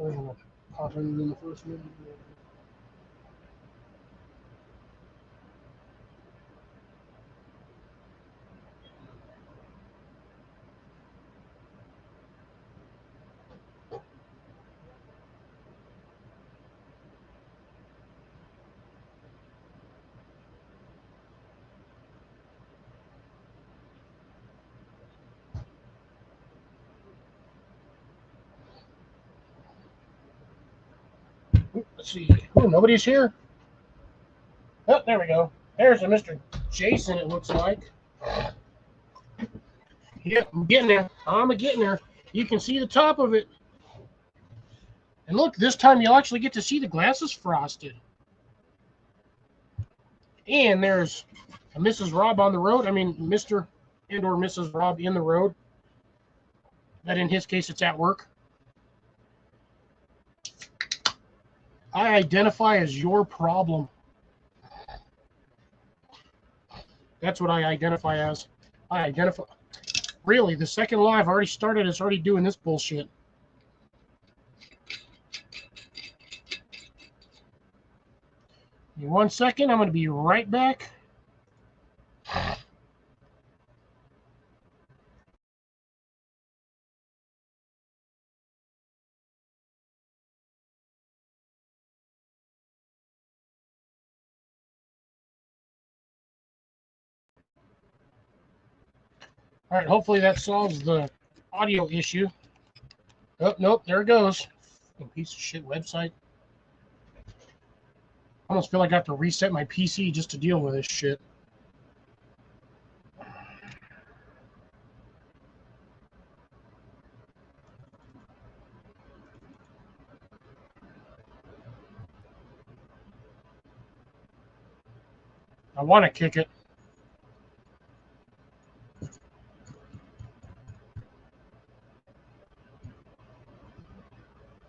We're gonna pop it in the first minute. Let's see. Oh, nobody's here. Oh, there we go. There's a Mr. Jason, it looks like. Yep, I'm getting there. I'm getting there. You can see the top of it. And look, this time you'll actually get to see the glasses frosted. And there's a Mrs. Rob on the road. I mean, Mr. and or Mrs. Rob in the road. That in his case, it's at work. I identify as your problem. That's what I identify as. I identify. Really, the second live already started. It's already doing this bullshit. Give me 1 second. I'm going to be right back. All right, hopefully that solves the audio issue. Oh, nope, there it goes. Piece of shit website. I almost feel like I have to reset my PC just to deal with this shit. I want to kick it.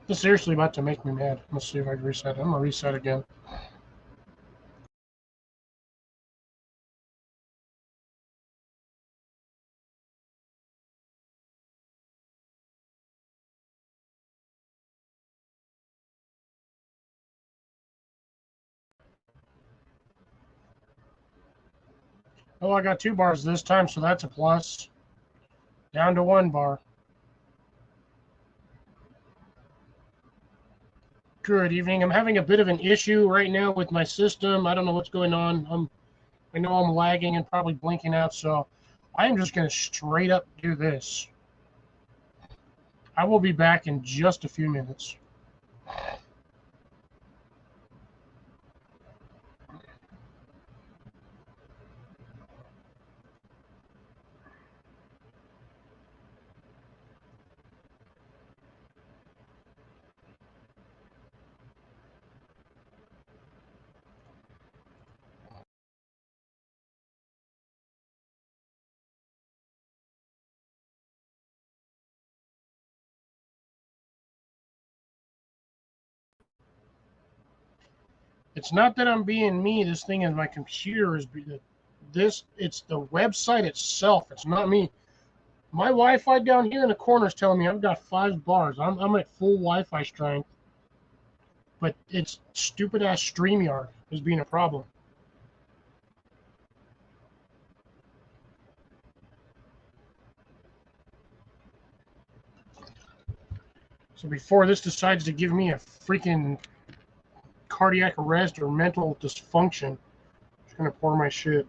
This is seriously about to make me mad. Let's see if I can reset it. I'm going to reset again. Oh, I got 2 bars this time, so that's a plus. Down to 1 bar. Good evening. I'm having a bit of an issue right now with my system. I don't know what's going on. I know I'm lagging and probably blinking out, so I'm just going to straight up do this. I will be back in just a few minutes. It's not that I'm being me. This thing is my computer is it's the website itself. It's not me. My Wi-Fi down here in the corner is telling me I've got 5 bars. I'm at full Wi-Fi strength, but it's stupid ass StreamYard is being a problem. So before this decides to give me a freaking cardiac arrest or mental dysfunction, I'm just gonna pour my shit.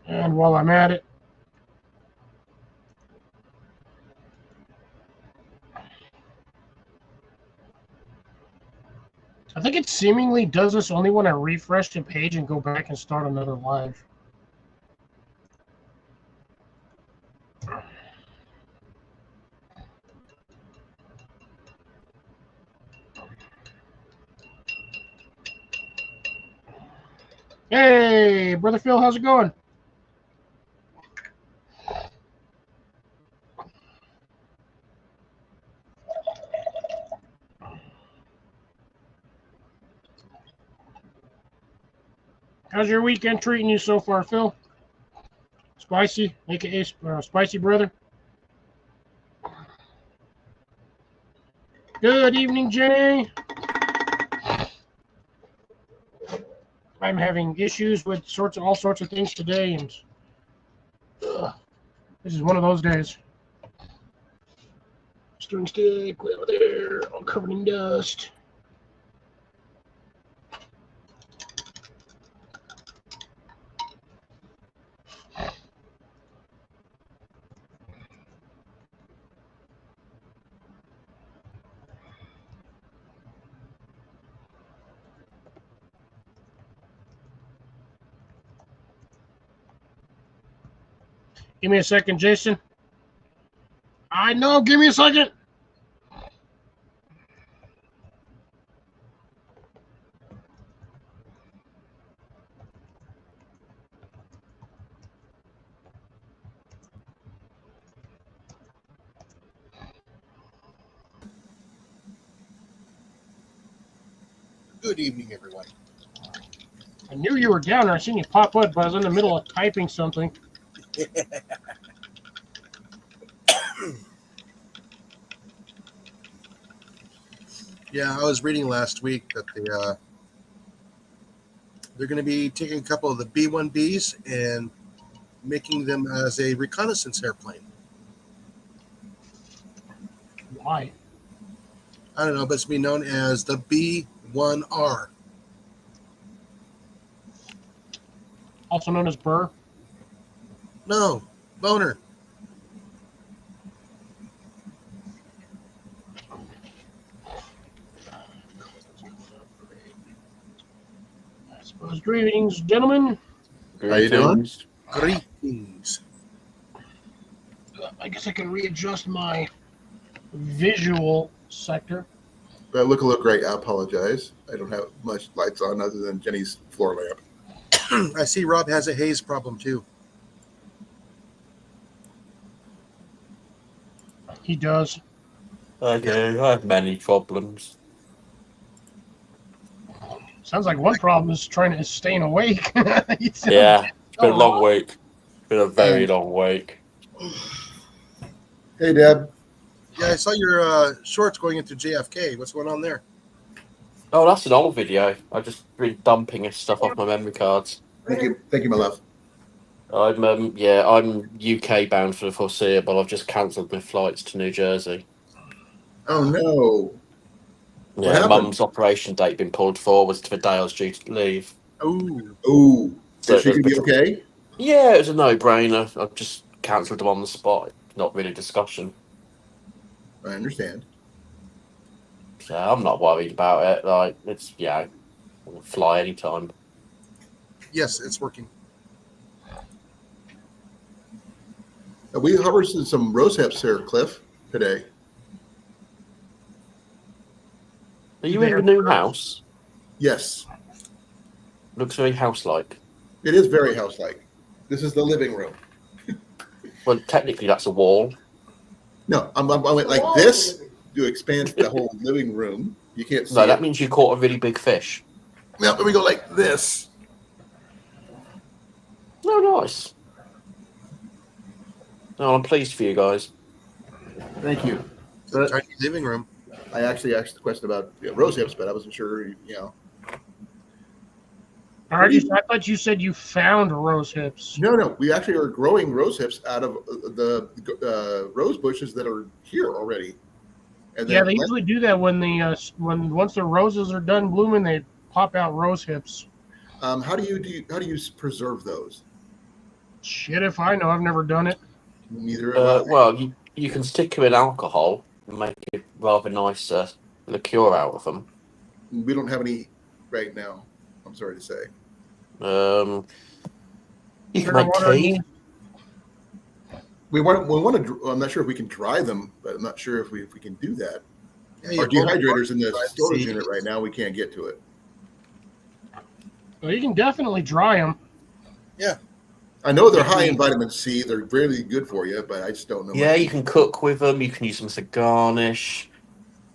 And while I'm at it, I think it seemingly does this only when I refresh the page and go back and start another live. Hey, Brother Phil, how's it going? How's your weekend treating you so far, Phil? Spicy, aka Spicy Brother. Good evening, Jenny. I'm having issues with all sorts of things today, and this is one of those days. String stick, way over there, all covered in dust. Give me a second, Jason. I know, give me a second. Good evening, everyone. I knew you were down there. I seen you pop up, but I was in the middle of typing something. Yeah, I was reading last week that they're going to be taking a couple of the B-1Bs and making them as a reconnaissance airplane. Why? I don't know, but it's going to be known as the B-1R. Also known as Burr. No, Boner. I suppose greetings, gentlemen. How you doing? Greetings. I guess I can readjust my visual sector. I look great. I apologize. I don't have much lights on other than Jenny's floor lamp. I see Rob has a haze problem, too. He does. I do. I have many problems. Sounds like one problem is staying awake. Yeah, it's been a long week. It's been a very long week. Hey, Deb. Yeah, I saw your shorts going into JFK. What's going on there? Oh, that's an old video. I've just been dumping stuff off my memory cards. Thank you, my love. I'm UK bound for the foreseeable. I've just cancelled my flights to New Jersey. Oh no. What Yeah, happened? Mum's operation date been pulled forward to the day I was due to leave. Ooh. So she can be okay? Yeah, it was a no-brainer. I've just cancelled them on the spot. Not really discussion. I understand. So I'm not worried about it. Like, I'll fly anytime. Yes, it's working. We harvested some rose hips here, Cliff, today. Are you in the new house? Yes. Looks very house-like. It is very house-like. This is the living room. Well, technically that's a wall. No, I went like this to expand the whole living room. You can't see No, that it. means you caught a really big fish. Now we go like this. Oh, nice. Oh, I'm pleased for you guys. Thank you. It's a tiny living room. I actually asked the question about rose hips, but I wasn't sure, I thought you said you found rose hips. No. We actually are growing rose hips out of the rose bushes that are here already. And Yeah, they usually do that when once the roses are done blooming, they pop out rose hips. How do you preserve those? Shit, if I know, I've never done it. Neither have I. Well, you can stick them in alcohol and make a rather nice liqueur out of them. We don't have any right now. I'm sorry to say. You can make tea. We want to. I'm not sure if we can dry them, but I'm not sure if we can do that. Yeah, Our dehydrator's in the storage unit right now. We can't get to it. Well, you can definitely dry them. Yeah. I know they're high in vitamin C. They're really good for you, but I just don't know. Yeah, you can cook with them. You can use them as a garnish.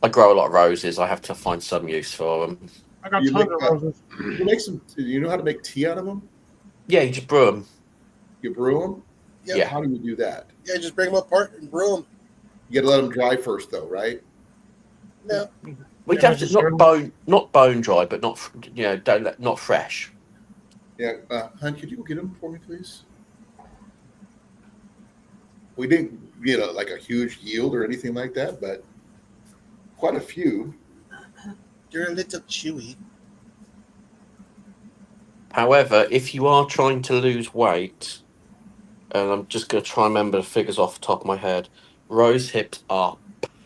I grow a lot of roses. I have to find some use for them. I got You tons make, of roses. You make some. Do you know how to make tea out of them? Yeah, you just brew them. You brew them. Yeah. How do you do that? Yeah, just bring them apart and brew them. You got to let them dry first, though, right? No. We Yeah, have to necessarily. not bone dry, but not fresh. Yeah. Hun, could you go get them for me, please? We didn't get a huge yield or anything like that, but quite a few. They're a little chewy. However, if you are trying to lose weight, and I'm just going to try and remember the figures off the top of my head, rose hips are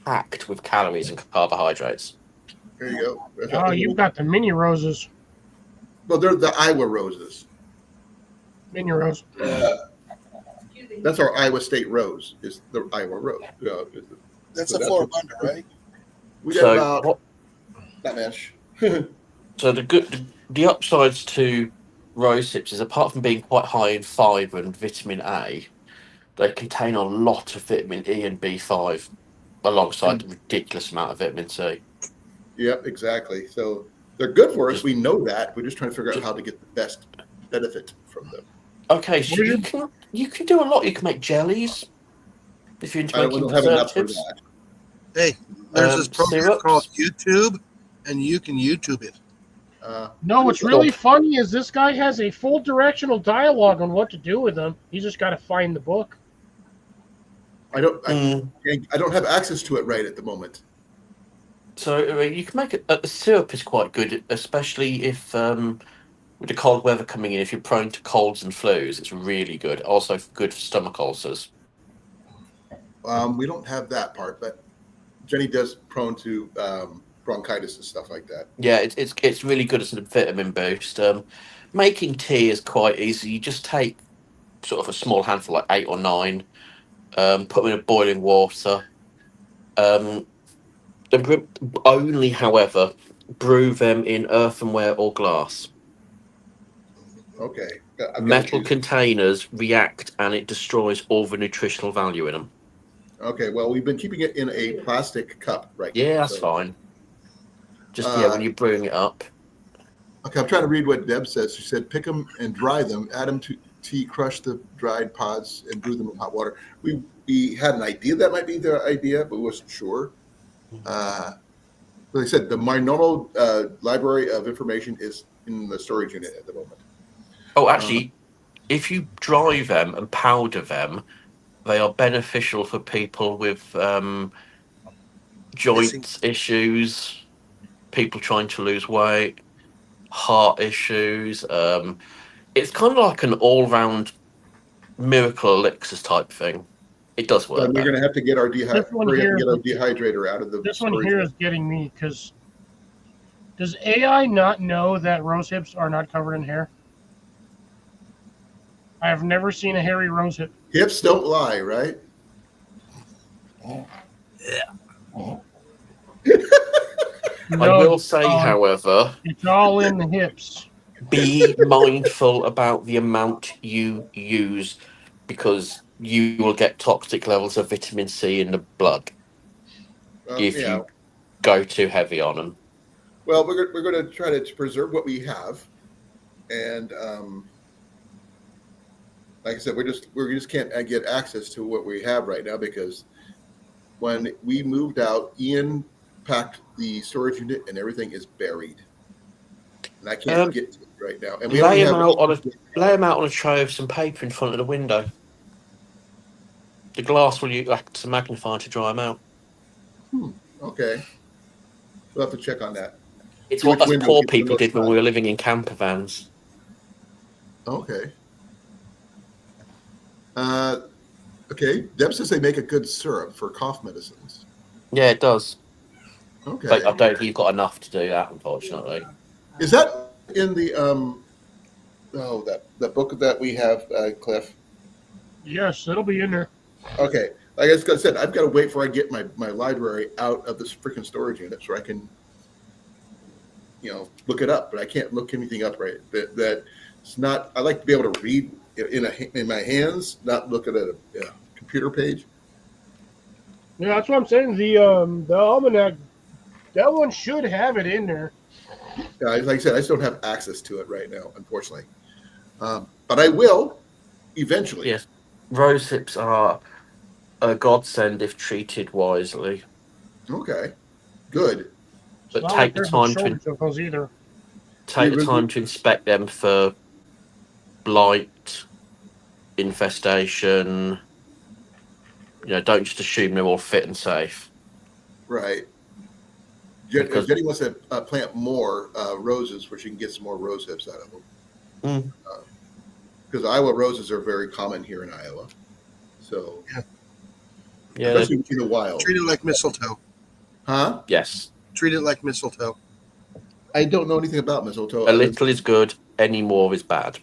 packed with calories and carbohydrates. There you go. Oh, you've got the mini roses. Well, they're the Iowa roses. Mini rose. That's our Iowa State rose. Is the Iowa rose? That's So a that's Floribunda, right? We got So about what? that much. So the upsides to rose hips is, apart from being quite high in fibre and vitamin A, they contain a lot of vitamin E and B5, alongside the ridiculous amount of vitamin C. Yep, exactly. So they're good for us. We know that. We're just trying to figure out how to get the best benefit from them. Okay, so you can do a lot. You can make jellies if you're into I making don't have enough for preservatives. that. Hey, there's this program syrups. called YouTube, and you can YouTube it. No, what's really funny is this guy has a full directional dialogue on what to do with them. He's just got to find the book. I don't have access to it right at the moment. So you can make it. The syrup is quite good, especially if with the cold weather coming in. If you're prone to colds and flus, it's really good. Also good for stomach ulcers. We don't have that part, but Jenny does prone to bronchitis and stuff like that. Yeah, it's really good as a vitamin boost. Making tea is quite easy. You just take sort of a small handful, like 8 or 9, put them in a boiling water. Only, however, brew them in earthenware or glass. Okay. I've got Metal to choose. containers react and it destroys all the nutritional value in them. Okay. Well, we've been keeping it in a plastic cup right now. Yeah, that's fine. Just when you're brewing it up. Okay, I'm trying to read what Deb says. She said, pick them and dry them, add them to tea, crush the dried pods, and brew them in hot water. We had an idea that might be the idea, but we wasn't sure. Like I said, the Marnolo Library of Information is in the storage unit at the moment. Oh, actually, if you dry them and powder them, they are beneficial for people with joint issues, people trying to lose weight, heart issues. It's kind of like an all-round miracle elixirs type thing. It does work. We're going to have to get our dehydrator out of the. This one here is getting me because does AI not know that rose hips are not covered in hair? I have never seen a hairy rose hip. Hips don't lie, right? No, I will say, however, it's all in the hips. Be mindful about the amount you use, because you will get toxic levels of vitamin C in the blood if you go too heavy on them. Well, we're going to try to preserve what we have, and like I said, we just can't get access to what we have right now, because when we moved out, Ian packed the storage unit and everything is buried, and I can't get to it right now. And we lay them out on a tray of some paper in front of the window. The glass will act as a magnifier to dry them out. Okay, we'll have to check on that. It's what us poor people did when we were living in camper vans. Okay. Okay. Deb says they make a good syrup for cough medicines. Yeah, it does. Okay. But I don't think you've got enough to do that, unfortunately. Is that in the that book that we have, Cliff? Yes, it'll be in there. Okay. Like I said, I've got to wait for I get my library out of this freaking storage unit so I can, look it up. But I can't look anything up right. That's not. I like to be able to read in my hands, not look at a computer page. Yeah, that's what I'm saying. The almanac, that one should have it in there. Like I said, I just don't have access to it right now, unfortunately. But I will eventually. Yes. Rose hips are a godsend if treated wisely. Okay, good. It's But not take like the there's a time shortage of those either. to inspect them for blight, infestation. Don't just assume they're all fit and safe. Right. Because- Jenny wants to plant more roses where she can get some more rose hips out of them. Because Iowa roses are very common here in Iowa. So, Yeah. especially in the wild. Treat it like mistletoe. Huh? Yes. Treat it like mistletoe. I don't know anything about mistletoe. A little is good. Any more is bad.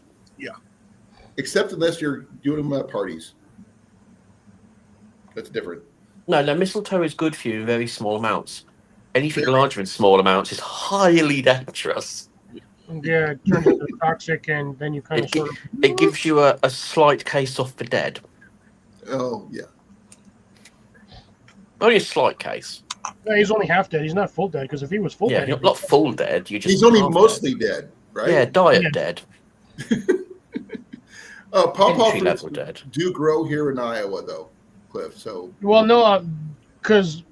Except unless you're doing them at parties. That's different. No, mistletoe is good for you in very small amounts. Anything larger in small amounts is highly dangerous. Yeah, it turns into toxic, and then you kind of It, sort it, of. it gives you a slight case off for dead. Oh, yeah. Only a slight case. Yeah, he's only half dead. He's not full dead, because if he was full Yeah, dead, you're he'd not full dead. You just He's only half mostly dead, right? dead. Yeah, diet Yeah. dead. Pawpaw Entry fruits level dead. do grow here in Iowa, though, Cliff. So, Well, no, because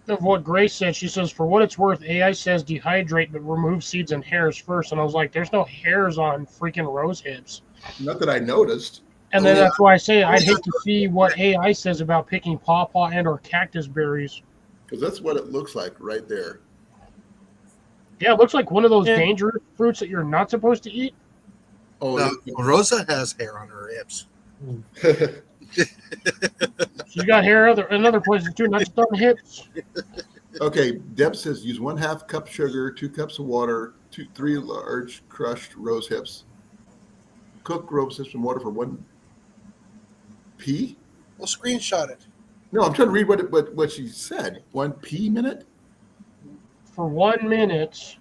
of what Grace said. She says, for what it's worth, AI says dehydrate, but remove seeds and hairs first. And I was like, there's no hairs on freaking rose hips. not that I noticed. And then Oh, yeah. that's why I say I'd hate to see what AI says about picking pawpaw and or cactus berries. Because that's what it looks like right there. Yeah, it looks like one of those Yeah. dangerous fruits that you're not supposed to eat. Oh, Now, Rosa has hair on her hips. She's got hair in other places too, not just on the hips. Okay, Deb says use 1/2 cup sugar, 2 cups of water, 3 large crushed rose hips. Cook rose hips in water for 1 p. Well, screenshot it. No, I'm trying to read what she said. 1 p minute. For 1 minute.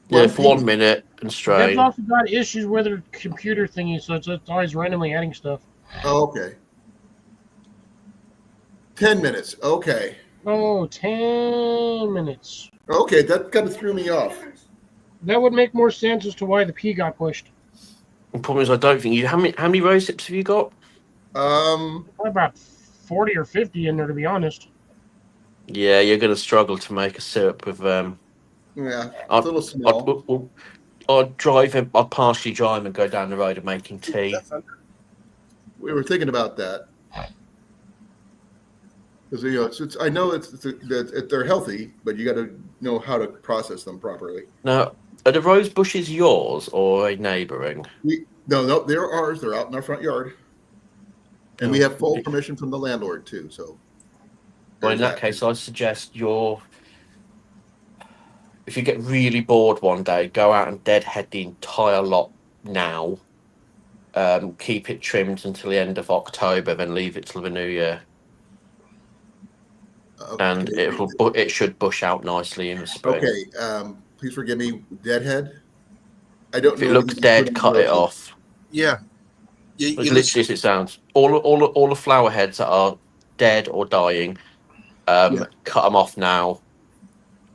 Yeah, for 1 minute and Deb's strain. also got issues with her computer thingy, so it's always randomly adding stuff. Oh, okay. 10 minutes. Okay. Oh, 10 minutes. Okay, that kind of threw me off. That would make more sense as to why the P got pushed. The problem is, I don't think you. How many rose hips have you got? Probably about 40 or 50 in there, to be honest. Yeah, you're going to struggle to make a syrup with. Yeah, it's a little small. I'd drive him. I'd partially drive and go down the road of making tea. We were thinking about that. Because I know that they're healthy, but you got to know how to process them properly. Now, are the rose bushes yours or a neighbouring? No, they're ours. They're out in our front yard, and we have full permission from the landlord too. So, Well, in that case, I suggest if you get really bored one day, go out and deadhead the entire lot now. Keep it trimmed until the end of October, then leave it till the new year. And it should bush out nicely in the spring. Okay, please forgive me, deadhead. I don't If know. it looks dead, cut it off. Yeah. It's literally as it sounds. All the flower heads that are dead or dying, cut them off now.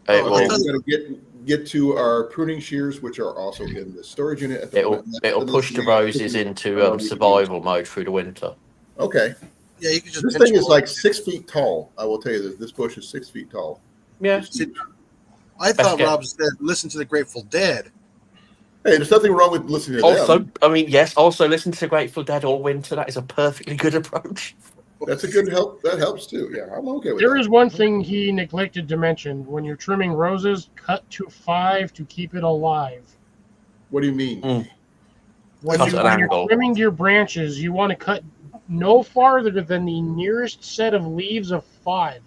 I'm going to get to our pruning shears, which are also in the storage unit. It'll push the roses into survival mode through the winter. Okay. Yeah, you can just. This thing is like 6 feet tall. I will tell you this bush is 6 feet tall. Yeah. I thought Rob said listen to the Grateful Dead. Hey, there's nothing wrong with listening to them. Yes. Also, listen to Grateful Dead all winter. That is a perfectly good approach. That's a good help. That helps too. Yeah, I'm okay with There that. is one thing he neglected to mention. When you're trimming roses, cut to 5 to keep it alive. What do you mean? When Cut at an you're angle. trimming your branches, you want to cut no farther than the nearest set of leaves of 5.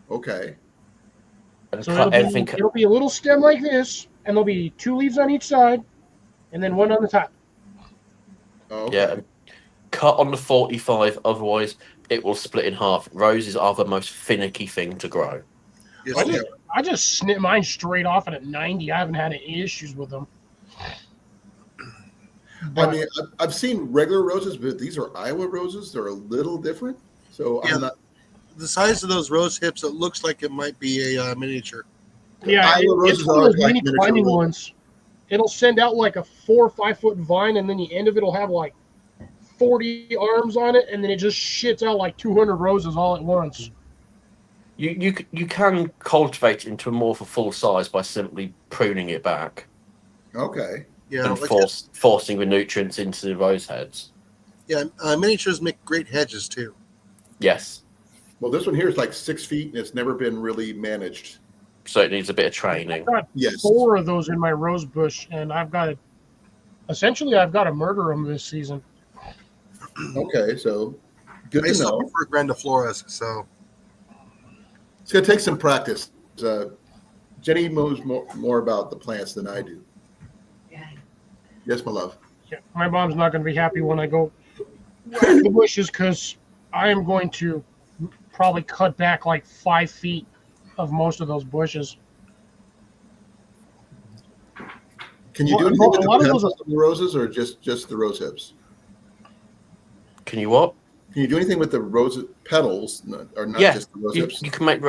Okay. And So cut everything. it'll be a little stem like this, and there'll be 2 leaves on each side, and then 1 on the top. Okay. Yeah. Cut on the 45, otherwise it will split in half. Roses are the most finicky thing to grow. Yes, I just snip mine straight off at 90. I haven't had any issues with them. I mean, I've seen regular roses, but these are Iowa roses. They're a little different. So Yeah. I'm not. the size of those rose hips, it looks like it might be a miniature. Yeah, Iowa it's roses one of are those like mini miniature climbing roses. ones. It'll send out like a 4 or 5 foot vine, and then the end of it'll have like 40 arms on it, and then it just shits out like 200 roses all at once. You can cultivate it into a more of a full size by simply pruning it back Okay. Yeah, and like forcing the nutrients into the rose heads. miniatures make great hedges too. Yes, Well, this one here is like 6 feet and it's never been really managed. so it needs a bit of training. I've got Yes. 4 of those in my rose bush, and I've got to murder them this season. Okay, so good I to still know. prefer grandifloras, so It's going to take some practice. Jenny knows more about the plants than I do. Yes, my love. Yeah, my mom's not going to be happy when I go whack the bushes because I am going to probably cut back like 5 feet of most of those bushes. Can you do Well, anything with a lot of the those petals of the roses or just the rose hips? Can you what? Can you do anything with the rose petals or not Yeah, just the rose you, hips? you can make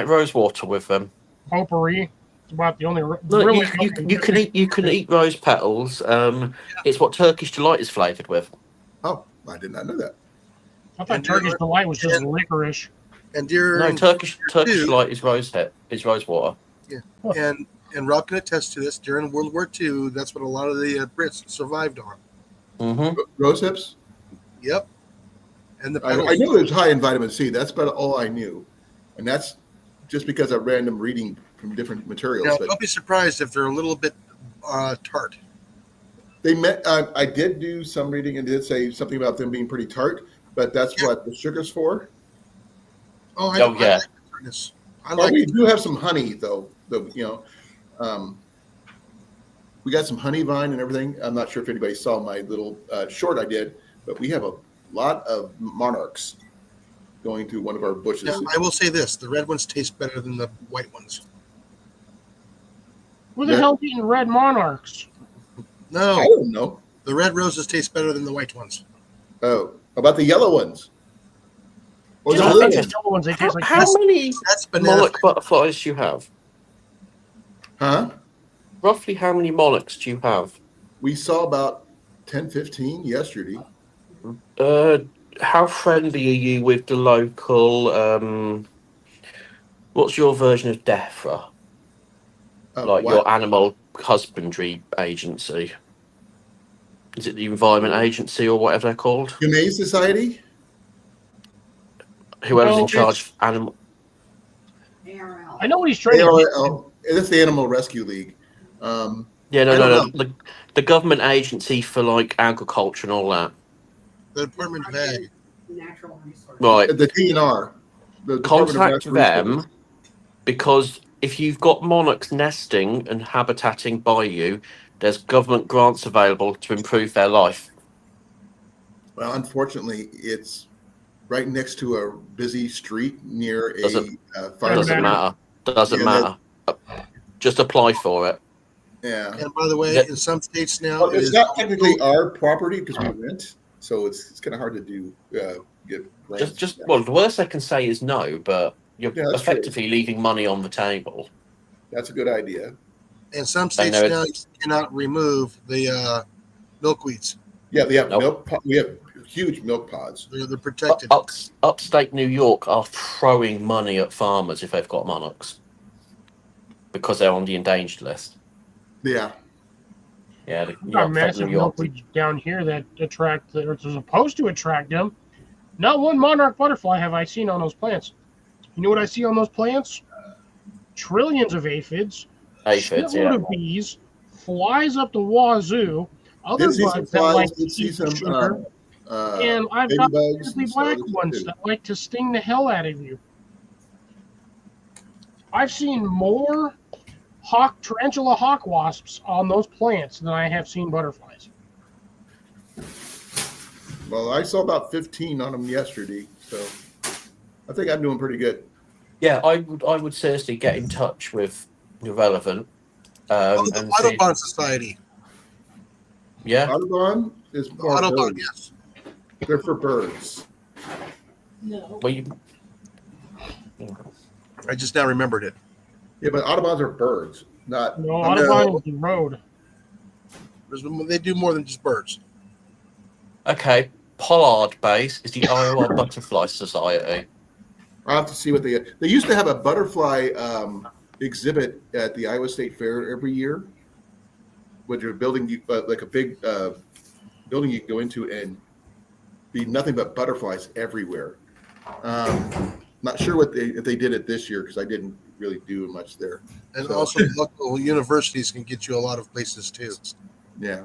rose water with them. Potpourri. It's about the only. No, really you can eat rose petals. It's what Turkish delight is flavored with. Oh, I did not know that. I thought Turkish delight was just licorice. and during No, Turkish too. delight is rose water. and Rob can attest to this. During World War II, that's what a lot of the Brits survived on. Mm-hmm. Rose hips? Yep. And the I petals. knew it was high in vitamin C. That's about all I knew. And that's just because of random reading from different materials. Now, But don't be surprised if they're a little bit tart. they met. I did do some reading and did say something about them being pretty tart, but that's what the sugar's for. Oh, I Oh, like yeah. the tartness. I Well, like we do have some honey though. We got some honey vine and everything. I'm not sure if anybody saw my little short I did, but we have a lot of monarchs going through one of our bushes. Now, I will say this: the red ones taste better than the white ones. Who the Yeah. hell's eating red monarchs? I No, don't know. the red roses taste better than the white ones. Oh, about the yellow ones. Or Yeah, the I little think the ones. yellow ones, they taste like How many That's banana. monarch butterflies do you have? Huh? Roughly how many monarchs do you have? We saw about 10, 15 yesterday. How friendly are you with the local? What's your version of DEFRA? Like What? your animal husbandry agency? Is it the Environment Agency or whatever they're called? Humane Society? Whoever's No, in charge of animal. I know what he's trying to do. ARL. That's the Animal Rescue League. Yeah, I no. don't The government agency for like agriculture and all that. The Department of Ag. Natural resources. Right. The DNR. The Department of Contact Natural them Resources. because if you've got monarchs nesting and habitating by you, there's government grants available to improve their life. Well, unfortunately, it's right next to a busy street near a Doesn't- fire. Doesn't Doesn't Yeah, matter. Just apply for it. Yeah. And by the way, Yeah. in some states now, Well, it it's is not technically our property because we rent, so it's kind of hard to do get grants. Well, the worst I can say is no, but you're Yeah, that's true. effectively leaving money on the table. That's a good idea. in some states know now it's- you cannot remove the milkweeds. Yeah, they have Nope. we have huge milk pods. They're protected. Upstate New York are throwing money at farmers if they've got monarchs because they're on the endangered list. Yeah. Yeah, Got massive milkweeds down here that attract, or it's supposed to attract them. Not one monarch butterfly have I seen on those plants. You know what I see on those plants? Trillions of aphids, aphids. shitload Yeah, of bees, flies up the wazoo, other Did see some bugs that like flies, to did see eat some sugar, and I've got ladybugs grizzly and some black other stuff, ones too. that like to sting the hell out of you. I've seen more tarantula hawk wasps on those plants than I have seen butterflies. Well, I saw about 15 on them yesterday, so I think I'm doing pretty good. yeah. I would seriously get in touch with the relevant. Oh, the And see, Audubon Society. yeah, Audubon is The for Audubon, birds. yes. They're for birds. No. well, you, I just now remembered it. Yeah, but Audubons are birds, not. No, I Audubon know. is the road. They do more than just birds. okay. Pollard Base is the Iowa Butterfly Society. I'll have to see what they used to have a butterfly exhibit at the Iowa State Fair every year, which you're building like a big building you can go into and be nothing but butterflies everywhere. Not sure if they did it this year because I didn't really do much there. And So- also local universities can get you a lot of places too. Yeah.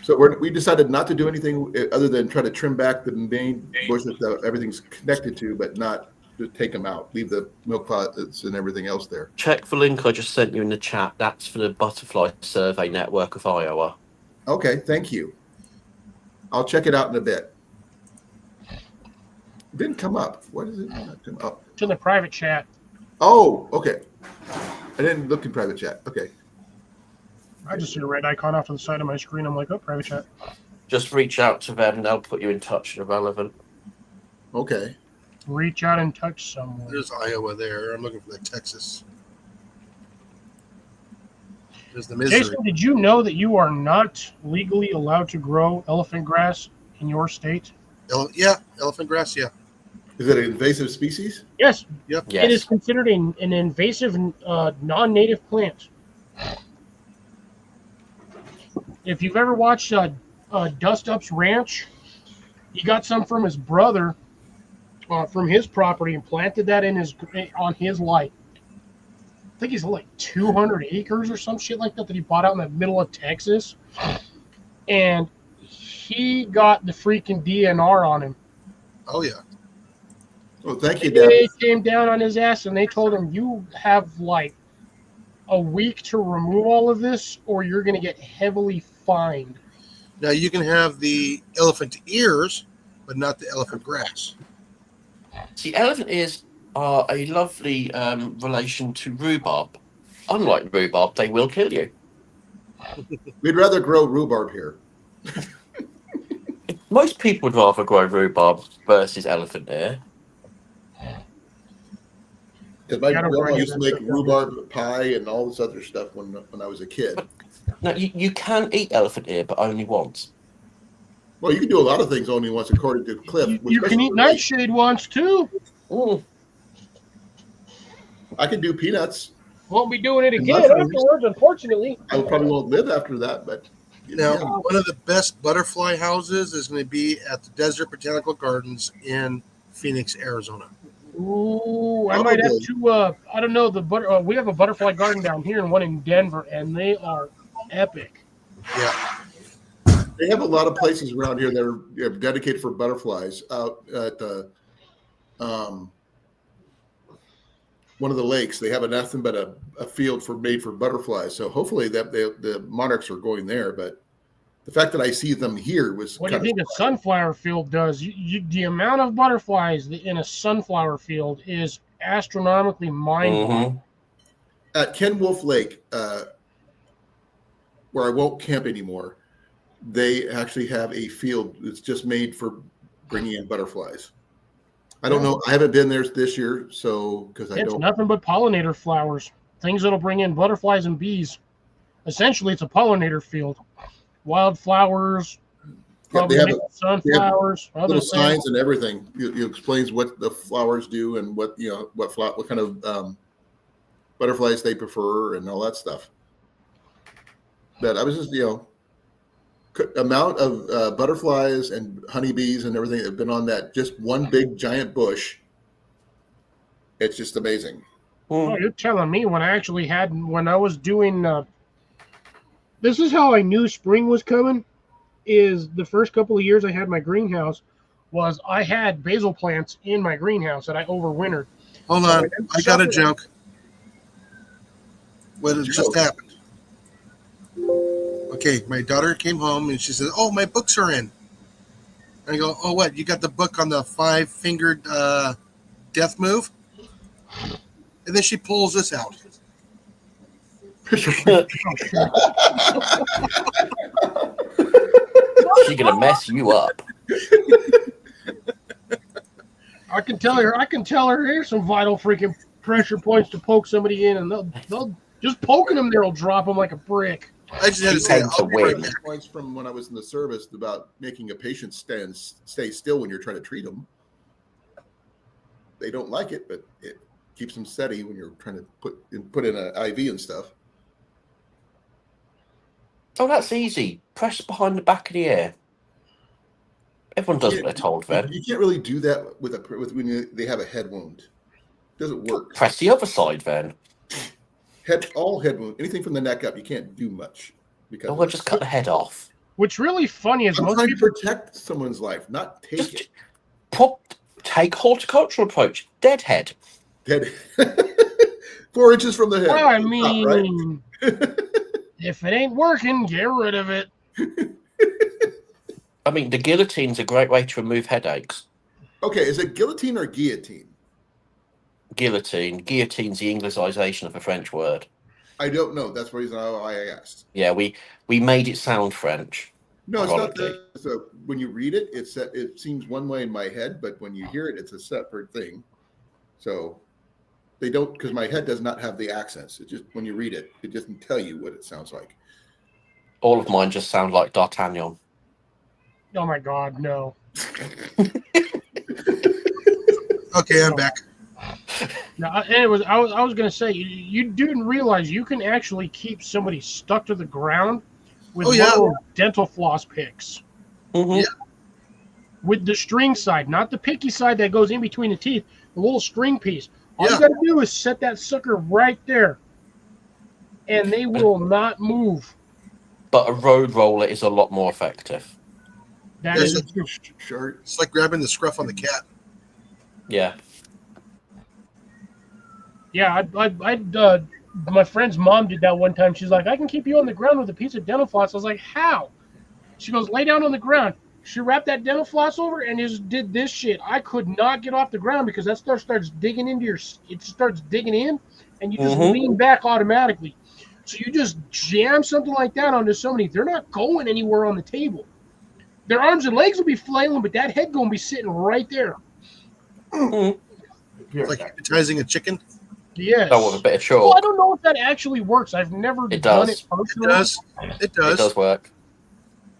So we decided not to do anything other than try to trim back the main bushes that everything's connected to, but not to take them out. Leave the milk closets and everything else there. Check the link I just sent you in the chat. That's for the Butterfly Survey Network of Iowa. Okay, thank you. I'll check it out in a bit. It didn't come up. What is it? Not come up. To the private chat. Oh, okay. I didn't look in private chat. Okay. I just see a red icon off to the side of my screen. I'm like, oh, private chat. Just reach out to them. They'll put you in touch if relevant. Okay. Reach out and touch someone. There's Iowa there. I'm looking for the Texas. There's the Missouri. Jason, did you know that you are not legally allowed to grow elephant grass in your state? Yeah, elephant grass. Yeah. Is it an invasive species? Yes, Yep. Yes. it is considered an invasive non-native plant. If you've ever watched Dust Up's Ranch, he got some from his brother from his property and planted that on his I think he's like 200 acres or some shit like that he bought out in the middle of Texas, and he got the freaking DNR on him. Oh yeah. Oh, thank you, Deb. They came down on his ass and they told him, you have like a week to remove all of this or you're going to get heavily fined. Now you can have the elephant ears, but not the elephant grass. See, elephant ears are a lovely relation to rhubarb. Unlike rhubarb, they will kill you. We'd rather grow rhubarb here. Most people would rather grow rhubarb versus elephant ear. Because my Yeah, I don't grandma grow used to that make stuff. rhubarb pie and all this other stuff when I was a kid. Now, you can eat elephant ear, but only once. Well, you can do a lot of things only once, according to Cliff. You can eat nightshade once too. Mm. I can do peanuts. Won't be doing it And again mushrooms. afterwards, unfortunately. I probably won't live after that, but Now, yeah. one of the best butterfly houses is going to be at the Desert Botanical Gardens in Phoenix, Arizona. Ooh, I might have to. I don't know we have a butterfly garden down here and one in Denver, and they are epic. Yeah. They have a lot of places around here that are dedicated for butterflies out at one of the lakes. They have nothing but a field made for butterflies. So hopefully the monarchs are going there. But the fact that I see them here was What do you think a sunflower field does? The amount of butterflies in a sunflower field is astronomically mind-blowing. Mhm. At Ken Wolf Lake, where I won't camp anymore. They actually have a field that's just made for bringing in butterflies. I don't know. I haven't been there this year, so because I It's don't. nothing but pollinator flowers, things that'll bring in butterflies and bees. Essentially, it's a pollinator field. Wildflowers, Yeah, probably they have maybe sunflowers, other little things. signs and everything. It explains what the flowers do and what what kind of butterflies they prefer and all that stuff. But I was just amount of butterflies and honeybees and everything that have been on that just one big giant bush. It's just amazing. Oh, you're telling me when I was doing. This is how I knew spring was coming. Is the first couple of years I had my greenhouse, was I had basil plants in my greenhouse that I overwintered. Hold on. I got a joke. What has just happened? Okay, my daughter came home and she said, "Oh, my books are in." And I go, "Oh, what? You got the book on the 5-fingered death move?" And then she pulls this out. She's gonna mess you up. I can tell her here's some vital freaking pressure points to poke somebody in, and they'll just poking them there will drop them like a brick. I just had to You say, tend to I'll be right win. back. Points from when I was in the service about making a patient stay still when you're trying to treat them. They don't like it, but it keeps them steady when you're trying to put in an IV and stuff. Oh, that's easy. Press behind the back of the ear. Everyone does what they're told, then. You can't really do that with when they have a head wound. It doesn't work. Press the other side, then. All head wound, anything from the neck up, you can't do much because Oh, we'll just cut the head off. What's really funny is I'm most trying to people. protect someone's life, not take Just it. take horticultural approach. Dead head. Dead. 4 inches from the head. Well, I Top, mean, right? if it ain't working, get rid of it. I mean, the guillotine's a great way to remove headaches. Okay, is it guillotine or guillotine? Guillotine. Guillotine's the Anglicization of a French word. I don't know. That's the reason why I asked. Yeah, we made it sound French. No, it's not Ironically. that. So when you read it, it seems one way in my head, but when you hear it, it's a separate thing. So they don't, because my head does not have the accents. It just, when you read it, it doesn't tell you what it sounds like. All of mine just sound like D'Artagnan. Oh my God, no. Okay, I'm back. Now, anyways, I was gonna say you didn't realize you can actually keep somebody stuck to the ground with Oh, yeah. little dental floss picks Mm-hmm. Yeah. with the string side, not the picky side that goes in between the teeth. The little string piece. All Yeah. you gotta do is set that sucker right there, and they will not move. But a road roller is a lot more effective. That Yes, is true. Sure. It's like grabbing the scruff on the cat. Yeah. Yeah, my friend's mom did that one time. She's like, I can keep you on the ground with a piece of dental floss. I was like, how? She goes, lay down on the ground. She wrapped that dental floss over and just did this shit. I could not get off the ground because that stuff starts digging into it starts digging in, and you just Mhm. lean back automatically. So you just jam something like that onto somebody. They're not going anywhere on the table. Their arms and legs will be flailing, but that head going to be sitting right there. It's like hypnotizing a chicken. Yes. That with a bit of Well, chalk. I don't know if that actually works. I've never It done does. it It personally. does. It It does. does work.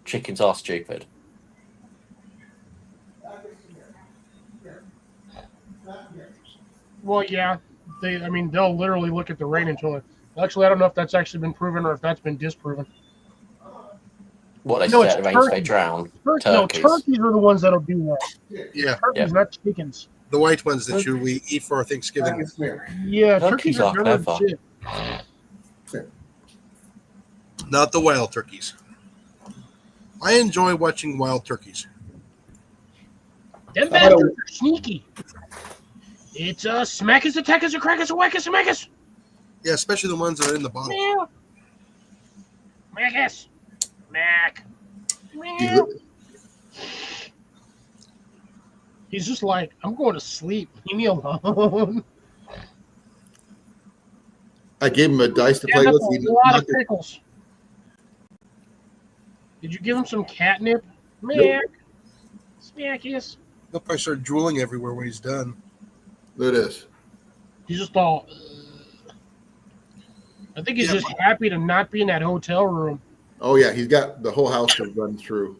Chickens are stupid. Well, yeah. They'll literally look at the rain until it. Actually, I don't know if that's actually been proven or if that's been disproven. What they No, say it's at the range, they turkey. drown. No, Turkeys. turkeys are the ones that'll do that. Yeah, Turkeys, Yeah. not chickens. the white ones that we eat for our Thanksgiving. Yeah, Turkeys turkeys are are good clever. shit. Not the wild turkeys. I enjoy watching wild turkeys. Them bastards are sneaky. It's a smackus, attackers, a crackers, a whackers, a mackus. Yeah, especially the ones that are in the bottle. Meow. Mackus. Mac. Meow. He's just like, I'm going to sleep. Leave me alone. I gave him a dice to Yeah, play that's with. He a lot of knocked it. pickles. Did you give him some catnip? Mac. Smackus. He'll probably start drooling everywhere when he's done. Look at this. He's just all. I think he's Yeah, just happy to not be in that hotel room. Oh yeah, he's got the whole house to run through.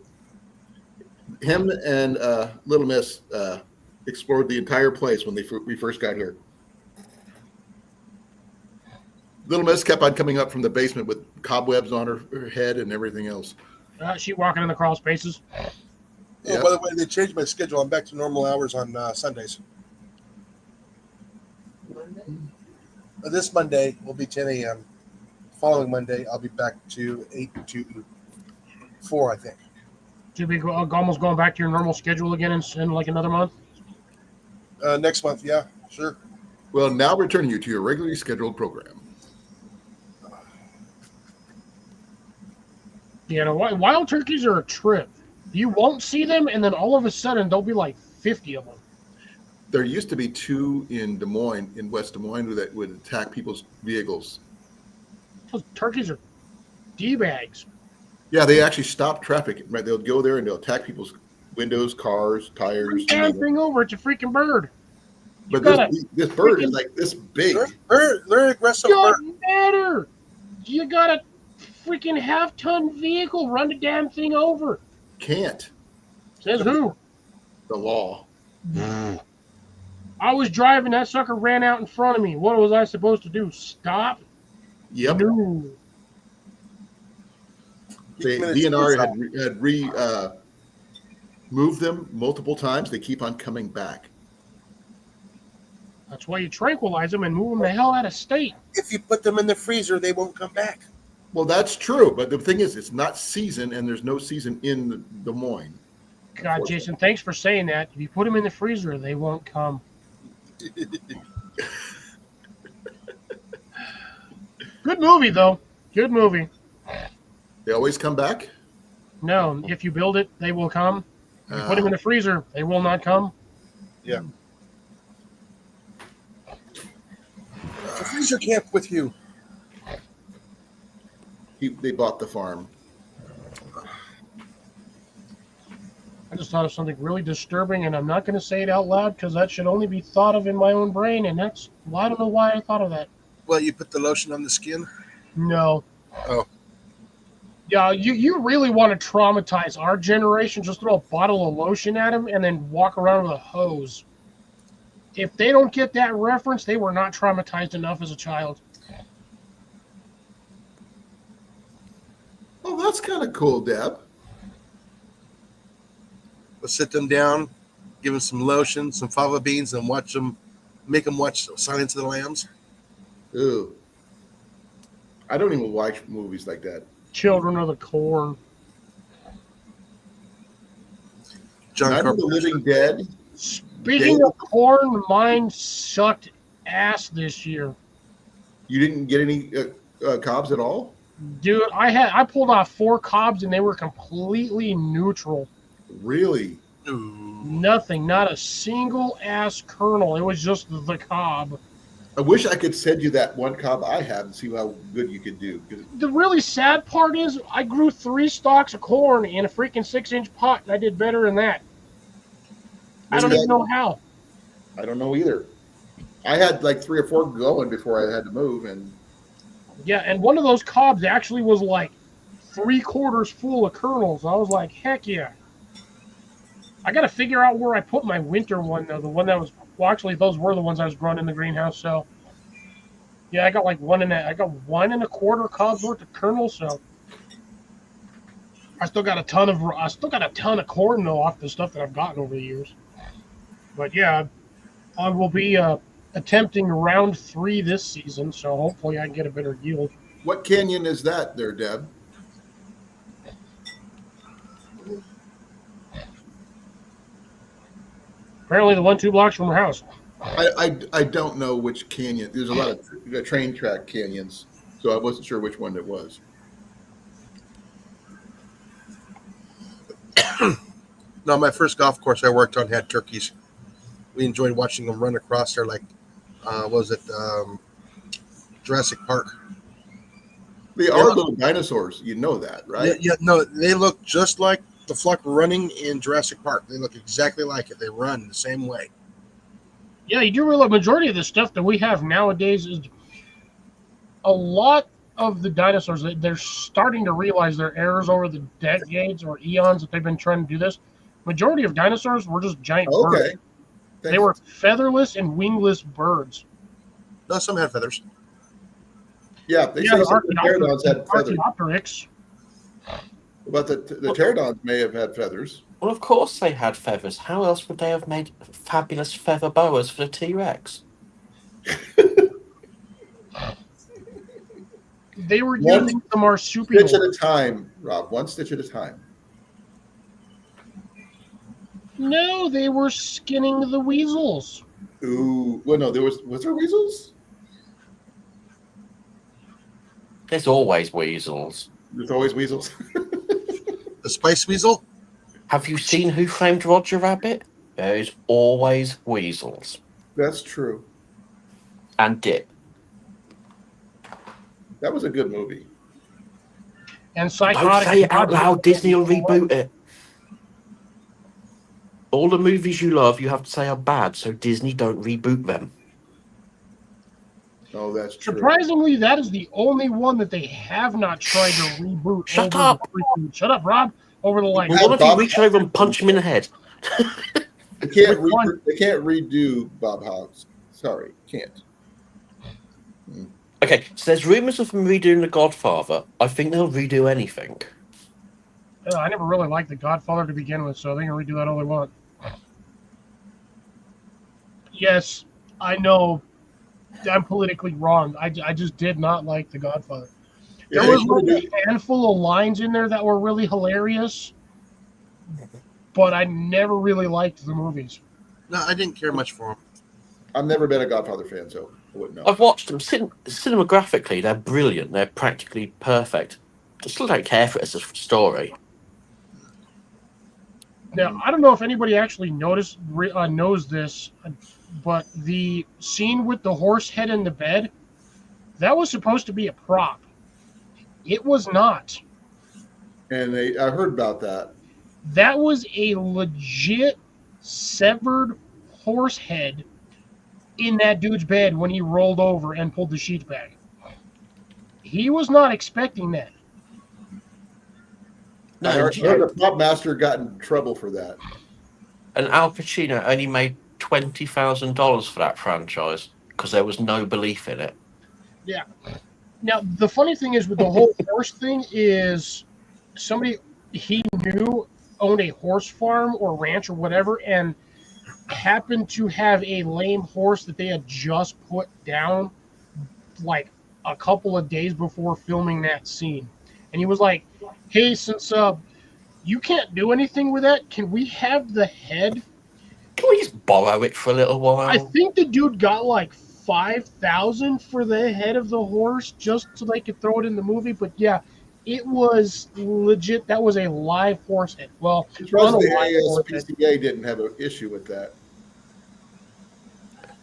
Him and Little Miss explored the entire place when we first got here. Little Miss kept on coming up from the basement with cobwebs on her head and everything else. She walking in the crawl spaces. Yeah. Oh, by the way, they changed my schedule. I'm back to normal hours on Sundays. This Monday will be 10 a.m. Following Monday, I'll be back to 8 to 4, I think. Should be almost going back to your normal schedule again in like another month? Next month, yeah, sure. Well, now returning you to your regularly scheduled program. Yeah, no, wild turkeys are a trip. You won't see them, and then all of a sudden there'll be like 50 of them. There used to be 2 in Des Moines, in West Des Moines, that would attack people's vehicles. Those turkeys are D-bags. Yeah, they actually stop traffic. Right, they'll go there and they'll attack people's windows, cars, tires. Damn thing over, it's a freaking bird. You But gotta this bird is like this big. They're aggressive. get better. You gotta freaking half-ton vehicle. Run the damn thing over. Can't. Says who? The law. I was driving. That sucker ran out in front of me. What was I supposed to do? Stop? Yep. No. The DNR had moved them multiple times. They keep on coming back. That's why you tranquilize them and move them the hell out of state. If you put them in the freezer, they won't come back. Well, that's true, but the thing is, it's not season, and there's no season in Des Moines. God, Jason, thanks for saying that. If you put them in the freezer, they won't come. Good movie, though. Good movie. They always come back. No, if you build it, they will come. If you put them in the freezer, they will not come. Yeah. The freezer camp with you. They bought the farm. I just thought of something really disturbing, and I'm not going to say it out loud because that should only be thought of in my own brain, and that's, well, I don't know why I thought of that. Well, you put the lotion on the skin? No. Oh. Yeah, you really want to traumatize our generation, just throw a bottle of lotion at them and then walk around with a hose. If they don't get that reference, they were not traumatized enough as a child. Oh, that's kind of cool, Deb. Let's sit them down, give them some lotion, some fava beans, and make them watch Silence of the Lambs. Ooh. I don't even watch movies like that. Children of the Corn. John Night of the Carpenter. Living Dead. Speaking of corn, mine sucked ass this year. You didn't get any cobs at all? Dude, I pulled off 4 cobs and they were completely neutral. Really? Ooh. Nothing, not a single ass kernel. It was just the cob. I wish I could send you that one cob I have and see how good you could do. The really sad part is I grew 3 stalks of corn in a freaking 6-inch pot, and I did better than that. I don't even know how. I don't know either. I had like 3 or 4 going before I had to move, and Yeah, and one of those cobs actually was like 3/4 full of kernels. I was like, heck yeah. I got to figure out where I put my winter one, though. The one that was, well, actually, those were the ones I was growing in the greenhouse. So, yeah, I got like 1 1.25 cobs worth of kernels. So, I still got a ton of corn though off the stuff that I've gotten over the years. But yeah, I will be attempting round 3 this season, so hopefully I can get a better yield. what canyon is that there, Deb? Apparently, the 1 2 blocks from her house. I don't know which canyon. There's a lot of train track canyons, so I wasn't sure which one it was. No, my first golf course I worked on had turkeys. We enjoyed watching them run across there like, Jurassic Park. They are little dinosaurs. You know that, right? Yeah, no, they look just like the flock running in Jurassic Park. They look exactly like it. They run the same way. Yeah, you do realize the majority of the stuff that we have nowadays is a lot of the dinosaurs. They're starting to realize their errors over the decades or eons that they've been trying to do this. Majority of dinosaurs were just giant birds. Okay. They were featherless and wingless birds. No, some had feathers. Yeah, they Yeah, say some of the pterodons had feathers. Archaeopteryx. But the pterodons may have had feathers. Well, of course they had feathers. How else would they have made fabulous feather boas for the T-Rex? They were One using the marsupial. Stitch at a time, Rob. One stitch at a time. No, they were skinning the weasels. Ooh, well, no, was there weasels? There's always weasels. There's always weasels. The spice weasel? Have you seen Who Framed Roger Rabbit? There's always weasels. That's true. And Dip. That was a good movie. And Don't psychotic. say it out loud. Disney will reboot it. All the movies you love, you have to say are bad, so Disney don't reboot them. Oh, that's true. Surprisingly, that is the only one that they have not tried to reboot. Shut over up! The freaking, shut up, Rob! Over the like. Well, why don't you reach over and punch him in the head? They can't, Which one? they can't redo Bob Hobbs. Sorry, can't. Okay, so there's rumours of them redoing The Godfather. I think they'll redo anything. I never really liked The Godfather to begin with, so they can redo that all they want. Yes, I know I'm politically wrong. I just did not like The Godfather. There was like a handful of lines in there that were really hilarious, but I never really liked the movies. No, I didn't care much for him. I've never been a Godfather fan, so I wouldn't know. I've watched them. Cinemagraphically, they're brilliant. They're practically perfect. I still don't care for it as a story. Now, I don't know if anybody actually knows this, but the scene with the horse head in the bed, that was supposed to be a prop. It was not. And I heard about that. That was a legit severed horse head in that dude's bed when he rolled over and pulled the sheets back. He was not expecting that. No, I heard the prop master got in trouble for that. and Al Pacino only made $20,000 for that franchise because there was no belief in it. Yeah. Now, the funny thing is with the whole horse thing is somebody he knew owned a horse farm or ranch or whatever and happened to have a lame horse that they had just put down like a couple of days before filming that scene. And he was like, hey, since you can't do anything with that, can we have the head? Can we just borrow it for a little while? I think the dude got like $5,000 for the head of the horse just so they could throw it in the movie. But yeah, it was legit. That was a live horse head. Well, The ASPCA didn't have an issue with that.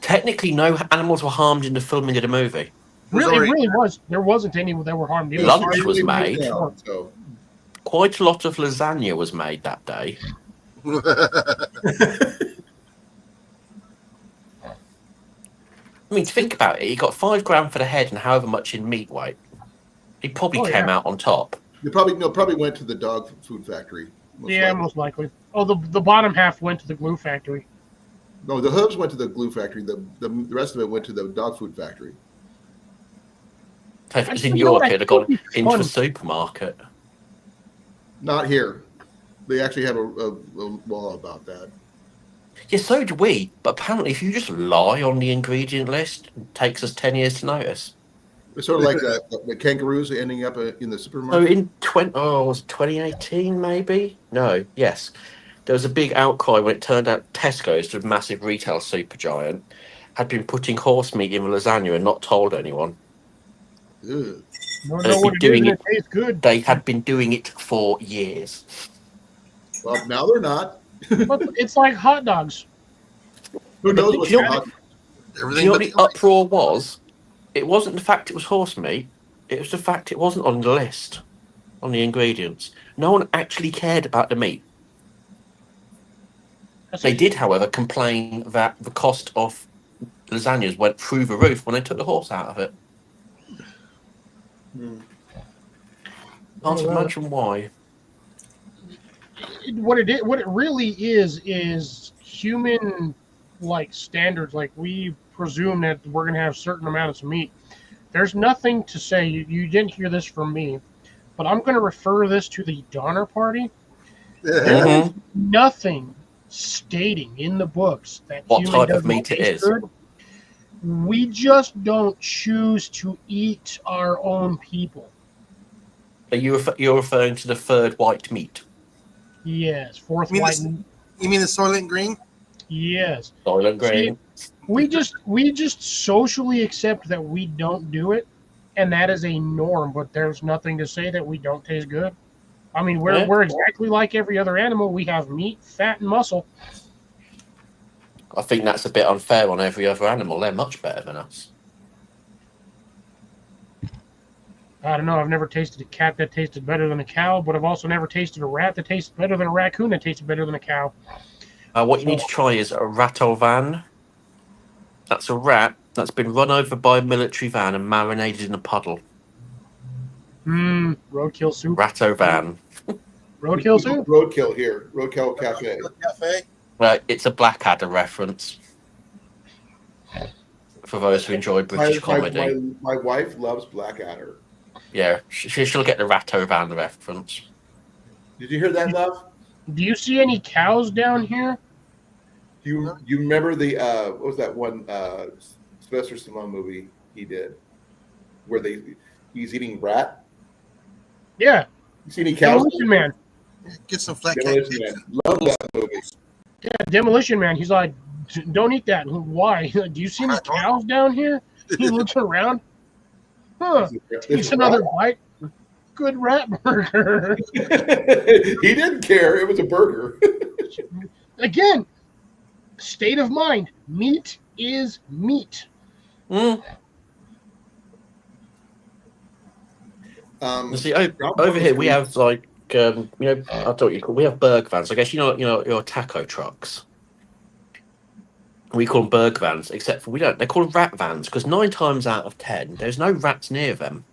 Technically, no animals were harmed in the filming of the movie. Really, it really was. There wasn't any that were harmed. It Lunch was made. So. Quite a lot of lasagna was made that day. I mean, think about it. He got $5,000 for the head and however much in meat weight. He probably came out on top. They probably went to the dog food factory. Most likely. Oh, the bottom half went to the glue factory. No, the hooves went to the glue factory. The rest of it went to the dog food factory. So if it was in York, it'd have gone into a supermarket. Not here. They actually have a law about that. Yeah, so do we. But apparently, if you just lie on the ingredient list, it takes us 10 years to notice. It's sort of like the kangaroos ending up in the So supermarket. in 2018 maybe? No, yes. There was a big outcry when it turned out Tesco's, the massive retail supergiant, had been putting horse meat in lasagna and not told anyone. Ugh. It tastes good. They had been doing it for years. Well, now they're not. But it's like hot dogs. Who knows what's Do you know hot? what the uproar was? It wasn't the fact it was horse meat. It was the fact it wasn't on the list, on the ingredients. No one actually cared about the meat. They did, however, complain that the cost of lasagnas went through the roof when they took the horse out of it. Can't imagine why. What it really is human like standards. Like we presume that we're going to have certain amounts of meat. There's nothing to say. You didn't hear this from me, but I'm going to refer this to the Donner Party. There is nothing stating in the books that What human type of doesn't meat it taste is. good. We just don't choose to eat our own people. Are you're referring to the third white meat? Yes, fourth You mean white. You mean the Soylent Green? Yes. Soylent Green. We just socially accept that we don't do it, and that is a norm. But there's nothing to say that we don't taste good. I mean, we're exactly like every other animal. We have meat, fat, and muscle. I think that's a bit unfair on every other animal. They're much better than us. I don't know. I've never tasted a cat that tasted better than a cow, but I've also never tasted a rat that tasted better than a raccoon that tasted better than a cow. What you need to try is a Ratovan. That's a rat that's been run over by a military van and marinated in a puddle. Roadkill soup. Ratto van. Roadkill soup. Roadkill here. Roadkill Cafe. Cafe. It's a Blackadder reference. For those who enjoy British comedy. My wife loves Blackadder. Yeah, she'll get the Ratto van reference. Did you hear that, Love? Do you see any cows down here? You remember the what was that one Sylvester Stallone movie he did where he's eating rat? Yeah. You see any cows? Demolition Man. Get some flat Demolition cake. Man. Love that movie. Yeah, Demolition Man. He's like, don't eat that. Why? Do you see any cows down here? He looks around. Huh. Takes another bite. Good rat burger. He didn't care. It was a burger. Again, state of mind. Meat is meat. You see, over here we have like I don't know what you call. We have Berg vans. I guess your taco trucks. We call them Berg vans, except for we don't. They call them rat vans because 9 times out of 10, there's no rats near them.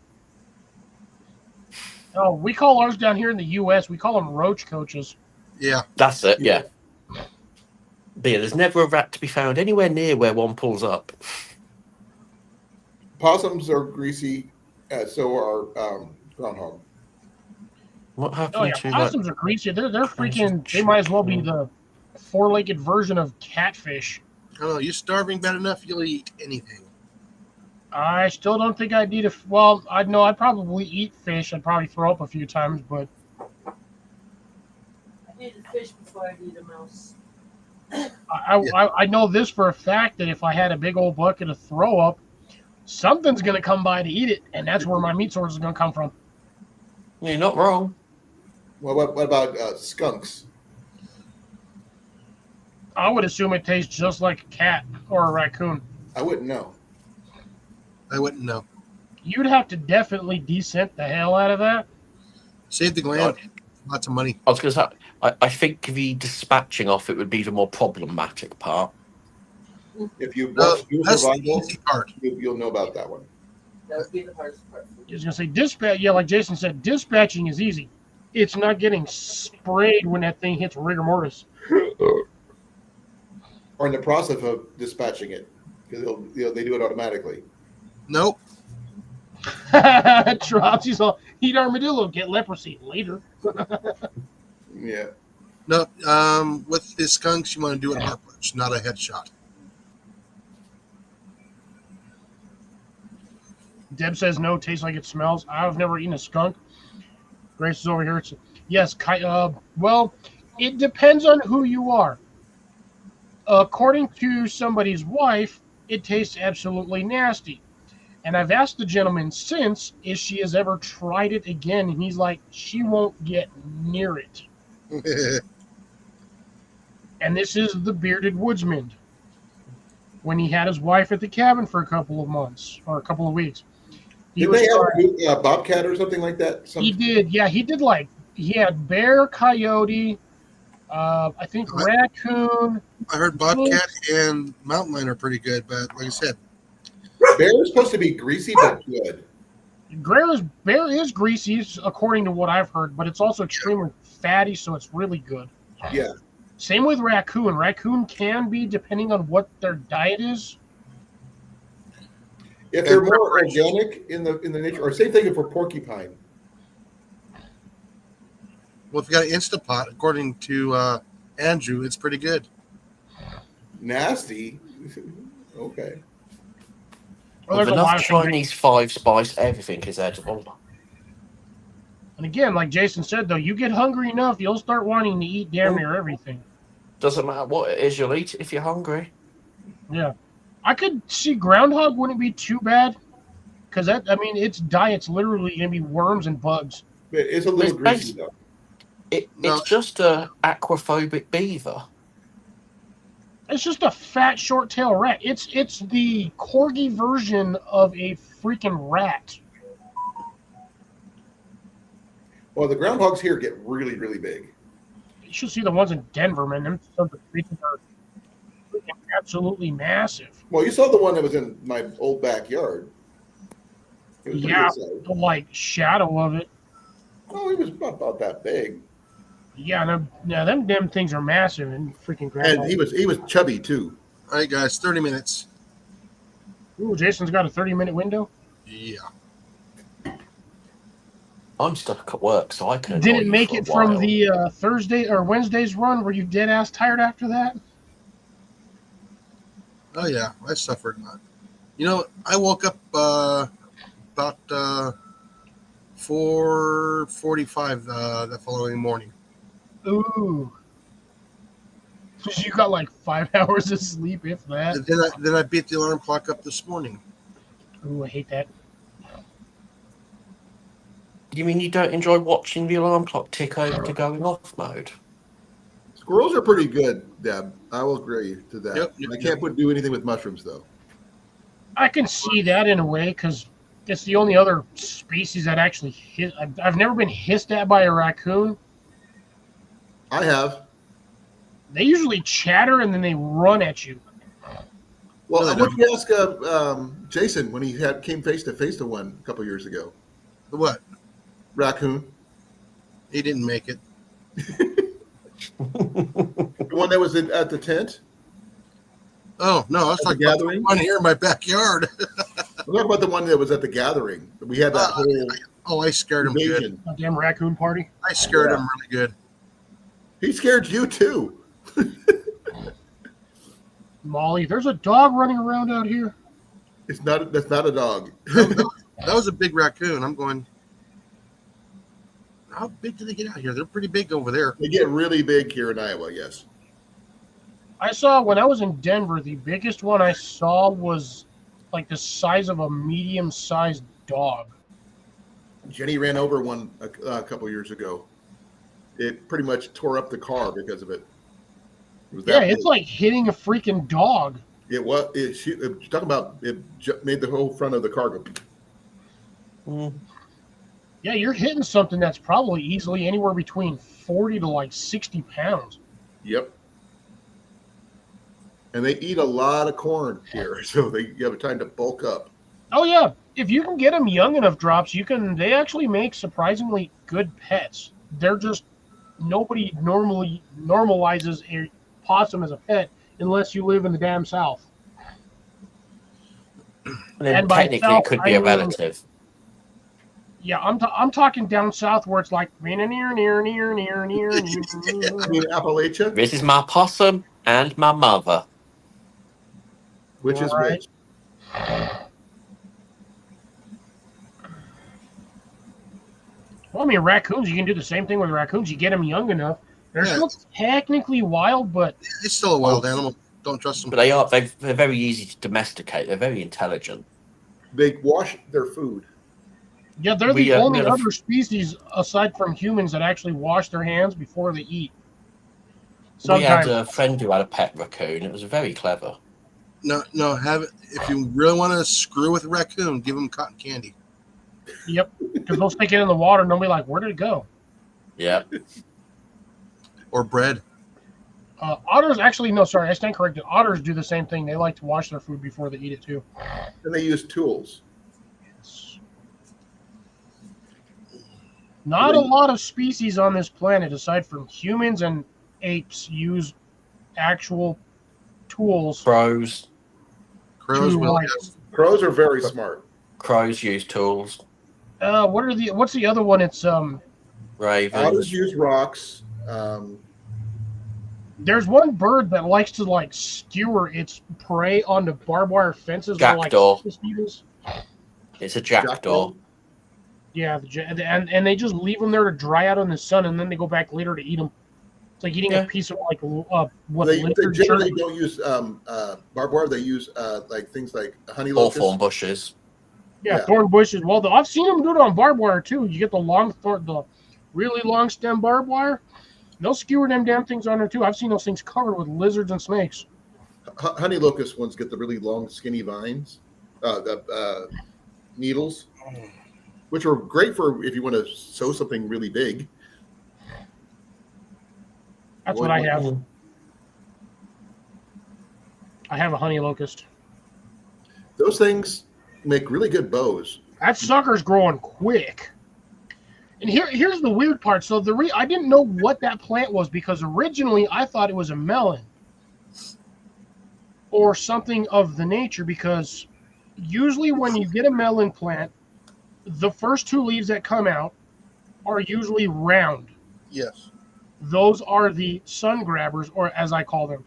Oh, we call ours down here in the U.S. We call them roach coaches. Yeah. That's it. Yeah. But yeah, there's never a rat to be found anywhere near where one pulls up. Possums are greasy, so are groundhog. What happened Oh yeah, to possums are greasy. They're freaking. They might as well be the 4-legged version of catfish. Oh, you're starving bad enough. You'll eat anything. I still don't think I'd eat a. Well, I'd probably eat fish. I'd probably throw up a few times, but I eat a fish before I eat a mouse. I know this for a fact that if I had a big old bucket of throw up, something's gonna come by to eat it, and that's where my meat source is gonna come from. You're not wrong. Well, what about skunks? I would assume it tastes just like a cat or a raccoon. I wouldn't know. I wouldn't know. You'd have to definitely descent the hell out of that. Save the gland. Lots of money. I was going to say, I think the dispatching off it would be the more problematic part. If you No, watch New that's the Survival, easy part. you'll know about that one. That would be the hardest part. I was gonna say dispatch. Yeah, like Jason said, dispatching is easy. It's not getting sprayed when that thing hits rigor mortis. Or in the process of dispatching it, because they do it automatically. Nope. Drops. He's all eat armadillo, get leprosy later. Yeah. No. With the skunks, you want to do it heart punch, not a headshot. Deb says no, tastes like it smells. I've never eaten a skunk. Grace is over here. Yes, well, it depends on who you are. According to somebody's wife, it tastes absolutely nasty. And I've asked the gentleman since if she has ever tried it again, and he's like, she won't get near it. And this is the bearded woodsman. When he had his wife at the cabin for a couple of months or a couple of weeks. Did they have a bobcat or something like that? He did, yeah. He had bear, coyote, I think raccoon. I heard bobcat and mountain lion are pretty good, but like I said, bear is supposed to be greasy but good. Bear is greasy, according to what I've heard, but it's also extremely fatty, so it's really good. Yeah. Same with raccoon. Raccoon can be, depending on what their diet is. If they're more organic in the nature, or same thing for porcupine. well, if you got an Instapot, according to Andrew, it's pretty good. Nasty. Okay. Well, With there's a lot enough of Chinese 5-spice, everything is edible. And again, like Jason said, though, you get hungry enough, you'll start wanting to eat damn near everything. Doesn't matter what it is, you'll eat it if you're hungry. Yeah. I could see groundhog wouldn't be too bad. Because, its diet's literally going to be worms and bugs. But it's a little greasy, though. It's just a aquaphobic beaver. It's just a fat, short-tail rat. It's the corgi version of a freaking rat. Well, the groundhogs here get really, really big. You should see the ones in Denver, man. Them sons of creatures are absolutely massive. Well, you saw the one that was in my old backyard. It was pretty Yeah, good size. the like shadow of it. Oh, he was about that big, Yeah, no, them damn things are massive and freaking and grandma. he was chubby too. All right, guys, 30 minutes. Ooh, Jason's got a 30-minute window. Yeah. I'm stuck at work, so I can. Didn't make it from the Thursday or Wednesday's run. Were you dead ass tired after that? Oh, yeah. I suffered. You know, I woke up about 4:45 the following morning. Ooh. You got like 5 hours of sleep, if that. And then I beat the alarm clock up this morning. Ooh, I hate that. You mean you don't enjoy watching the alarm clock tick over to going off mode? Squirrels are pretty good, Deb. I will agree to that. Yep, I can't do anything with mushrooms though. I can see that in a way because it's the only other species that actually hit. I've never been hissed at by a raccoon. I have. They usually chatter and then they run at you. Well, No, I they want you to ask Jason when he came face to face to one a couple years ago. The what? Raccoon, He didn't make it. the one that was at the tent. Oh, no. I was At the talking about the gathering? one here in my backyard. I'm talking about the one that was at the gathering. We had that whole Oh, I scared him good. invasion. A damn raccoon party. I scared Yeah. him really good. He scared you too. Molly, there's a dog running around out here. That's not a dog. That was a big raccoon. I'm going, how big do they get out here? They're pretty big over there. They get really big here in Iowa. Yes. I saw when I was in Denver, the biggest one I saw was like the size of a medium-sized dog. Jenny ran over one a couple years ago. It pretty much tore up the car because of it. It was Yeah, that it's big. like hitting a freaking dog. It was. Talking about it made the whole front of the car go. Mm. Yeah, you're hitting something that's probably easily anywhere between 40 to like 60 pounds. Yep. And they eat a lot of corn here, so you have time to bulk up. Oh yeah, if you can get them young enough drops, they actually make surprisingly good pets. They're just nobody normally normalizes a possum as a pet unless you live in the damn South. And then And by technically, self, it could be I a mean- relative. Yeah, I'm talking down south where it's like near. I mean, Appalachia, This is my possum and my mother. which is Right. which? Well, I mean, raccoons, you can do the same thing with raccoons. You get them young enough. They're Yeah. still technically wild, but It's still a wild animal. Don't trust them. But they're very easy to domesticate. They're very intelligent. They wash their food. yeah, they're We, the only we had a- other species aside from humans that actually wash their hands before they eat. We had Sometimes, a friend who had a pet raccoon. It was very clever. No, have it. If you really want to screw with a raccoon, give them cotton candy. yep, because they'll stick it in the water and they'll be like, "Where did it go?" Yeah. Or bread. Otters actually, no, sorry, I stand corrected. Otters do the same thing. They like to wash their food before they eat it too. And they use tools. Not a lot of species on this planet, aside from humans and apes, use actual tools. Crows. Crows To, will. like, Yes. Crows are very smart. Crows use tools. What's the other one? It's Otters Ravens. use rocks. there's one bird that likes to like skewer its prey onto barbed wire fences. They're like Jackdaw. mosquitoes. It's a jackdaw. Yeah, and they just leave them there to dry out in the sun, and then they go back later to eat them. It's like eating Yeah. a piece of like what They lizard generally shirt. don't use barbed wire. They use like things like honey locust. Hawthorn bushes. Yeah, Yeah. thorn bushes. Well, I've seen them do it on barbed wire too. You get the really long stem barbed wire. They'll skewer them damn things on there too. I've seen those things covered with lizards and snakes. Honey locust ones get the really long, skinny vines, the needles, which are great for if you want to sew something really big. That's what I have. I have a honey locust. Those things make really good bows. That sucker's growing quick. And here's the weird part. So I didn't know what that plant was because originally I thought it was a melon or something of the nature, because usually when you get a melon plant, the first two leaves that come out are usually round. Yes. Those are the sun grabbers, or as I call them.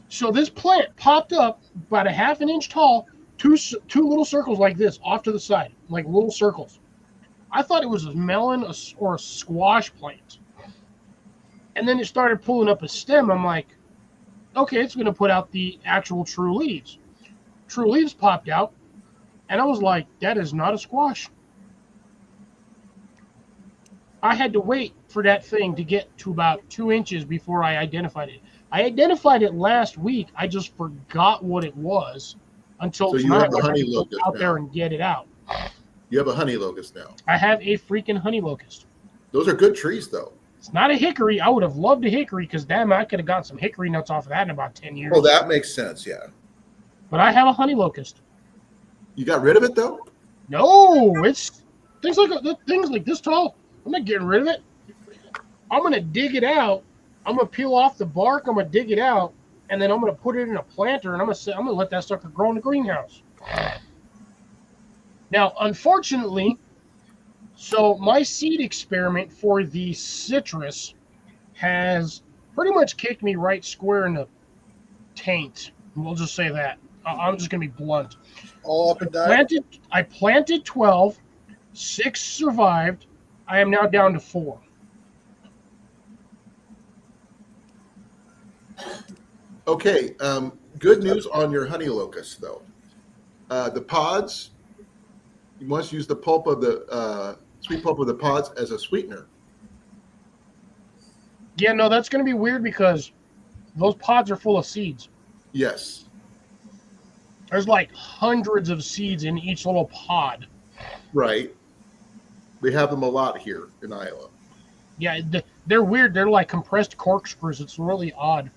So this plant popped up about a half an inch tall, two little circles like this off to the side, like little circles. I thought it was a melon or a squash plant. And then it started pulling up a stem. I'm like, okay, it's going to put out the actual true leaves. True leaves popped out, and I was like, that is not a squash. I had to wait for that thing to get to about 2 inches before I identified it. I identified it last week. I just forgot what it was until So you tonight. have the I honey had to go locust out now. there and get it out. You have a honey locust now. I have a freaking honey locust. Those are good trees, though. It's not a hickory. I would have loved a hickory because, damn, I could have gotten some hickory nuts off of that in about 10 years. Well, that makes sense, yeah. But I have a honey locust. You got rid of it, though? No, it's things like this tall. I'm not getting rid of it. I'm gonna dig it out. I'm gonna peel off the bark. I'm gonna dig it out, and then I'm gonna put it in a planter, and I'm gonna let that sucker grow in the greenhouse. Now, unfortunately, so my seed experiment for the citrus has pretty much kicked me right square in the taint. We'll just say that. I'm just gonna be blunt. All up and down. I planted 12, 6 survived. I am now down to 4. Okay, good news on your honey locust, though. The pods, you must use the pulp of the sweet pulp of the pods as a sweetener. Yeah, no, that's going to be weird because those pods are full of seeds. Yes. There's like hundreds of seeds in each little pod. Right. We have them a lot here in Iowa. Yeah, they're weird. They're like compressed corkscrews. It's really odd.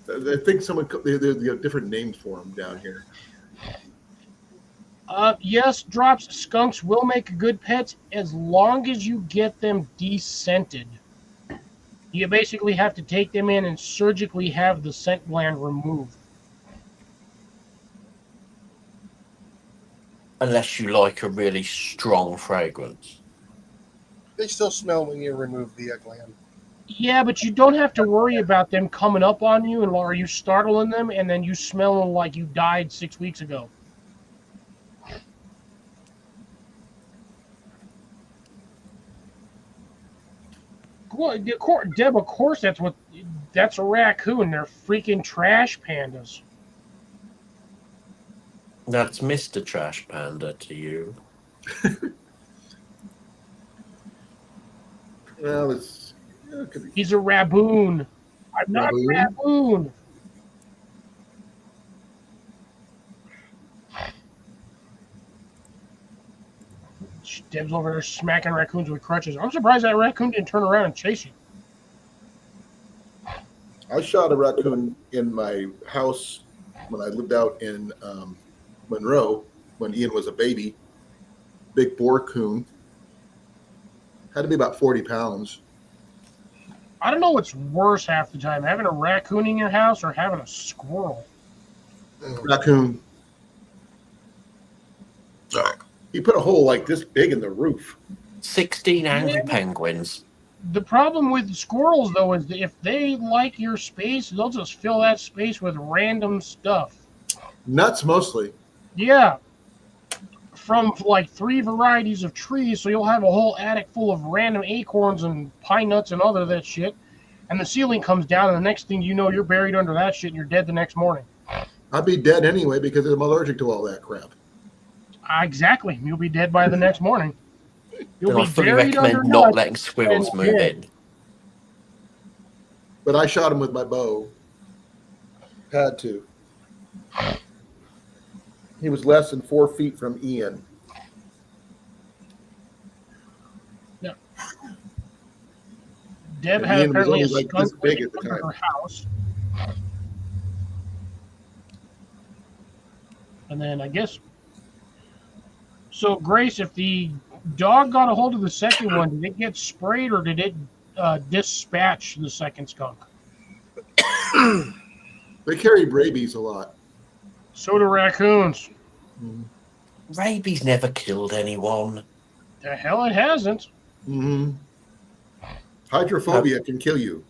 I think they have different names for them down here. Yes, drops, skunks will make good pets as long as you get them descented. You basically have to take them in and surgically have the scent gland removed. Unless you like a really strong fragrance. They still smell when you remove the gland. Yeah, but you don't have to worry about them coming up on you and are you startling them and then you smell them like you died 6 weeks ago. Well, Deb, of course that's a raccoon. They're freaking trash pandas. That's Mr. Trash Panda to you. Well, it could be. He's a raboon. I'm not a raboon. Deb's over there smacking raccoons with crutches. I'm surprised that raccoon didn't turn around and chase you. I shot a raccoon in my house when I lived out in Monroe when Ian was a baby. Big boar coon. Had to be about 40 pounds. I don't know what's worse half the time, having a raccoon in your house or having a squirrel. Raccoon. He put a hole like this big in the roof. 16 angry penguins. The problem with squirrels, though, is that if they like your space, they'll just fill that space with random stuff. Nuts mostly. Yeah. From like 3 varieties of trees, so you'll have a whole attic full of random acorns and pine nuts and other that shit. And the ceiling comes down, and the next thing you know, you're buried under that shit and you're dead the next morning. I'd be dead anyway because I'm allergic to all that crap. Exactly. You'll be dead by the next morning. You'll Then I be fully buried under recommend not nuts. letting squirrels and move dead. in. But I shot him with my bow. Had to. He was less than 4 feet from Ian. Deb And had Ian was apparently a only like this skunk big at the under time. her house. And then I guess so. Grace, if the dog got a hold of the second one, did it get sprayed or did it dispatch the second skunk? They carry rabies a lot. So do raccoons. Rabies never killed anyone. The hell it hasn't. Mm-hmm. Hydrophobia can kill you.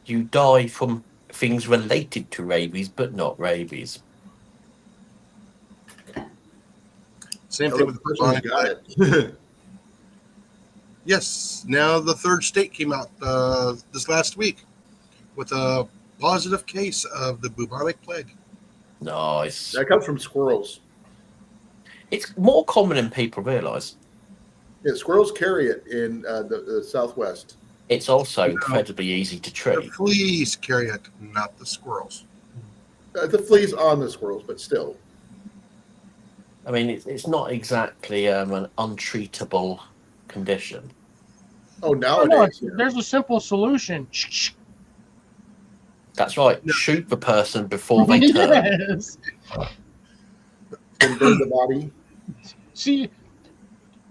You die from things related to rabies, but not rabies. Same Oh, thing with the person who's got it. Yes, now the third state came out this last week with a positive case of the bubonic plague. Nice. That comes from squirrels. It's more common than people realise. Yeah, squirrels carry it in the Southwest. It's also incredibly easy to The treat. fleas carry it, not the squirrels. The fleas on the squirrels, but still. I mean, it's not exactly an untreatable condition. Oh, Oh, no, nowadays. Yeah. there's a simple solution. That's right. No. Shoot the person before they turn. Yes. Can burn the body. See,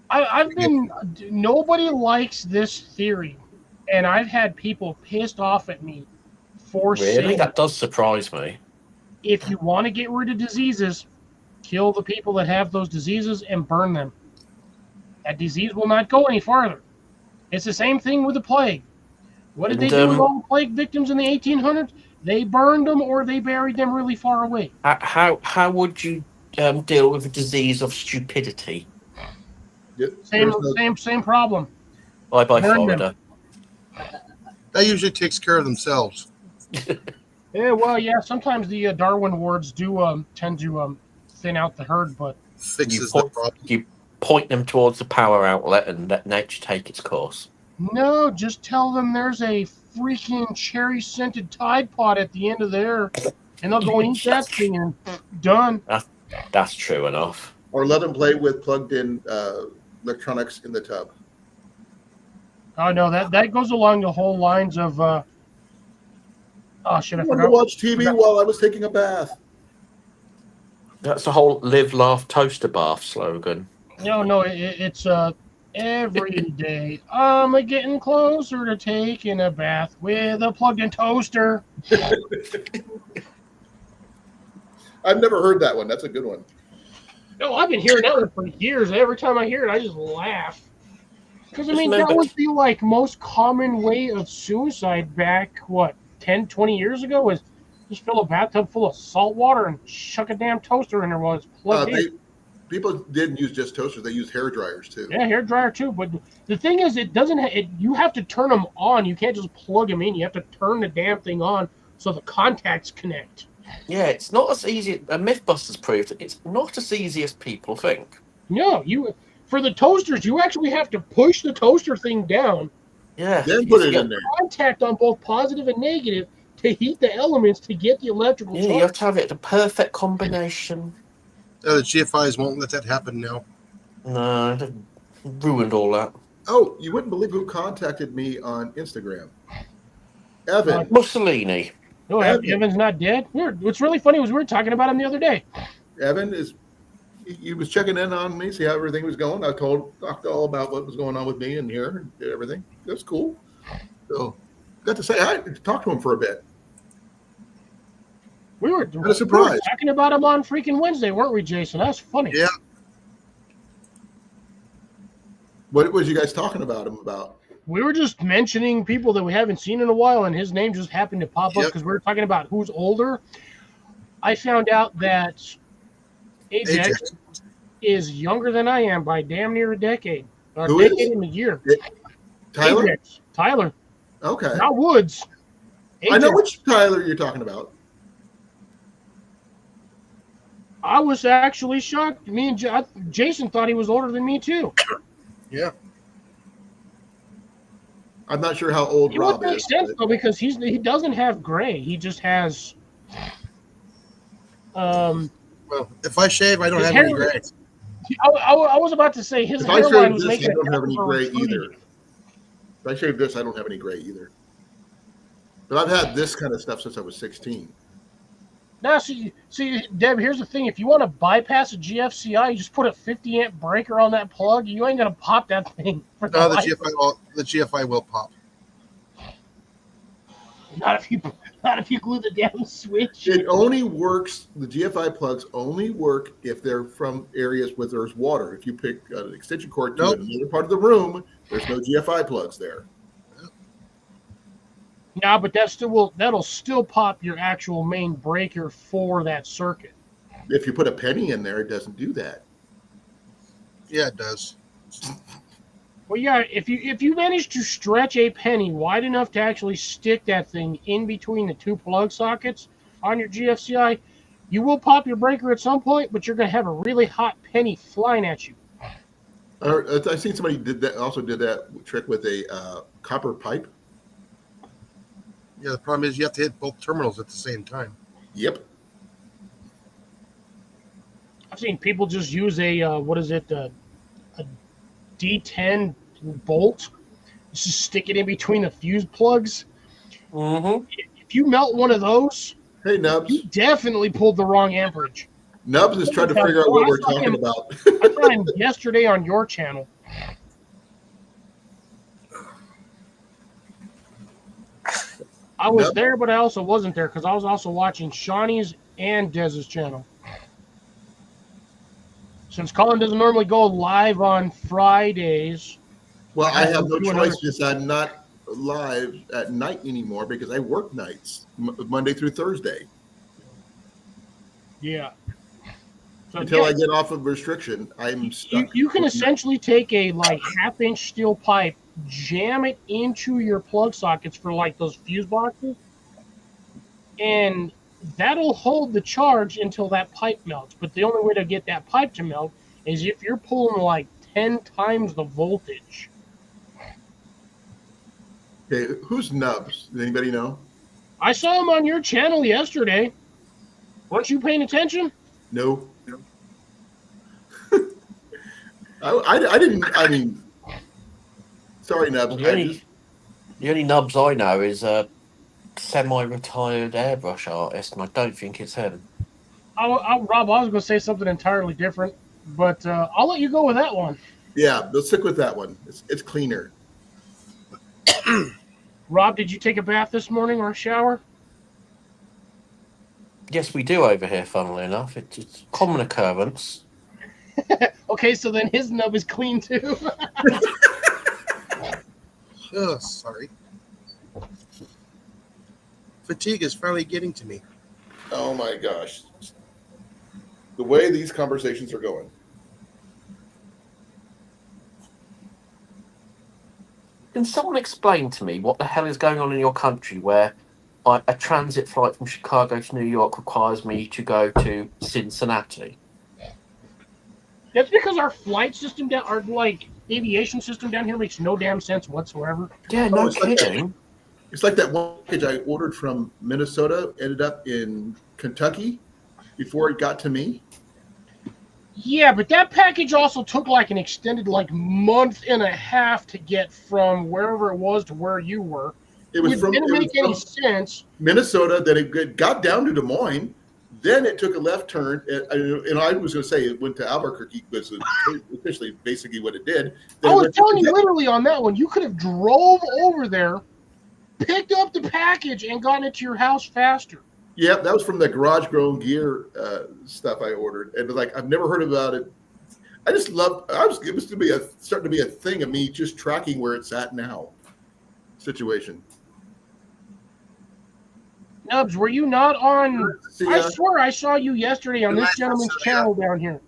I've been. Nobody likes this theory, and I've had people pissed off at me for Really? saying, That does surprise me. if you want to get rid of diseases, kill the people that have those diseases and burn them. That disease will not go any farther. It's the same thing with the plague. What did they do with all the plague victims in the 1800s? They burned them or they buried them really far away. How would you deal with a disease of stupidity? Same problem. Bye bye, Burn Florida. That usually takes care of themselves. Yeah, well, yeah. Sometimes the Darwin wards do tend to thin out the herd, but Fixes You the problem. You point them towards the power outlet and let nature take its course. no, just tell them there's a freaking cherry scented Tide Pod at the end of there, and they'll go and eat that thing and done. That's true enough. Or let them play with plugged-in electronics in the tub. Oh no, that goes along the whole lines of. Oh shit! I I wanted to forgot. watch TV while I was taking a bath. That's the whole live, laugh, toaster bath slogan. No, it's every day. I'm getting closer to taking a bath with a plugged-in toaster. I've never heard that one. That's a good one. No, I've been hearing that one for years. Every time I hear it, I just laugh. Because, I Just mean, that remember- was the, like, most common way of suicide back, 10, 20 years ago was just fill a bathtub full of salt water and chuck a damn toaster in there while it's plugged in. People didn't use just toasters. They used hair dryers, too. Yeah, hair dryer, too. But the thing is, it doesn't you have to turn them on. You can't just plug them in. You have to turn the damn thing on so the contacts connect. Yeah, it's not as easy. Mythbusters proved that it's not as easy as people think. No, for the toasters, you actually have to push the toaster thing down, Yeah. Then put it in there. contact on both positive and negative to heat the elements to get the electrical Yeah, you charge. have to have it the perfect combination. The GFIs won't let that happen now. No, they've ruined all that. Oh, you wouldn't believe who contacted me on Instagram. Evan. Mussolini. No, Evan's not dead. What's really funny was we were talking about him the other day. Evan he was checking in on me, see how everything was going. I talked all about what was going on with me and here and everything. It was cool. So got to say hi, talk to him for a bit. We were surprise. talking about him on freaking Wednesday, weren't we, Jason? That's funny. Yeah. What was you guys talking about him about? We were just mentioning people that we haven't seen in a while, and his name just happened to pop up Yep. because we were talking about who's older. I found out that Ajax Ajax. is younger than I am by damn near a decade. Or Who a decade is? in a year. Tyler? Ajax. Tyler. Okay. Not Woods. I know Ajax. which Tyler you're talking about. I was actually shocked. Me and Jason thought he was older than me, too. Yeah. I'm not sure how old It would Rob make is. sense, but- though, because he doesn't have gray. He just has... Well, if I shave, I don't His have any hair- gray. I was about to say his If I hairline shave was this, making I don't have any for gray recruiting. either. If I shave this, I don't have any gray either. But I've had this kind of stuff since I was 16. Now, see, Deb. Here's the thing: if you want to bypass a GFCI, you just put a 50 amp breaker on that plug. You ain't gonna pop that thing for the No, the life. GFI will pop. Not if you glue the damn switch. It only works. The GFI plugs only work if they're from areas where there's water. If you pick an extension cord to Nope. another part of the room, there's no GFI plugs there. Yeah, but that'll still pop your actual main breaker for that circuit. If you put a penny in there, it doesn't do that. Yeah, it does. Well, yeah, if you manage to stretch a penny wide enough to actually stick that thing in between the two plug sockets on your GFCI, you will pop your breaker at some point, but you're going to have a really hot penny flying at you. I've seen somebody did that trick with a copper pipe. Yeah, the problem is you have to hit both terminals at the same time. Yep. I've seen people just use a D10 bolt, just stick it in between the fuse plugs. Mm-hmm. If you melt one of those, Hey, Nubs. you definitely pulled the wrong amperage. Nubs is trying to figure out what we're talking about. I saw him yesterday on your channel. I was Yep. there, but I also wasn't there because I was also watching Shawnee's and Dez's channel. Since Colin doesn't normally go live on Fridays, Well, I have no Do another- choice because I'm not live at night anymore because I work nights, Monday through Thursday. yeah. So Until yeah, I get off of restriction, I'm stuck. you can essentially take a half-inch steel pipe, jam it into your plug sockets for those fuse boxes, and that'll hold the charge until that pipe melts. But the only way to get that pipe to melt is if you're pulling 10 times the voltage. Okay, who's Nubs? Does anybody know? I saw him on your channel yesterday. Weren't you paying attention? No. I didn't. I mean, sorry, Nubs. The only Nubs I know is a semi-retired airbrush artist, and I don't think it's him. Rob, I was going to say something entirely different, but I'll let you go with that one. Yeah, let's stick with that one. It's cleaner. Rob, did you take a bath this morning or a shower? Yes, we do over here, funnily enough. It's a common occurrence. Okay, so then his nub is clean too. Oh, sorry. Fatigue is finally getting to me. Oh my gosh. The way these conversations are going. Can someone explain to me what the hell is going on in your country where a transit flight from Chicago to New York requires me to go to Cincinnati? That's because our flight system our aviation system down here makes no damn sense whatsoever. Yeah, Oh, no it's like that. kidding. It's like that one package I ordered from Minnesota ended up in Kentucky before it got to me. Yeah, but that package also took an extended month and a half to get from wherever it was to where you were. It was It from, didn't it make any was from sense. Minnesota. Then it got down to Des Moines. Then it took a left turn, and I was going to say it went to Albuquerque, was officially basically what it did. Then I it was went to telling you Kentucky. literally on that one, you could have drove over there, picked up the package, and gotten it to your house faster. Yeah, that was from the Garage Grown Gear stuff I ordered, and I've never heard about it. I just love. It was starting to be a thing of me just tracking where it's at now. Situation. Nubs, were you not on? See, I swear I saw you yesterday on Good this night, gentleman's Cecilia. channel down here.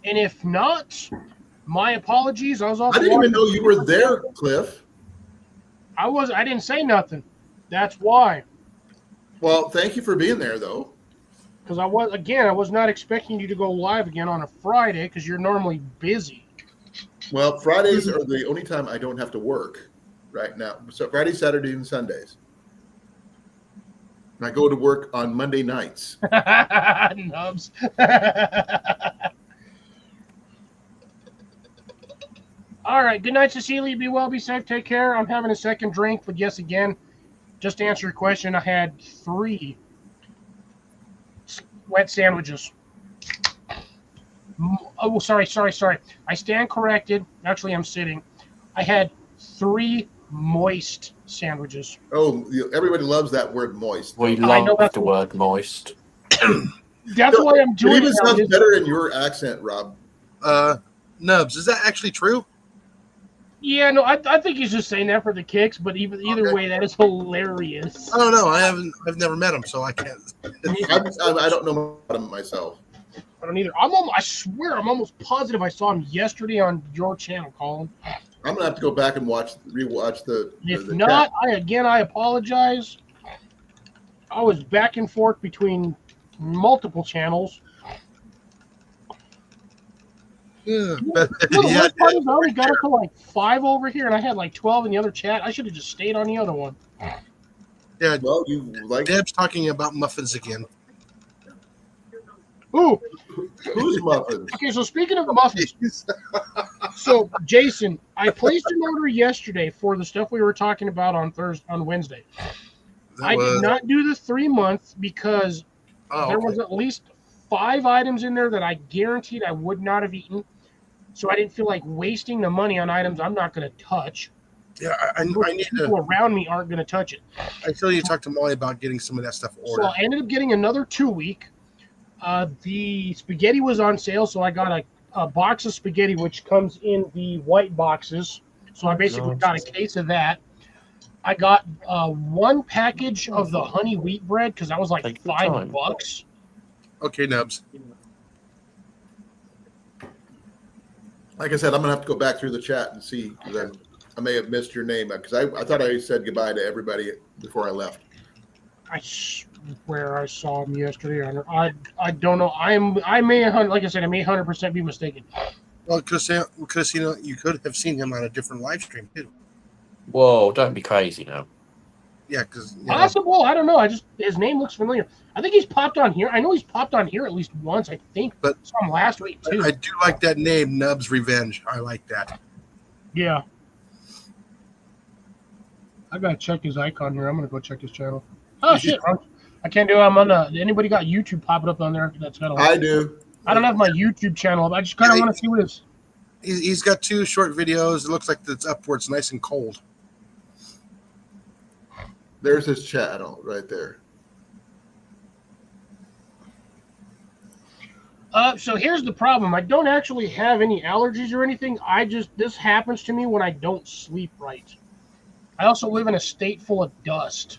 And if not, my apologies. I was also. I didn't even watching- know you were there, Cliff. I didn't say nothing. That's why. Well, thank you for being there, though. Because I was not expecting you to go live again on a Friday because you're normally busy. Well, Fridays are the only time I don't have to work right now. So Friday, Saturday, and Sundays. And I go to work on Monday nights. Nubs. All right. Good night, Cecilia. Be well, be safe, take care. I'm having a second drink, but yes, again, just to answer your question, I had 3 wet sandwiches. Oh, sorry. I stand corrected. Actually, I'm sitting. I had 3 moist sandwiches. Oh, everybody loves that word moist. We I know love that's the what- word moist. That's why I'm It doing even it. now. sounds better in your accent, Rob. Nubs, is that actually true? Yeah, no, I think he's just saying that for the kicks, but either Okay. way, that is hilarious. I don't know. I've never met him, so I can't. I don't know about him myself. I don't either. I swear, I'm almost positive I saw him yesterday on your channel, Colin. I'm gonna have to go back and rewatch the. If the not, chat. I apologize. I was back and forth between multiple channels. Yeah, You but, know, the yeah, worst part is I only got up to like 5 over here, and I had like 12 in the other chat. I should have just stayed on the other one. yeah. Well, you like Deb's talking about muffins again. Ooh, who's muffins? okay, so speaking of muffins, so Jason, I placed an order yesterday for the stuff we were talking about on Wednesday. I did not do the 3 months because there was at least 5 items in there that I guaranteed I would not have eaten. So I didn't feel like wasting the money on items I'm not going to touch. Yeah, I need People to. around me aren't going to touch it. I still need to talk to Molly about getting some of that stuff So ordered. I ended up getting another 2-week. The spaghetti was on sale, so I got a box of spaghetti, which comes in the white boxes. So I basically got a case of that. I got 1 package of the honey wheat bread because that was like Take your time. $5. Okay, Nubs. Like I said, I'm gonna have to go back through the chat and see because I may have missed your name because I thought I said goodbye to everybody before I left. I swear I saw him yesterday. I don't know. I may, like I said, I may 100% be mistaken. Well, because you could have seen him on a different live stream too. Whoa, don't be crazy now. Yeah, because Possible. I don't know. His name looks familiar. I think he's popped on here. I know he's popped on here at least once. I think, But- saw him last week too. I do like that name, Nubs Revenge. I like that. Yeah. I gotta check his icon here. I'm gonna go check his channel. Oh shit! I can't do it. I'm on anybody got YouTube popping up on there? That's got a. I do. I don't have my YouTube channel up. I just kind of want to see what it's. He's got 2 short videos. It looks like it's up where it's nice and cold. There's his channel right there. So here's the problem. I don't actually have any allergies or anything. This happens to me when I don't sleep right. I also live in a state full of dust.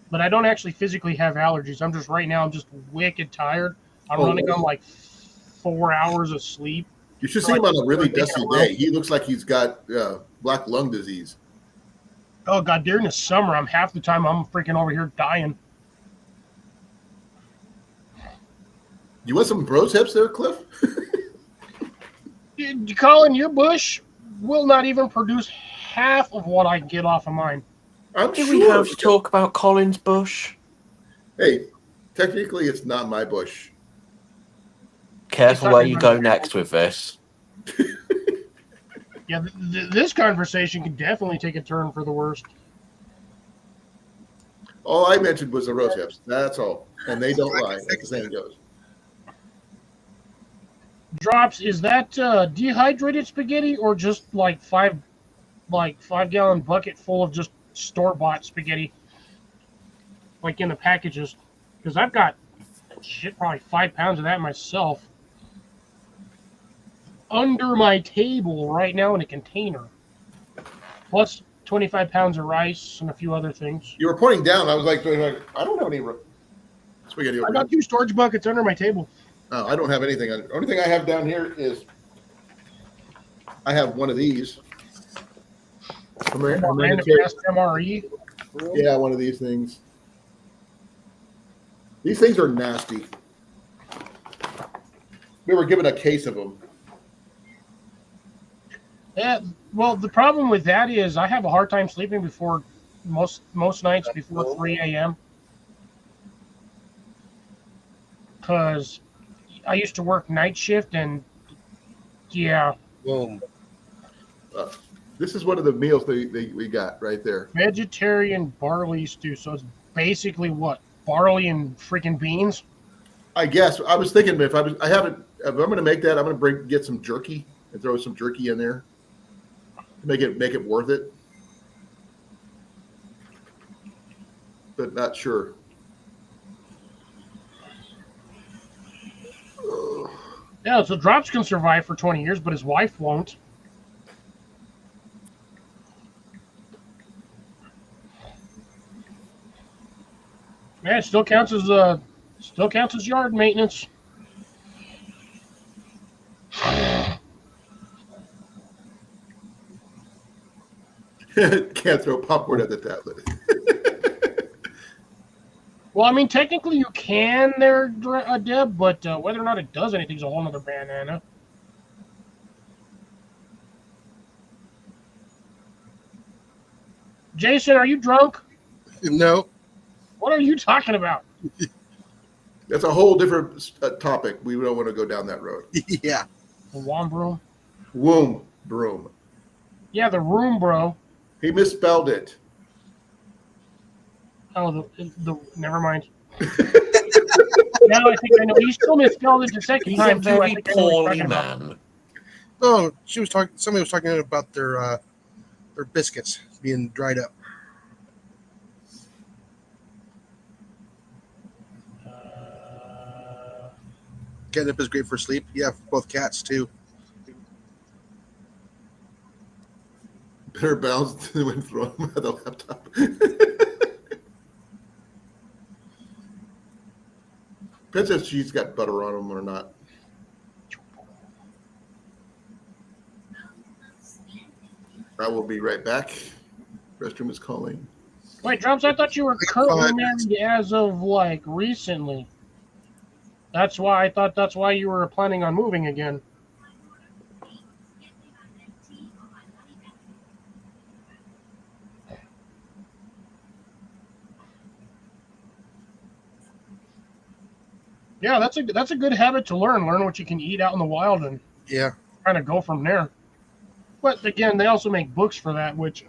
But I don't actually physically have allergies. I'm just wicked tired. I'm running on like 4 hours of sleep. You should see him on a really dusty day. He looks like he's got black lung disease. Oh god, during the summer, half the time I'm freaking over here dying. You want some bros hips there, Cliff? Colin, your bush will not even produce half of what I get off of mine. I'm Do sure. we have to talk about Colin's bush? Hey, technically, it's not my bush. Careful where you go next with this. Yeah, this conversation can definitely take a turn for the worst. All I mentioned was the rose hips. That's all. And they don't lie, as the saying goes. Drops, is that dehydrated spaghetti or just like 5-gallon bucket full of just store-bought spaghetti? Like in the packages? Because I've got probably 5 pounds of that myself. Under my table right now in a container. Plus 25 pounds of rice and a few other things. You were pointing down. I was like, I don't have any spaghetti over I got here. 2 storage buckets under my table. Oh, I don't have anything. The only thing I have down here is I have one of these. Random cast MRE. Yeah, one of these things. These things are nasty. We were given a case of them. Yeah, well, the problem with that is I have a hard time sleeping before most nights before 3 a.m. Because I used to work night shift and yeah, Boom. This is one of the meals we got right there. vegetarian barley stew. So it's basically what? Barley and freaking beans? I guess I was thinking if I'm going to make that, I'm going to get some jerky and throw some jerky in there, make it worth it. But not sure. Yeah, so Drops can survive for 20 years, but his wife won't. Yeah, it still counts as yard maintenance. Can't throw popcorn at the tablet. Well, I mean, technically you can there, Deb, but whether or not it does anything is a whole other banana. Jason, are you drunk? No. What are you talking about? That's a whole different topic. We don't want to go down that road. Yeah. The womb broom? Womb broom. Yeah, the room, bro. He misspelled it. Oh, never mind. Now I think I know. He still misspelled it the second He's a time, too. I very think I know what you're poorly talking about. man. Oh, somebody was talking about their biscuits being dried up. Catnip is great for sleep. Yeah, for both cats too. Better bounce than when throwing him at the laptop. Depends if she's got butter on them or not. I will be right back. Restroom is calling. Wait, Drums, I thought you were currently married as of, like, recently. That's why you were planning on moving again. Yeah, that's a good habit to learn. Learn what you can eat out in the wild and Yeah. kind of go from there. But again, they also make books for that, which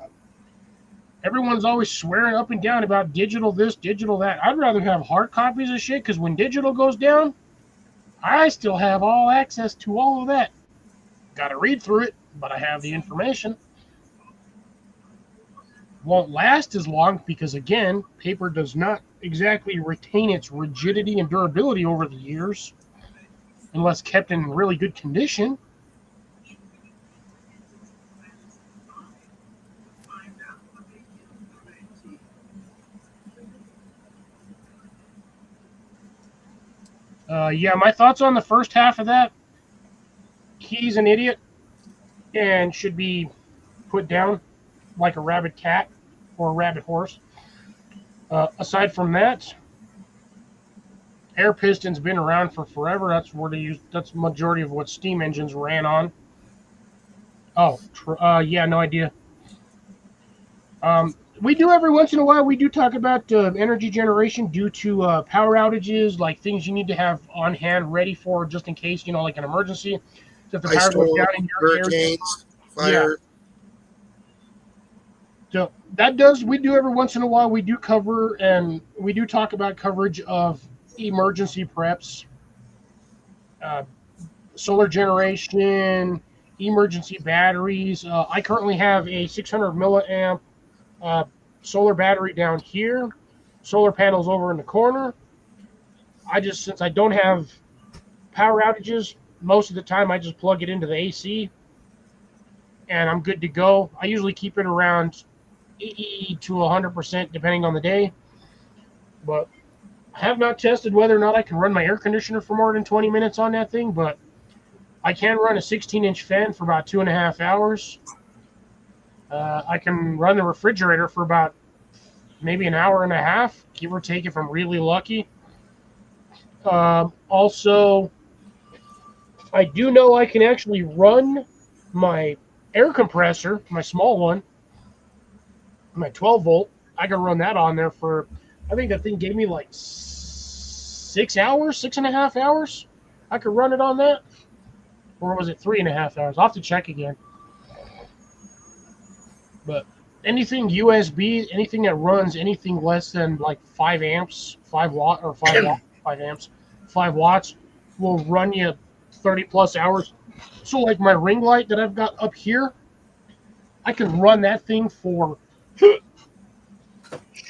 everyone's always swearing up and down about digital this, digital that. I'd rather have hard copies of shit because when digital goes down, I still have all access to all of that. Got to read through it, but I have the information. Won't last as long because, again, paper does not exactly retain its rigidity and durability over the years unless kept in really good condition. Yeah, my thoughts on the first half of that. He's an idiot and should be put down like a rabid cat or a rabid horse. Aside from that, air pistons been around for forever. That's where they use. That's the majority of what steam engines ran on. Oh, yeah, no idea. We do every once in a while. We do talk about energy generation due to power outages, like things you need to have on hand, ready for just in case, like an emergency. So if the power goes down in your area, hurricanes, fire. Yeah. So we do every once in a while. We do cover and we do talk about coverage of emergency preps, solar generation, emergency batteries. I currently have a 600 milliamp solar battery down here, solar panels over in the corner. Since I don't have power outages, most of the time I just plug it into the AC and I'm good to go. I usually keep it around 80 to 100% depending on the day, but I have not tested whether or not I can run my air conditioner for more than 20 minutes on that thing, but I can run a 16-inch fan for about 2.5 hours. I can run the refrigerator for about maybe an hour and a half, give or take if I'm really lucky. Also, I do know I can actually run my air compressor, my small one, my 12 volt. I can run that on there for, I think that thing gave me like 6 hours, 6.5 hours. I could run it on that. Or was it 3.5 hours? I'll have to check again. But anything USB, anything that runs anything less than like 5 amps, 5 watt or 5 amps, 5 watts will run you 30 plus hours. So like my ring light that I've got up here, I can run that thing for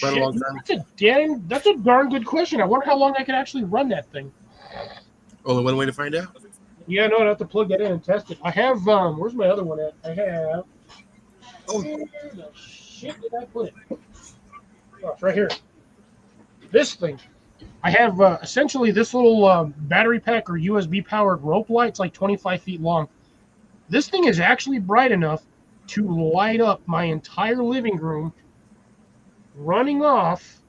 Quite a long time. That's a darn good question. I wonder how long I could actually run that thing. Only one way to find out. Yeah, no, I'd have to plug that in and test it. I have where's my other one at? I have Oh. where the shit did I put it? Oh, it's right here. This thing. I have essentially this little battery pack or USB powered rope light. It's like 25 feet long. This thing is actually bright enough to light up my entire living room, running off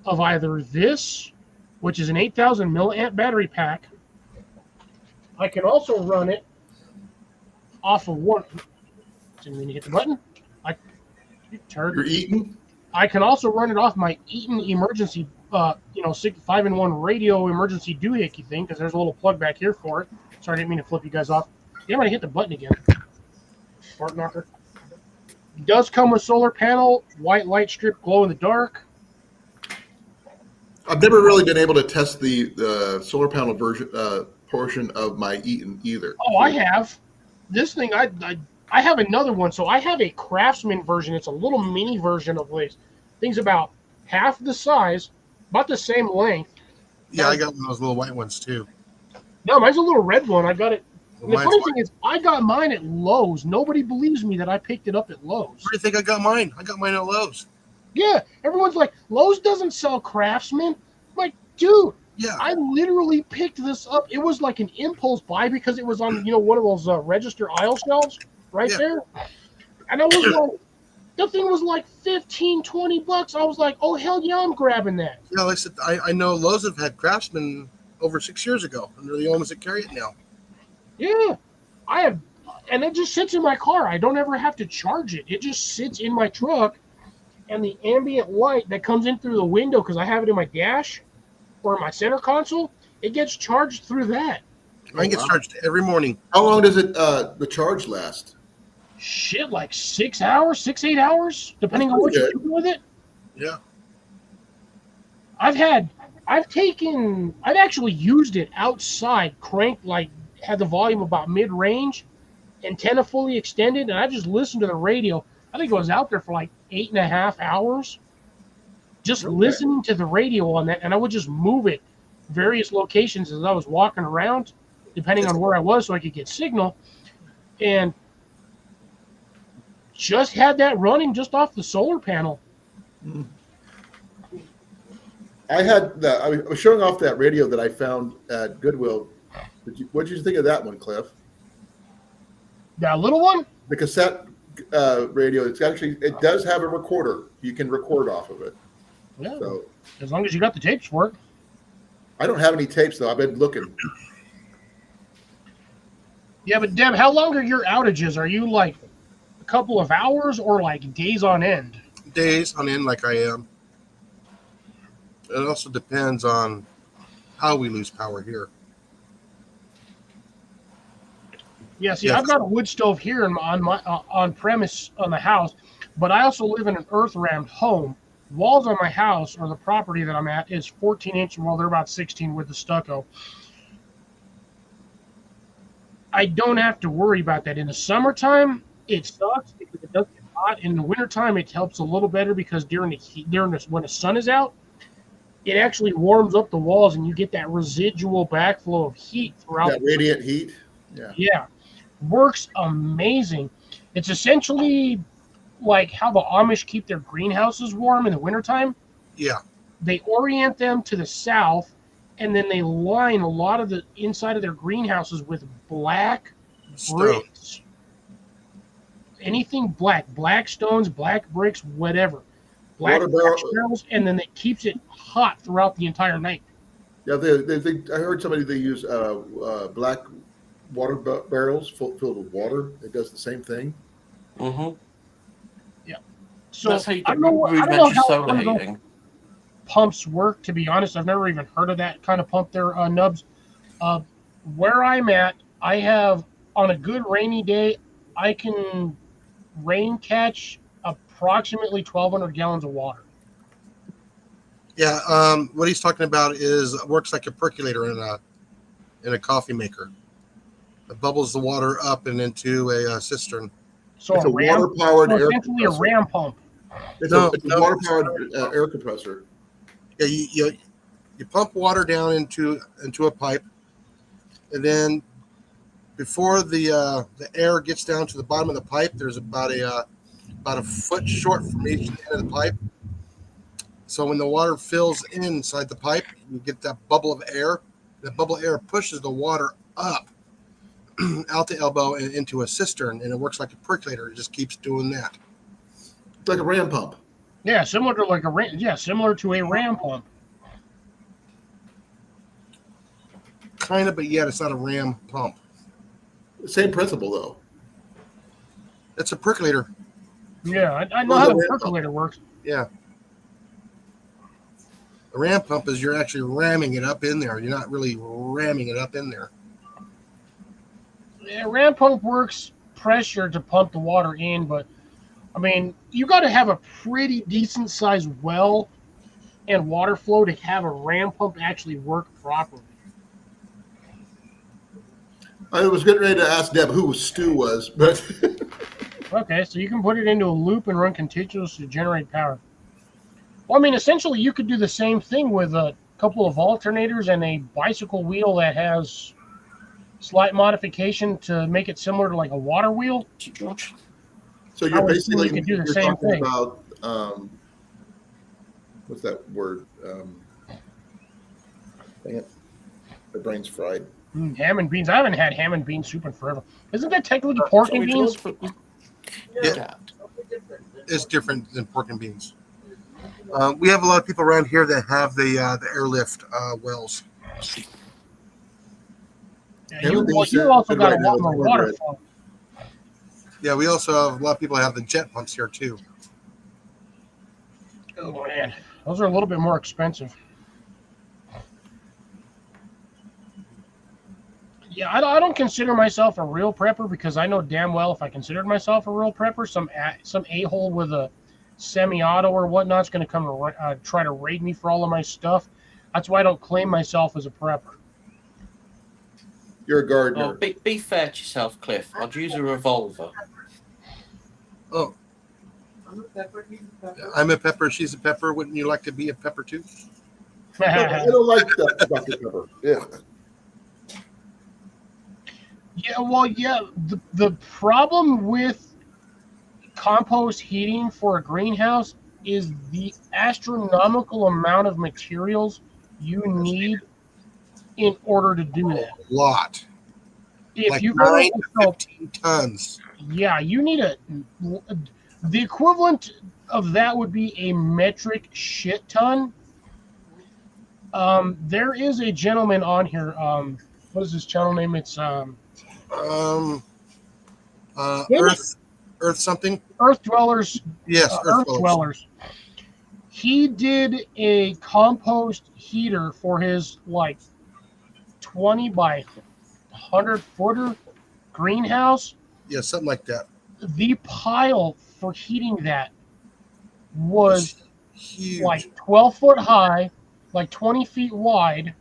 of either this, which is an 8,000 milliamp battery pack. I can also run it off of one. Didn't mean to hit the button. You're eating? I can also run it off my Eaton emergency, 5-in-1 radio emergency doohickey thing, because there's a little plug back here for it. Sorry, I didn't mean to flip you guys off. Yeah, I'm going to hit the button again. Fart knocker. It does come with solar panel, white light strip, glow in the dark. I've never really been able to test the solar panel version portion of my Eaton either. Oh, I have. This thing, I have another one. So I have a Craftsman version. It's a little mini version of this. Thing's about half the size, about the same length. Yeah, I got one of those little white ones too. No, mine's a little red one. I got it. And the Mine's funny white. thing is, I got mine at Lowe's. Nobody believes me that I picked it up at Lowe's. Where do you think I got mine? I got mine at Lowe's. Yeah, everyone's like, Lowe's doesn't sell Craftsman. I'm like, dude, Yeah. I literally picked this up. It was like an impulse buy because it was on, one of those register aisle shelves right Yeah. there. And I was like, the thing was like 15, 20 bucks. I was like, oh, hell yeah, I'm grabbing that. Yeah, like I said, I know Lowe's have had Craftsman over 6 years ago, and they're the only ones that carry it now. Yeah, I have, and it just sits in my car. I don't ever have to charge it. It just sits in my truck, and the ambient light that comes in through the window, because I have it in my dash or my center console, it gets charged through that. Mine gets wow. charged every morning. How long does it the charge last? Shit, like 6 hours, 8 hours, depending on what you do with it. Yeah. I've actually used it outside, cranked, like, had the volume about mid-range, antenna fully extended, and I just listened to the radio. I think I was out there for like 8.5 hours, just listening to the radio on that, and I would just move it various locations as I was walking around, depending on where I was, so I could get signal, and just had that running just off the solar panel. I was showing off that radio that I found at Goodwill. What did you think of that one, Cliff? That little one? The cassette radio. It does have a recorder. You can record off of it. Yeah, So as long as you got the tapes for it. I don't have any tapes though. I've been looking. Yeah, but Deb, how long are your outages? Are you like a couple of hours or like days on end? Days on end like I am. It also depends on how we lose power here. Yeah, see, Yes. I've got a wood stove here on my on premise on the house, but I also live in an earth-rammed home. Walls on my house or the property that I'm at is 14 inch. Well, they're about 16 with the stucco. I don't have to worry about that. In the summertime, it sucks because it does get hot. In the wintertime, it helps a little better because when the sun is out, it actually warms up the walls and you get that residual backflow of heat throughout. That radiant heat. Yeah. Yeah, works amazing. It's essentially like how the Amish keep their greenhouses warm in the wintertime. Yeah. They orient them to the south, and then they line a lot of the inside of their greenhouses with black Stone. bricks. Anything black stones, black bricks, whatever. Black Water barrel- barrels, and then it keeps it hot throughout the entire night. Yeah. I heard they use black water barrels filled with water. It does the same thing. Mm-hmm. So That's how you I get don't know rudimentary how solar one of those heating. pumps work, to be honest. I've never even heard of that kind of pump there, Nubs. Where I'm at, I have, on a good rainy day, I can rain catch approximately 1,200 gallons of water. Yeah, what he's talking about is works like a percolator in a coffee maker. It bubbles the water up and into a cistern. So It's a ram, water-powered so air essentially a compressor. ram pump. It's No, a no, water-powered air compressor. Yeah, you pump water down into a pipe, and then before the air gets down to the bottom of the pipe, there's about a foot short from each end of the pipe. So when the water fills inside the pipe, you get that bubble of air. The bubble of air pushes the water up out the elbow and into a cistern, and it works like a percolator. It just keeps doing that. It's like a ram pump. Yeah, similar to like a ram. Yeah, similar to a ram pump. Kind of, but yet it's not a ram pump. Same principle, though. It's a percolator. Yeah, I know how the percolator works. Yeah. A ram pump is you're actually ramming it up in there. You're not really ramming it up in there. Yeah, ram pump works pressure to pump the water in, but I mean, you got to have a pretty decent sized well and water flow to have a ram pump actually work properly. I was getting ready to ask Deb who Stu was, but Okay, so you can put it into a loop and run continuously to generate power. Well, I mean, essentially, you could do the same thing with a couple of alternators and a bicycle wheel that has slight modification to make it similar to like a water wheel. George. so I you're would assume basically you could do the you're same talking thing. about what's that word? Dang it, my brain's fried. Ham and beans. I haven't had ham and bean soup in forever. Isn't that technically pork and beans? Yeah. It's different than pork and beans. We have a lot of people around here that have the airlift wells. Yeah, you also got a lot more water flow. Yeah, we also have a lot of people that have the jet pumps here too. Oh man, those are a little bit more expensive. Yeah, I don't consider myself a real prepper because I know damn well if I considered myself a real prepper, some a-hole with a semi-auto or whatnot is going to come try to raid me for all of my stuff. That's why I don't claim myself as a prepper. You're a gardener. Oh, be fair to yourself, Cliff. I'd use a revolver. Oh, I'm a pepper, he's a pepper. I'm a pepper. She's a pepper. Wouldn't you like to be a pepper too? I don't like that Dr. Pepper. Yeah. Yeah, well, yeah. The problem with compost heating for a greenhouse is the astronomical amount of materials you need in order to do that. A lot. If Like you 9 go, to 15 tons. yeah, you need the equivalent of that would be a metric shit ton. There is a gentleman on here. What is his channel name? It's Earth something. Earth Dwellers. Yes, Earth Dwellers. He did a compost heater for his like 20 by 100 footer greenhouse. Yeah, something like that. The pile for heating that was Huge. like 12 foot high, like 20 feet wide,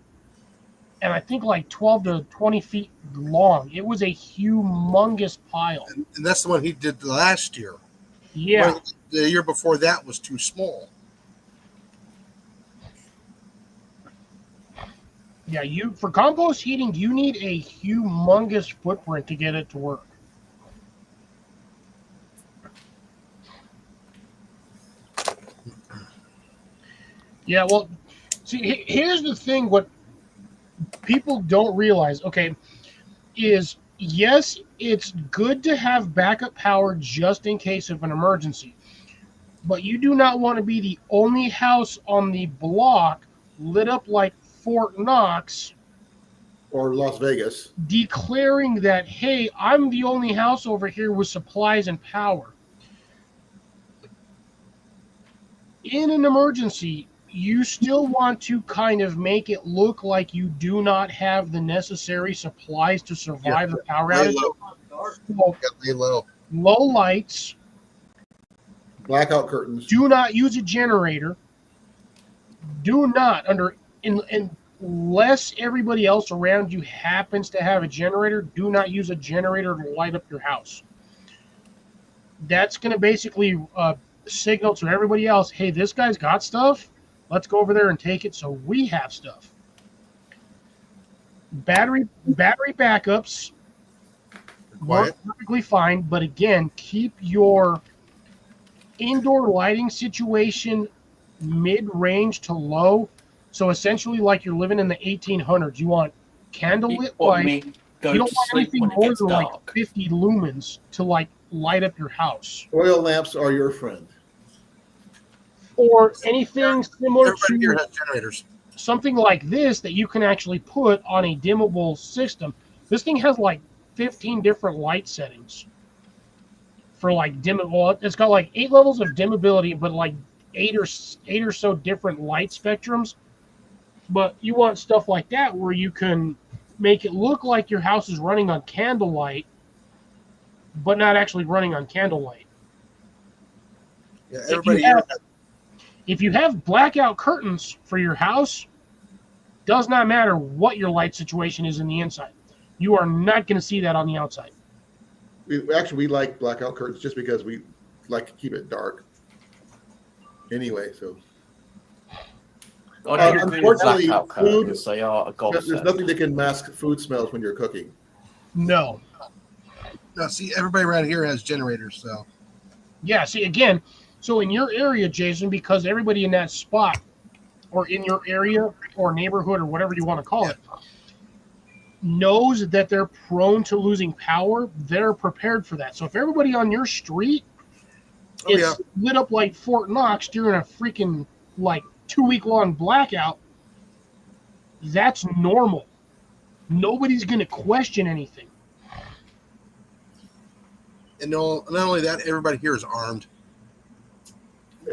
and I think like 12 to 20 feet long. It was a humongous pile. And that's the one he did last year. Yeah. Well, the year before that was too small. Yeah, for compost heating, you need a humongous footprint to get it to work. Yeah, well, see, here's the thing. What people don't realize, okay, is yes, it's good to have backup power just in case of an emergency. But you do not want to be the only house on the block lit up like Fort Knox Or Las Vegas. declaring that, hey, I'm the only house over here with supplies and power. In an emergency, you still want to kind of make it look like you do not have the necessary supplies to survive the power Lay outage. low. So, Lay low. low lights, Blackout curtains. do not use a generator. do not unless everybody else around you happens to have a generator, do not use a generator to light up your house. That's going to basically signal to everybody else, hey, this guy's got stuff. Let's go over there and take it so we have stuff. Battery backups work perfectly fine, but again, keep your indoor lighting situation mid-range to low. So essentially, like you're living in the 1800s, you want candlelit light. You don't want anything more than like 50 lumens to like light up your house. Oil lamps are your friend. Or anything similar Everybody here to has generators. something like this that you can actually put on a dimmable system. This thing has like 15 different light settings for like dimmable. It's got like 8 levels of dimmability, but like eight or so different light spectrums. But you want stuff like that where you can make it look like your house is running on candlelight, but not actually running on candlelight. Yeah, everybody here has. If you have blackout curtains for your house, does not matter what your light situation is in the inside. You are not going to see that on the outside. We like blackout curtains just because we like to keep it dark. Anyway, so. Unfortunately, curtains, they are a godsend. There's nothing that can mask food smells when you're cooking. No. No, see, everybody around here has generators, so. Yeah, see, again, so in your area, Jason, because everybody in that spot or in your area or neighborhood or whatever you want to call it knows that they're prone to losing power, they're prepared for that. So if everybody on your street is lit up like Fort Knox during a freaking like 2-week-long blackout, that's normal. Nobody's going to question anything. And not only that, everybody here is armed.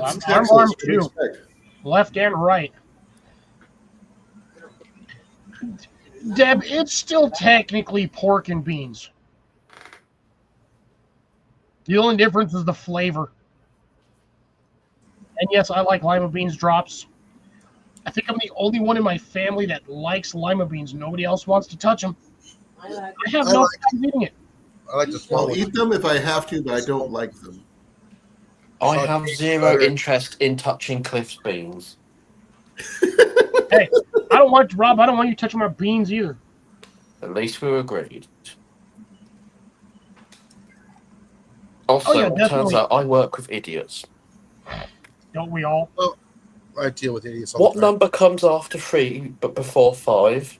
I'm armed too, left and right. Deb, it's still technically pork and beans. The only difference is the flavor. And yes, I like lima beans drops. I think I'm the only one in my family that likes lima beans. Nobody else wants to touch them. I have no problem eating it. I like to swallow I'll eat them if I have to, but I don't like them. I have zero interest in touching Cliff's beans. Hey, I don't want Rob. I don't want you touching my beans either. At least we're agreed. Also, it turns out I work with idiots. Don't we all? Oh, I deal with idiots all What the time. number comes after 3 but before 5?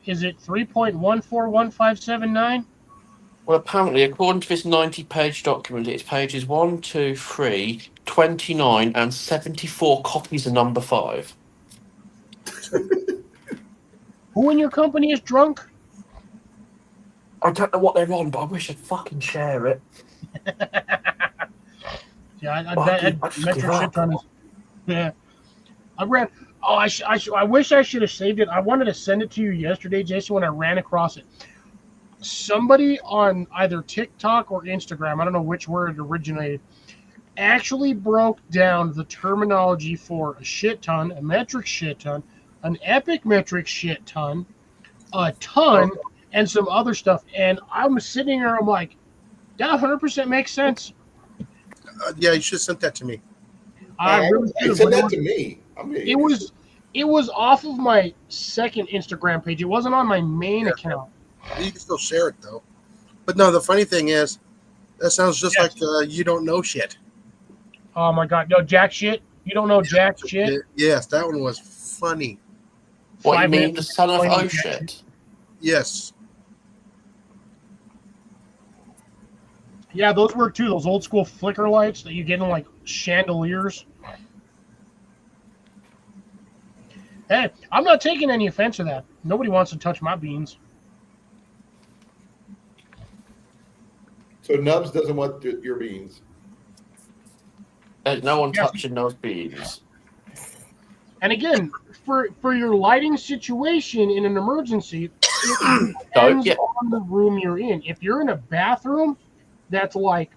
Is it 3.141579? Well, apparently, according to this 90-page document, it's pages 1, 2, 3, 29, and 74 copies of number 5. Who in your company is drunk? I don't know what they're on, but I wish I'd fucking share it. Yeah, I bet metric shit ton is. Yeah, I read. Oh, I wish I should have saved it. I wanted to send it to you yesterday, Jason, when I ran across it. Somebody on either TikTok or Instagram, I don't know which where it originated, actually broke down the terminology for a shit ton, a metric shit ton, an epic metric shit ton, a ton, and some other stuff. And I'm sitting there, I'm like, that 100% makes sense. Yeah, you should have sent that to me. I really should Send have. that to me. I mean, It was off of my second Instagram page. It wasn't on my main account. You can still share it, though. But no, the funny thing is, that sounds just like you don't know shit. Oh, my God. No, jack shit? You don't know jack shit? Yes, that one was funny. What, you mean the son of oh shit? Yes. Yeah, those work too. Those old school flicker lights that you get in like chandeliers. Hey, I'm not taking any offense to that. Nobody wants to touch my beans. so Nubs doesn't want your beans. No one touching those beans. And again, for your lighting situation in an emergency, it depends on the room you're in. If you're in a bathroom that's like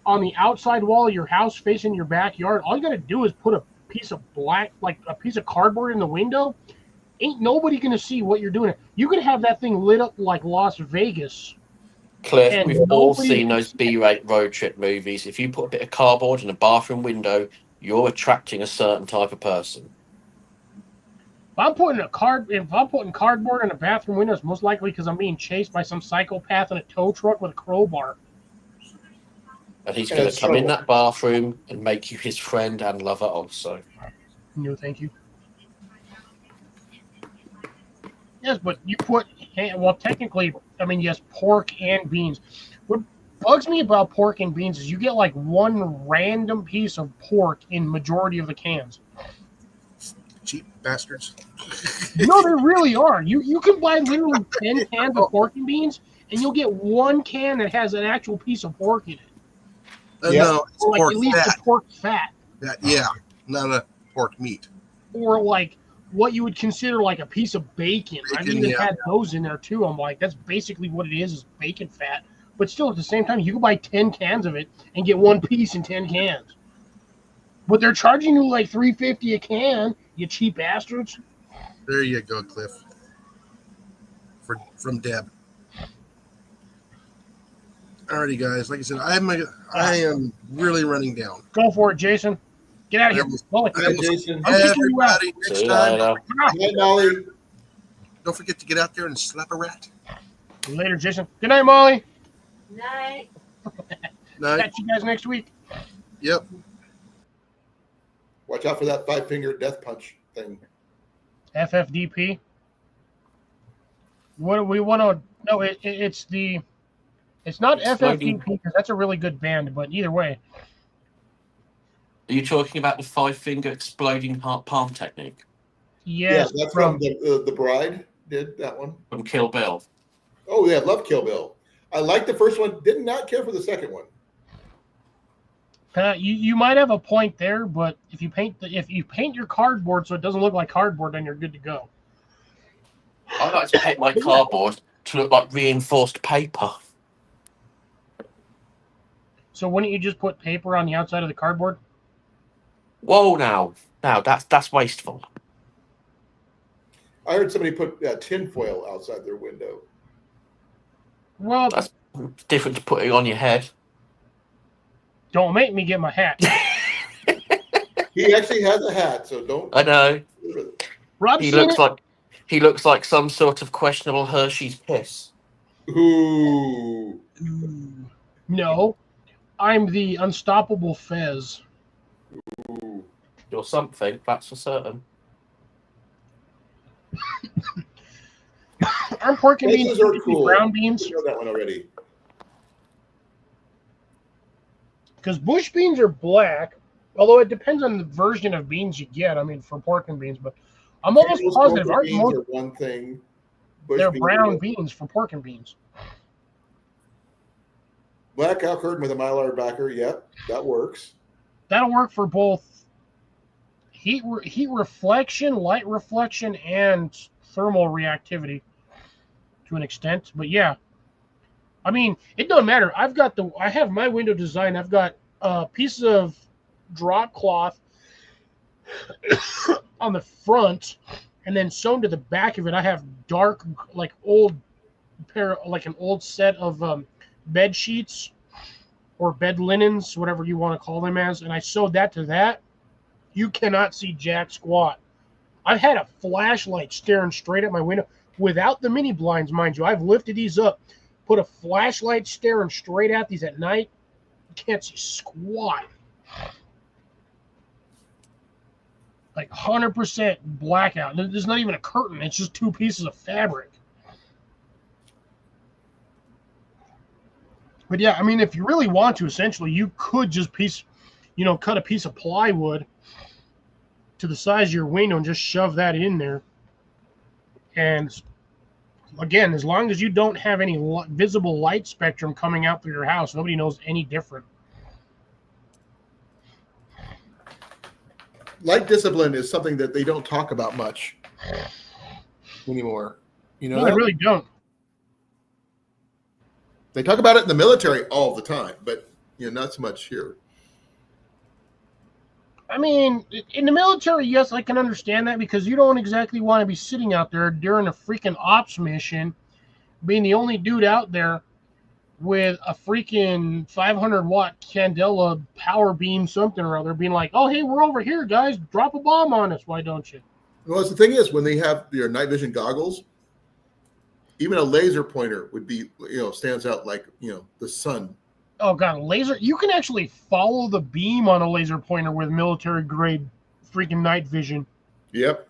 on the outside wall of your house facing your backyard, all you got to do is put a piece of like a piece of cardboard in the window, ain't nobody gonna see what you're doing. You could have that thing lit up like Las Vegas. Cliff, And we've all nobody- seen those B-rate road trip movies. If you put a bit of cardboard in a bathroom window, you're attracting a certain type of person. If I'm putting cardboard in a bathroom window, it's most likely because I'm being chased by some psychopath in a tow truck with a crowbar. And he's And going it's to come in trouble. that bathroom and make you his friend and lover also. No, thank you. Yes, but you put, well, technically, I mean, yes, pork and beans. What bugs me about pork and beans is you get like one random piece of pork in majority of the cans. Cheap bastards. No, they really are. You can buy literally 10 cans of pork and beans, and you'll get one can that has an actual piece of pork in it. Yeah. No, it's Or like pork at least fat. the pork fat. Yeah, not a pork meat. Or like what you would consider like a piece of bacon. I've Bacon, even yeah. had those in there too. I'm like, that's basically what it is bacon fat. But still, at the same time, you can buy 10 cans of it and get one piece in 10 cans. But they're charging you like $3.50 a can, you cheap bastards. There you go, Cliff. From Deb. Alrighty, guys. Like I said, I am really running down. Go for it, Jason. Get out of here. Well, I almost- Jason. I'm kicking you out. Everybody, next See you time, later. Hi, Molly. don't forget to get out there and slap a rat. Later, Jason. Good night, Molly. Night. Night. Catch you guys next week. Yep. Watch out for that 5-finger death punch thing. FFDP. What do we want to? No, it's the. It's not Exploding. FFDP because that's a really good band, but either way, Are you talking about the 5-finger exploding palm technique yes. Yeah, that's from the Bride did that one. from Kill Bill? Oh yeah, love Kill Bill. I liked the first one. Did not care for the second one. You might have a point there, but if you paint your cardboard so it doesn't look like cardboard, then you're good to go. I like to paint my cardboard to look like reinforced paper. So wouldn't you just put paper on the outside of the cardboard? Whoa, now that's wasteful. I heard somebody put tinfoil outside their window. Well, That's different to putting on your head. don't make me get my hat. He actually has a hat, so don't. I know. Rob, He seen it? looks like some sort of questionable Hershey's piss. Ooh. No, I'm the unstoppable Fez. Ooh. Or something, that's for certain. Aren't pork and beans Fezes are typically cool. brown beans? You know that one already. Because bush beans are black, although it depends on the version of beans you get. I mean, for pork and beans, but I'm almost Most positive pork aren't beans most are one thing. Bush they're beans brown are- beans for pork and beans. Black elk herd with a mylar backer. Yep, that works. That'll work for both heat reflection, light reflection, and thermal reactivity to an extent. But yeah, I mean, it doesn't matter. I have my window design. I've got pieces of drop cloth on the front, and then sewn to the back of it, I have dark, like an old set of bed sheets or bed linens, whatever you want to call them as, and I sewed that to that. You cannot see jack squat. I've had a flashlight staring straight at my window without the mini blinds, mind you. I've lifted these up, put a flashlight staring straight at these at night. You can't see squat. Like 100% blackout. There's not even a curtain. It's just two pieces of fabric. But yeah, I mean, if you really want to, essentially, you could just cut a piece of plywood to the size of your window and just shove that in there. And again, as long as you don't have any visible light spectrum coming out through your house, nobody knows any different. Light discipline is something that they don't talk about much anymore. You know, No, they really don't. they talk about it in the military all the time, but not so much here. I mean, in the military, yes, I can understand that because you don't exactly want to be sitting out there during a freaking ops mission, being the only dude out there with a freaking 500-watt candela power beam something or other, being like, "Oh, hey, we're over here, guys. Drop a bomb on us. Why don't you?" Well, the thing is, when they have your night vision goggles, even a laser pointer would be, stands out like, the sun. Oh god, laser! You can actually follow the beam on a laser pointer with military grade freaking night vision. Yep.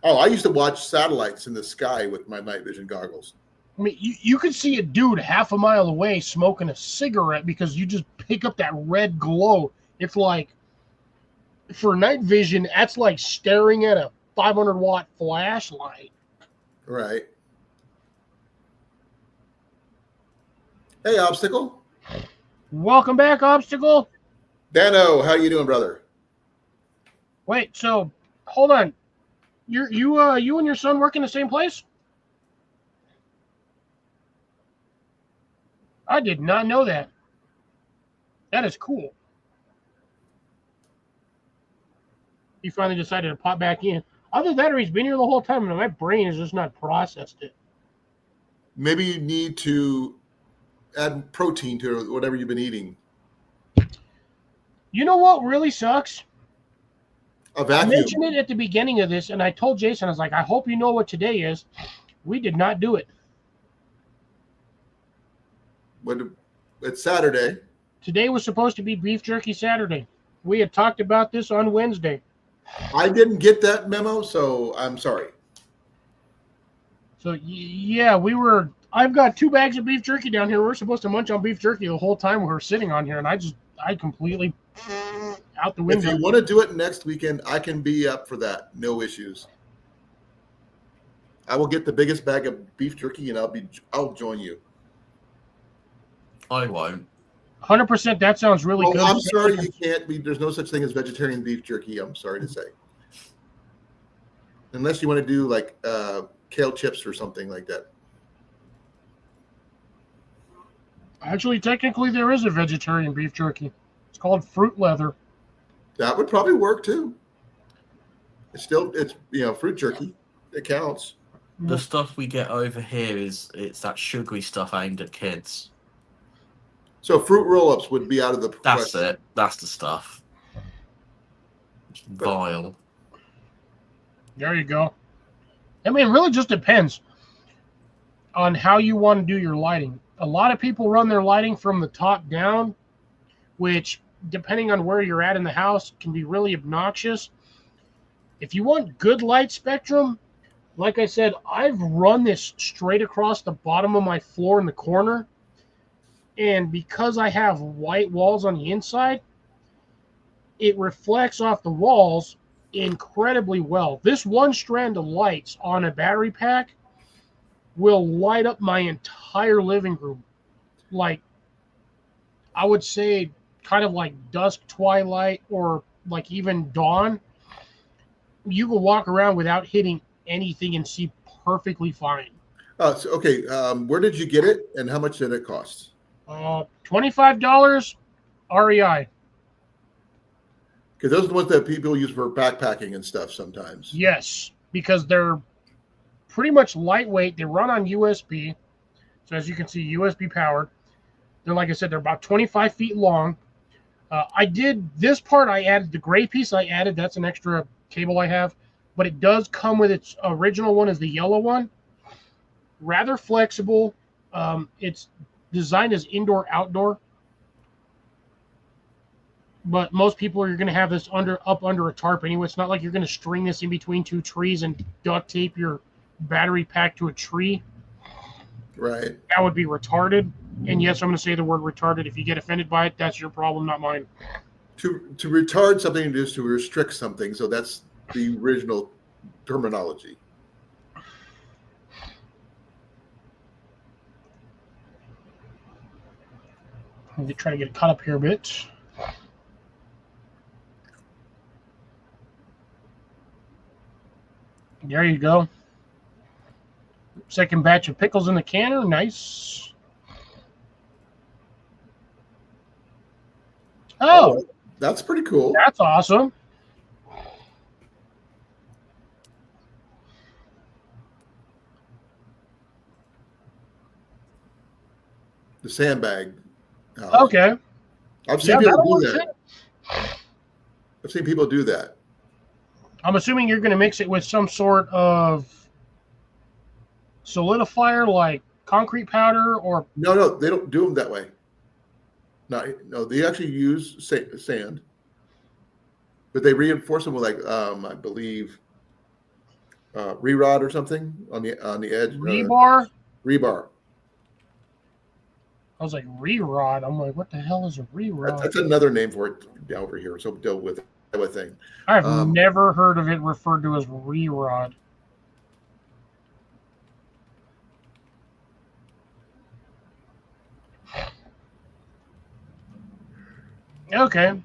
Oh, I used to watch satellites in the sky with my night vision goggles. I mean, you could see a dude half a mile away smoking a cigarette because you just pick up that red glow. It's like, for night vision, that's like staring at a 500-watt flashlight. Right. Hey, Obstacle. Welcome back, Obstacle. Dano, how you doing, brother? Wait, so hold on. You and your son work in the same place? I did not know that. That is cool. He finally decided to pop back in. Either that or he's been here the whole time and my brain has just not processed it. Maybe you need to add protein to whatever you've been eating. You know what really sucks? A I vacuum. mentioned it at the beginning of this, and I told Jason, I was like, I hope you know what today is. We did not do it. It's Saturday. Today was supposed to be Beef Jerky Saturday. We had talked about this on Wednesday. I didn't get that memo, so I'm sorry. So, yeah, I've got 2 bags of beef jerky down here. We're supposed to munch on beef jerky the whole time we were sitting on here, and I completely out the window. If you want to do it next weekend, I can be up for that. No issues. I will get the biggest bag of beef jerky, and I'll join you. I won't. 100%. That sounds really good. I'm sorry you can't be. There's no such thing as vegetarian beef jerky. I'm sorry to say. Unless you want to do like kale chips or something like that. Actually, technically, there is a vegetarian beef jerky. It's called fruit leather. That would probably work too. It's fruit jerky. It counts. The stuff we get over here it's that sugary stuff aimed at kids. So fruit roll-ups would be out of the That's question. it. That's the stuff. It's vile. There you go. I mean, it really just depends on how you want to do your lighting. A lot of people run their lighting from the top down, which, depending on where you're at in the house, can be really obnoxious. If you want good light spectrum, like I said, I've run this straight across the bottom of my floor in the corner. And because I have white walls on the inside, it reflects off the walls incredibly well. This one strand of lights on a battery pack will light up my entire living room. Like, I would say kind of like dusk twilight or like even dawn. You can walk around without hitting anything and see perfectly fine. Okay. Where did you get it, and how much did it cost? $25 REI. Because those are the ones that people use for backpacking and stuff sometimes. Yes, because they're pretty much lightweight. They run on USB. So as you can see, USB powered. They're, like I said, they're about 25 feet long. I did this part. I added the gray piece. I added. That's an extra cable I have. But it does come with its original one, is the yellow one. Rather flexible. It's designed as indoor-outdoor. But most people are going to have this up under a tarp anyway. It's not like you're going to string this in between 2 trees and duct tape your battery pack to a tree. Right. That would be retarded. And yes, I'm going to say the word retarded. If you get offended by it, that's your problem, not mine. To retard something is to restrict something. So that's the original terminology. I'm going to try to get it caught up here a bit. There you go. Second batch of pickles in the canner. Nice. Oh, That's pretty cool. That's awesome. The sandbag. house. Okay. I've seen Yeah, people that'll do work that. too. I've seen people do that. I'm assuming you're going to mix it with some sort of solidifier like concrete powder or No, they don't do them that way. No, they actually use sand, but they reinforce them with like I believe re-rod or something on the edge. rebar. Rebar. I was like, re-rod. I'm like, what the hell is a re-rod? That's another name for it down over here. So deal with it. That way thing. I've never heard of it referred to as re-rod. Okay.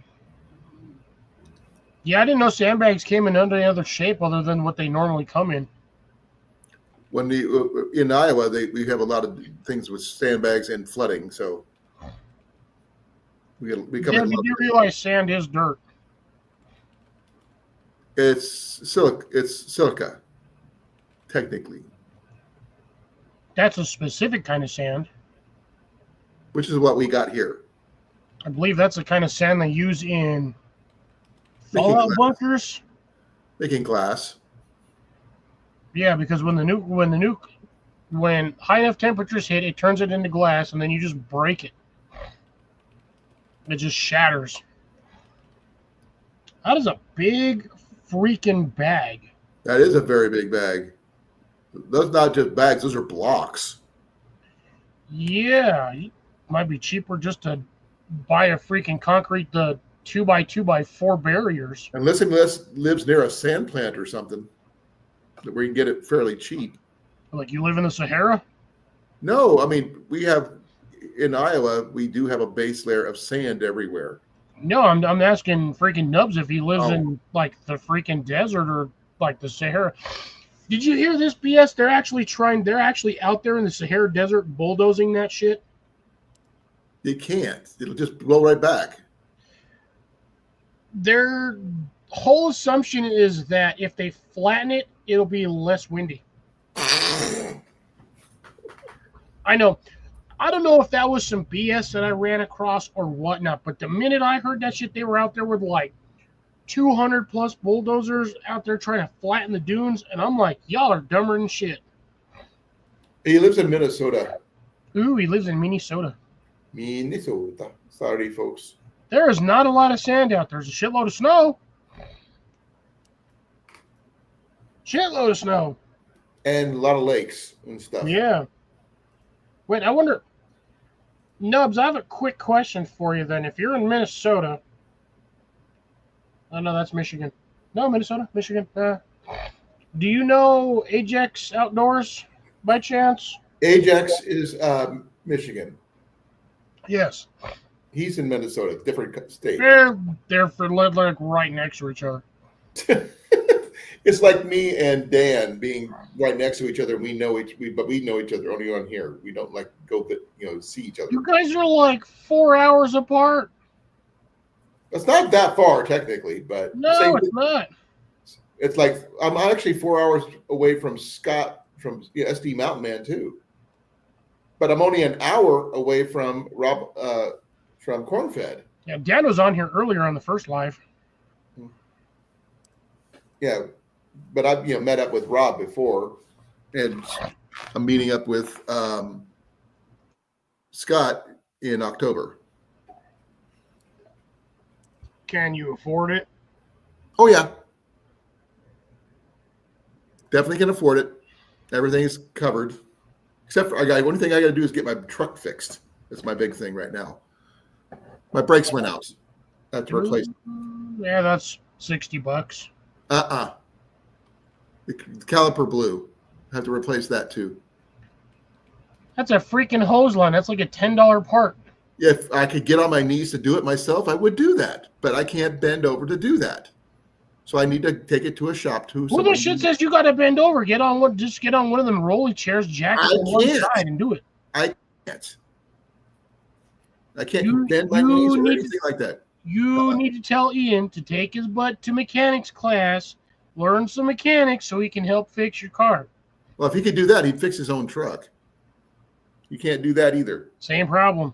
Yeah, I didn't know sandbags came in any other shape other than what they normally come in. When in Iowa, we have a lot of things with sandbags and flooding, so we come. Yeah, you do realize sand is dirt. It's silica, technically, That's a specific kind of sand. which is what we got here. I believe that's the kind of sand they use in Making fallout glass. bunkers. Making glass. Yeah, because when high enough temperatures hit, it turns it into glass, and then you just break it. It just shatters. That is a big freaking bag. That is a very big bag. Those not just bags; those are blocks. Yeah, it might be cheaper just to buy a freaking concrete, the 2x2x4 barriers. Unless lives near a sand plant or something, where you can get it fairly cheap. Like you live in the Sahara? No, I mean we have in Iowa. We do have a base layer of sand everywhere. No, I'm asking freaking Nubs if he lives Oh. in like the freaking desert or like the Sahara. Did you hear this BS? They're actually out there in the Sahara Desert bulldozing that shit. You can't. It'll just blow right back. Their whole assumption is that if they flatten it, it'll be less windy. I know. I don't know if that was some BS that I ran across or whatnot, but the minute I heard that shit, they were out there with like 200 plus bulldozers out there trying to flatten the dunes, and I'm like, y'all are dumber than shit. He lives in Minnesota. Ooh, he lives in Minnesota. Minnesota. Sorry, folks. There is not a lot of sand out there. There's a shitload of snow. Shitload of snow. And a lot of lakes and stuff. Yeah. Wait, I wonder. Nubs, I have a quick question for you then. If you're in Minnesota. Oh, no, that's Michigan. No, Minnesota, Michigan. Do you know Ajax Outdoors by chance? Ajax is Michigan. Yes. He's in Minnesota, different state. They're for like right next to each other. It's like me and Dan being right next to each other. But we know each other only on here. We don't like go, see each other. You guys are like 4 hours apart. It's not that far technically, but No, it's not. It's like I'm actually 4 hours away from Scott from SD Mountain Man too. But I'm only an hour away from Rob from Cornfed. Yeah, Dan was on here earlier on the first live. Yeah, but I've met up with Rob before, and I'm meeting up with Scott in October. Can you afford it? Oh yeah, definitely can afford it. Everything is covered, except for only thing I got to do is get my truck fixed. That's my big thing right now. My brakes went out. I have to replace. Yeah, that's $60. The caliper blew. I have to replace that too. That's a freaking hose line. That's like a $10 part. If I could get on my knees to do it myself, I would do that. But I can't bend over to do that. So I need to take it to a shop too. Well, this shit says you got to bend over. Just get on one of them rolly chairs, jack it I on one can't. side, and do it. I can't bend my knees or anything like that. You need to tell Ian to take his butt to mechanics class, learn some mechanics so he can help fix your car. Well, if he could do that, he'd fix his own truck. You can't do that either. Same problem.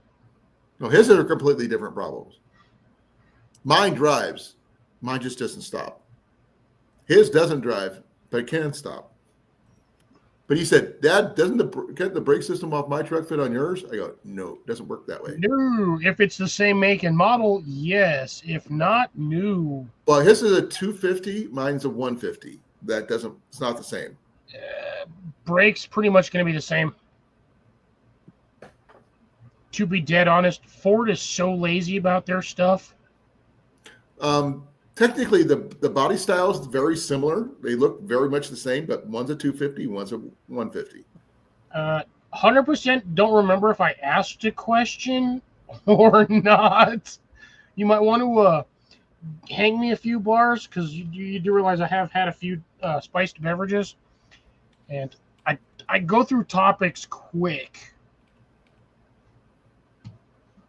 No, his are completely different problems. Mine drives. Mine just doesn't stop. His doesn't drive, but it can stop. But he said, Dad, doesn't the brake system off my truck fit on yours? I go, no, it doesn't work that way. No, if it's the same make and model, yes. If not, no. Well, his is a 250. Mine's a 150. It's not the same. Brakes pretty much going to be the same. To be dead honest, Ford is so lazy about their stuff. Technically, the body style is very similar. They look very much the same, but one's a 250, one's a 150. 100% don't remember if I asked a question or not. You might want to hang me a few bars because you do realize I have had a few spiced beverages, and I go through topics quick.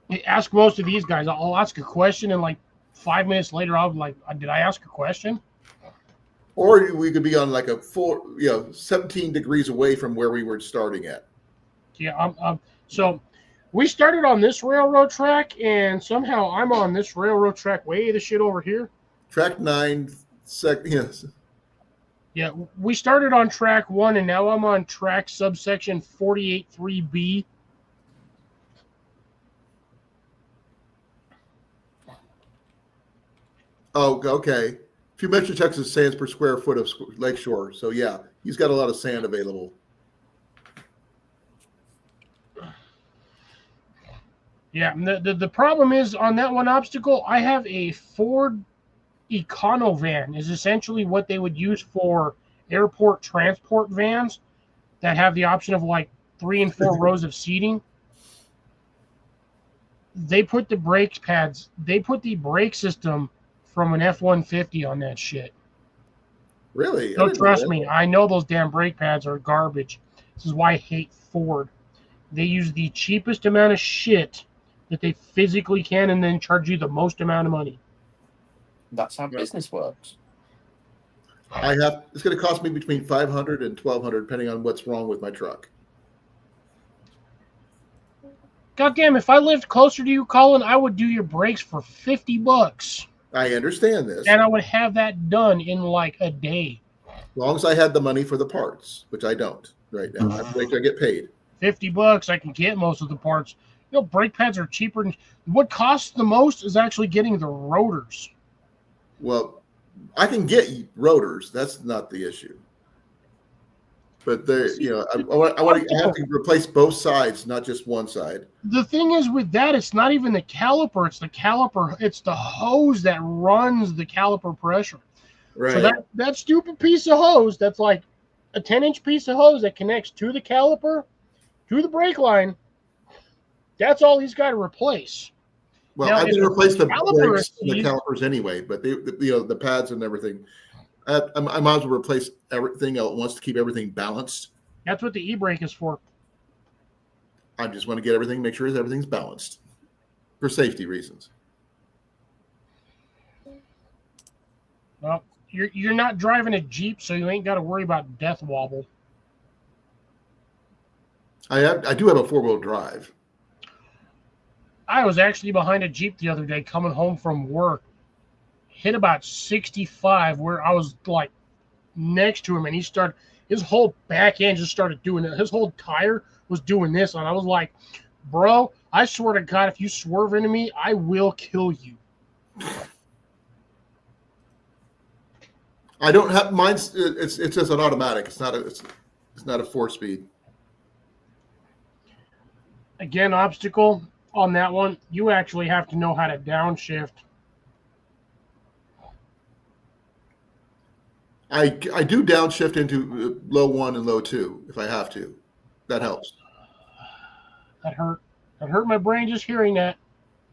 I ask most of these guys. I'll ask a question and like 5 minutes later, I'll be like, did I ask a question? Or we could be on like a 17 degrees away from where we were starting at. Yeah. So we started on this railroad track, and somehow I'm on this railroad track way the shit over here. Track 9, yes. Yeah, we started on track 1, and now I'm on track subsection 48.3B. Oh, okay. A few metric Texas sands per square foot of lakeshore. So, yeah, he's got a lot of sand available. Yeah, the problem is on that one obstacle, I have a Ford Econovan, is essentially what they would use for airport transport vans that have the option of like 3 and 4 rows of seating. They put the brake brake system from an F-150 on that shit. Really? So trust me, I know those damn brake pads are garbage. This is why I hate Ford. They use the cheapest amount of shit that they physically can and then charge you the most amount of money. That's how business works. It's going to cost me between $500 and $1,200 depending on what's wrong with my truck. Goddamn, if I lived closer to you, Colin, I would do your brakes for $50. I understand this. And I would have that done in like a day. As long as I had the money for the parts, which I don't right now. I have to wait till I get paid. $50, I can get most of the parts. You know, brake pads are cheaper. What costs the most is actually getting the rotors. Well, I can get rotors. That's not the issue. But I have to replace both sides, not just one side. The thing is with that, it's not even the caliper. It's the caliper. It's the hose that runs the caliper pressure. Right. So that stupid piece of hose, that's like a 10-inch piece of hose that connects to the caliper, to the brake line, that's all he's got to replace. Well, now, I can replace the brakes and the is, calipers anyway, but the pads and everything. I might as well replace everything at once to keep everything balanced. That's what the e-brake is for. I just want to get make sure everything's balanced for safety reasons. Well, you're not driving a Jeep, so you ain't got to worry about death wobble. I do have a 4-wheel drive. I was actually behind a Jeep the other day coming home from work. Hit about 65 where I was like next to him, and his whole back end just started doing it. His whole tire was doing this, and I was like, bro, I swear to God, if you swerve into me, I will kill you. I don't have mine's. It's just an automatic. It's not a 4-speed. Again, obstacle on that one. You actually have to know how to downshift. I do downshift into low 1 and low 2 if I have to. That helps. That hurt. That hurt my brain just hearing that.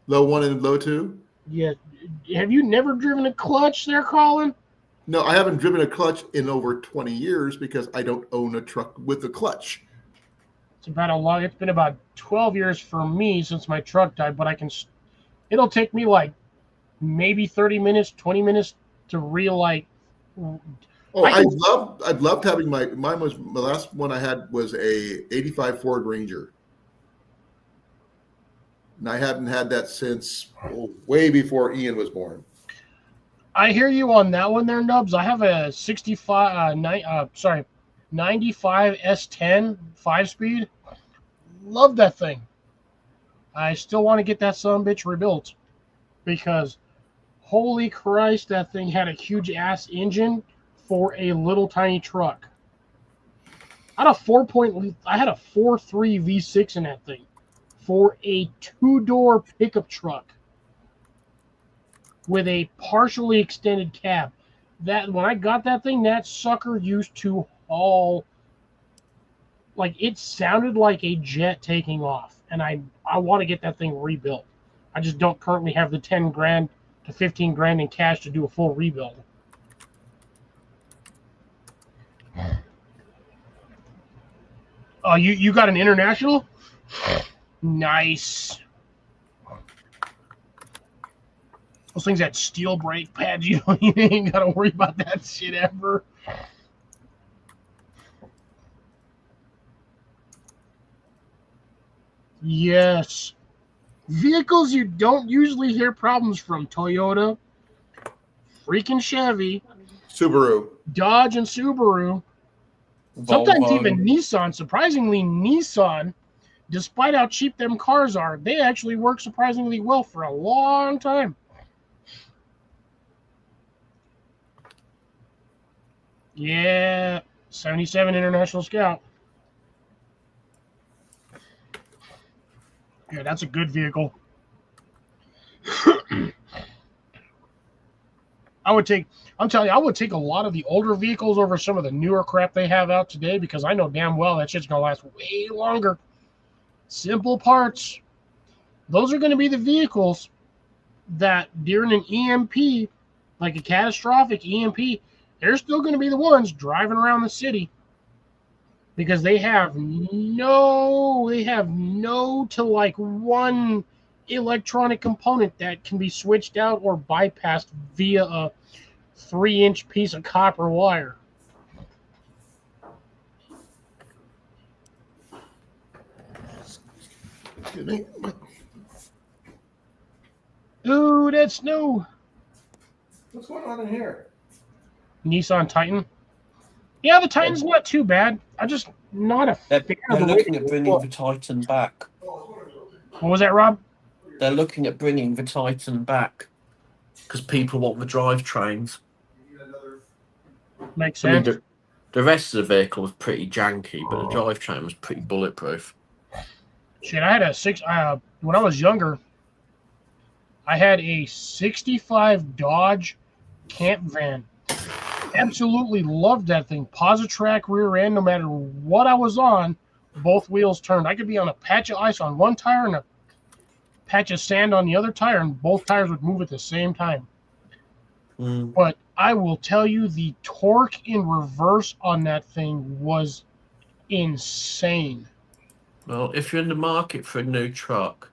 Low 1 and low 2? Yeah. Have you never driven a clutch there, Colin? No, I haven't driven a clutch in over 20 years because I don't own a truck with a clutch. It's been about 12 years for me since my truck died, but it'll take me like maybe 30 minutes, 20 minutes to relight. Oh, I I'd loved having mine was the last one I had was a 85 Ford Ranger. And I haven't had that since way before Ian was born. I hear you on that one there, Nubs. I have a 95 S10 5-speed. Love that thing. I still want to get that son of a bitch rebuilt because holy Christ, that thing had a huge ass engine for a little tiny truck. I had a 4.3 V6 in that thing for a 2-door pickup truck with a partially extended cab. That when I got that thing, that sucker used to haul, like it sounded like a jet taking off. And I want to get that thing rebuilt. I just don't currently have the 10 grand to 15 grand in cash to do a full rebuild. Oh, you got an International? Nice. Those things had steel brake pads. You ain't got to worry about that shit ever. Yes. Vehicles you don't usually hear problems from. Toyota, freaking Chevy, Subaru. Dodge, and Subaru. Sometimes Volvo. even Nissan. Surprisingly, Nissan, despite how cheap them cars are, they actually work surprisingly well for a long time. Yeah, 77 International Scout. Yeah, that's a good vehicle. I'm telling you, I would take a lot of the older vehicles over some of the newer crap they have out today because I know damn well that shit's going to last way longer. Simple parts. Those are going to be the vehicles that during an EMP, like a catastrophic EMP, they're still going to be the ones driving around the city because they have no to like one electronic component that can be switched out or bypassed via a 3-inch piece of copper wire. Excuse me. Ooh, that's new. What's going on in here? Nissan Titan. Yeah, the Titan's not too bad. I'm just not a fan They're of the way looking at bringing the Titan back. What was that, Rob? They're looking at bringing the Titan back because people want the drivetrains. Makes I mean, sense. the rest of the vehicle was pretty janky, but the drivetrain was pretty bulletproof. Shit, I had a when I was younger, I had a 65 Dodge camp van. Absolutely loved that thing. Positrack rear end, no matter what I was on, both wheels turned. I could be on a patch of ice on one tire and a patch of sand on the other tire, and both tires would move at the same time. But I will tell you, the torque in reverse on that thing was insane. Well, if you're in the market for a new truck,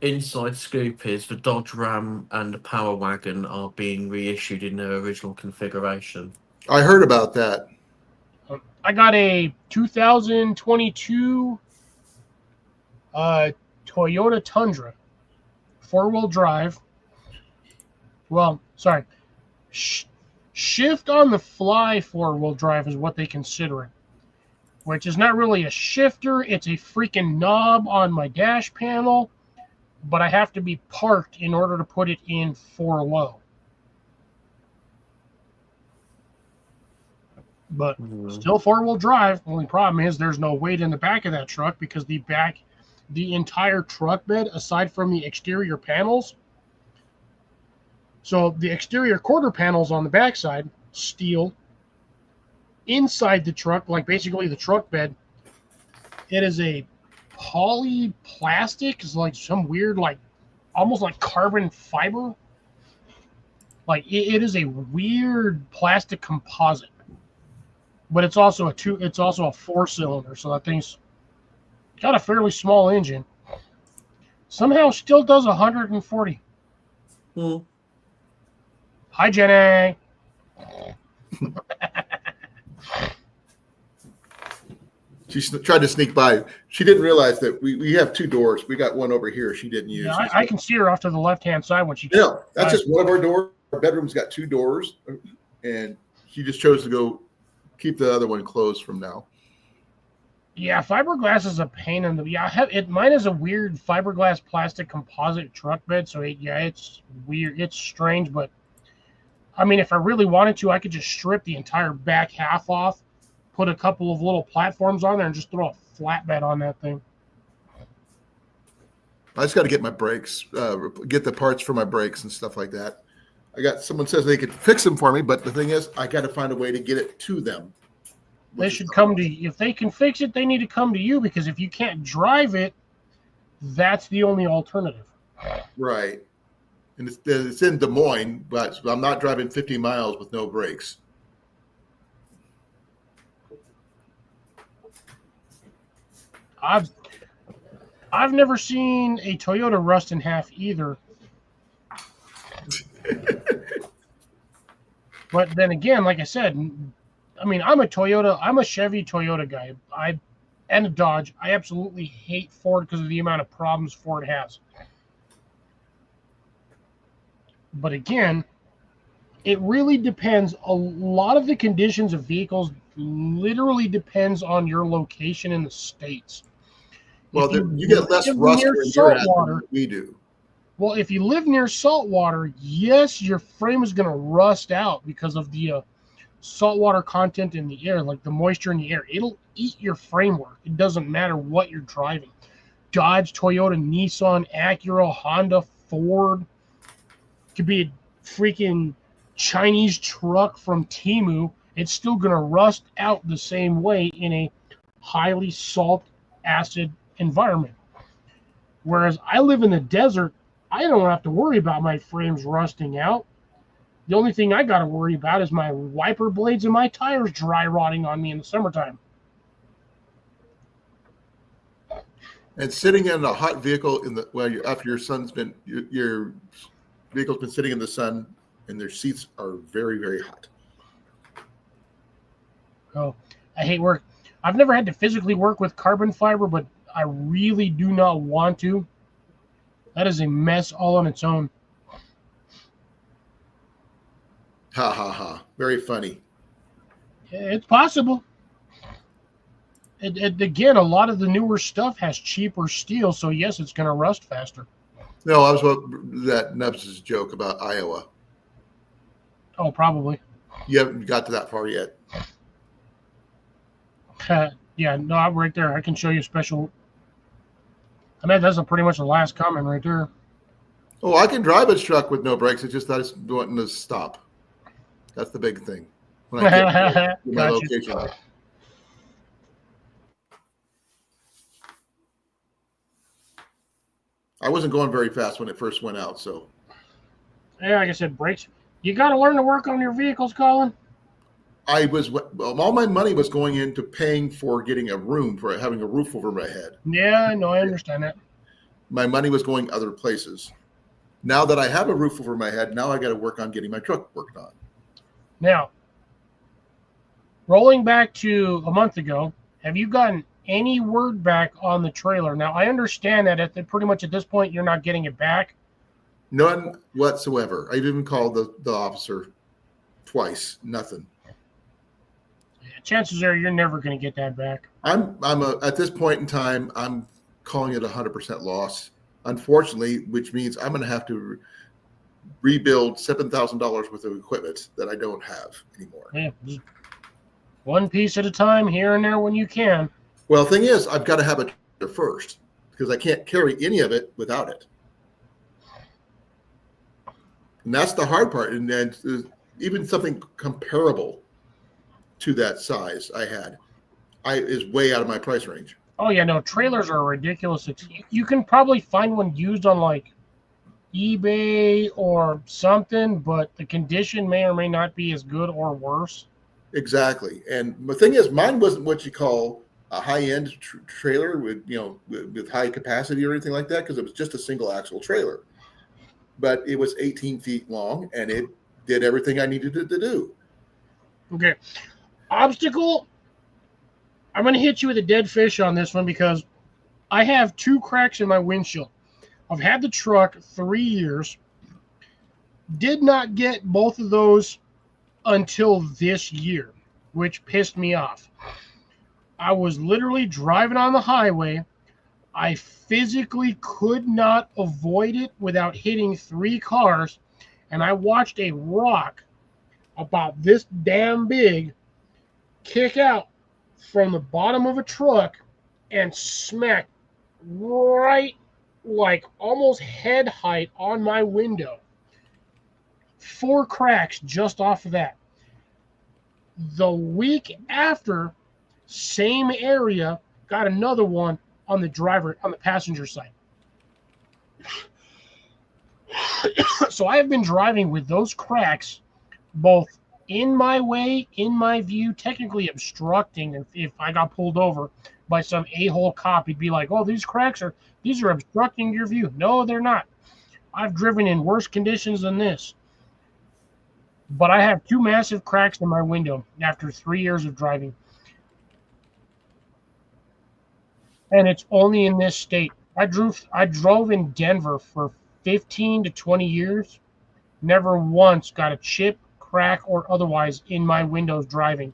inside scoop is the Dodge Ram and the Power Wagon are being reissued in their original configuration. I heard about that. I got a 2022 Toyota Tundra, 4-wheel drive. Well, sorry. Shift on the fly 4-wheel drive is what they consider it, which is not really a shifter. It's a freaking knob on my dash panel, but I have to be parked in order to put it in 4-low. But still 4-wheel drive. Only problem is there's no weight in the back of that truck because the entire truck bed, aside from the exterior panels, so the exterior quarter panels on the backside, steel. Inside the truck, like basically the truck bed, it is a poly plastic. It's like some weird, like almost like carbon fiber. Like it is a weird plastic composite, but it's also a 4-cylinder. So that thing's got a fairly small engine. Somehow still does 140. Hi, Jenny. She tried to sneak by. She didn't realize that we have two doors. We got one over here. She didn't use. Yeah, I can see her off to the left-hand side when she. Yeah, that's just one of our doors. Our bedroom's got two doors, and she just chose to go keep the other one closed from now. Yeah, fiberglass is a pain in the. Yeah, mine is a weird fiberglass plastic composite truck bed. So it's weird. It's strange, but I mean, if I really wanted to, I could just strip the entire back half off, put a couple of little platforms on there, and just throw a flatbed on that thing. I just got to get my brakes, get the parts for my brakes and stuff like that. Someone says they could fix them for me, but the thing is, I got to find a way to get it to them. They should come to you. If they can fix it, they need to come to you, because if you can't drive it, that's the only alternative. Right. And it's in Des Moines, but I'm not driving 50 miles with no brakes. I've never seen a Toyota rust in half either. But then again, like I said, I mean, I'm a Chevy Toyota guy. And a Dodge. I absolutely hate Ford because of the amount of problems Ford has. But again, it really depends. A lot of the conditions of vehicles literally depends on your location in the States. Well, you get less rust where you're at than we do. Well, if you live near salt water, yes, your frame is going to rust out because of the saltwater content in the air, like the moisture in the air. It'll eat your framework. It doesn't matter what you're driving. Dodge, Toyota, Nissan, Acura, Honda, Ford. Could be a freaking Chinese truck from Temu. It's still going to rust out the same way in a highly salt acid environment. Whereas I live in the desert, I don't have to worry about my frames rusting out. The only thing I got to worry about is my wiper blades and my tires dry rotting on me in the summertime. And sitting in a hot vehicle after your vehicle's been sitting in the sun, and their seats are very, very hot. Oh, I hate work. I've never had to physically work with carbon fiber, but I really do not want to. That is a mess all on its own. Ha ha ha. Very funny. It's possible. Again, a lot of the newer stuff has cheaper steel, so yes, it's going to rust faster. No, I was that Nubs' joke about Iowa. Oh, probably. You haven't got to that far yet. Yeah, no, I'm right there. I can show you special. I mean, that's pretty much the last comment right there. Oh, I can drive a truck with no brakes. It's just that it's wanting to stop. That's the big thing. When I get to my location. I wasn't going very fast when it first went out, so. Yeah, like I said, brakes. You got to learn to work on your vehicles, Colin. All my money was going into paying for getting a room, for having a roof over my head. Yeah, no, I understand that. My money was going other places. Now that I have a roof over my head, now I got to work on getting my truck worked on. Now, rolling back to a month ago, have you gotten any word back on the trailer? Now, I understand that pretty much at this point, you're not getting it back. None whatsoever. I've even called the officer twice. Nothing. Chances are you're never going to get that back. At this point in time, I'm calling it 100% loss. Unfortunately, which means I'm going to have to rebuild $7,000 worth of equipment that I don't have anymore. Yeah, just one piece at a time, here and there when you can. Well, the thing is, I've got to have it first because I can't carry any of it without it. And that's the hard part. And then even something comparable to that size is way out of my price range. Oh, yeah, no, trailers are ridiculous. You can probably find one used on, like, eBay or something, but the condition may or may not be as good or worse. Exactly. And the thing is, mine wasn't what you call a high-end trailer with high capacity or anything like that, because it was just a single axle trailer. But it was 18 feet long, and it did everything I needed it to do. Okay. Obstacle. I'm going to hit you with a dead fish on this one because I have 2 cracks in my windshield. I've had the truck 3 years. Did not get both of those until this year, which pissed me off. I was literally driving on the highway. I physically could not avoid it without hitting 3 cars, and I watched a rock about this damn big kick out from the bottom of a truck and smack right, like almost head height on my window. 4 cracks just off of that. The week after, same area, got another one on the passenger side. So I have been driving with those cracks both in my way, in my view, technically obstructing. If I got pulled over by some a-hole cop, he'd be like, oh, these are obstructing your view. No, they're not. I've driven in worse conditions than this. But I have 2 massive cracks in my window after 3 years of driving. And it's only in this state. I drove in Denver for 15 to 20 years. Never once got a chip, crack, or otherwise in my windows driving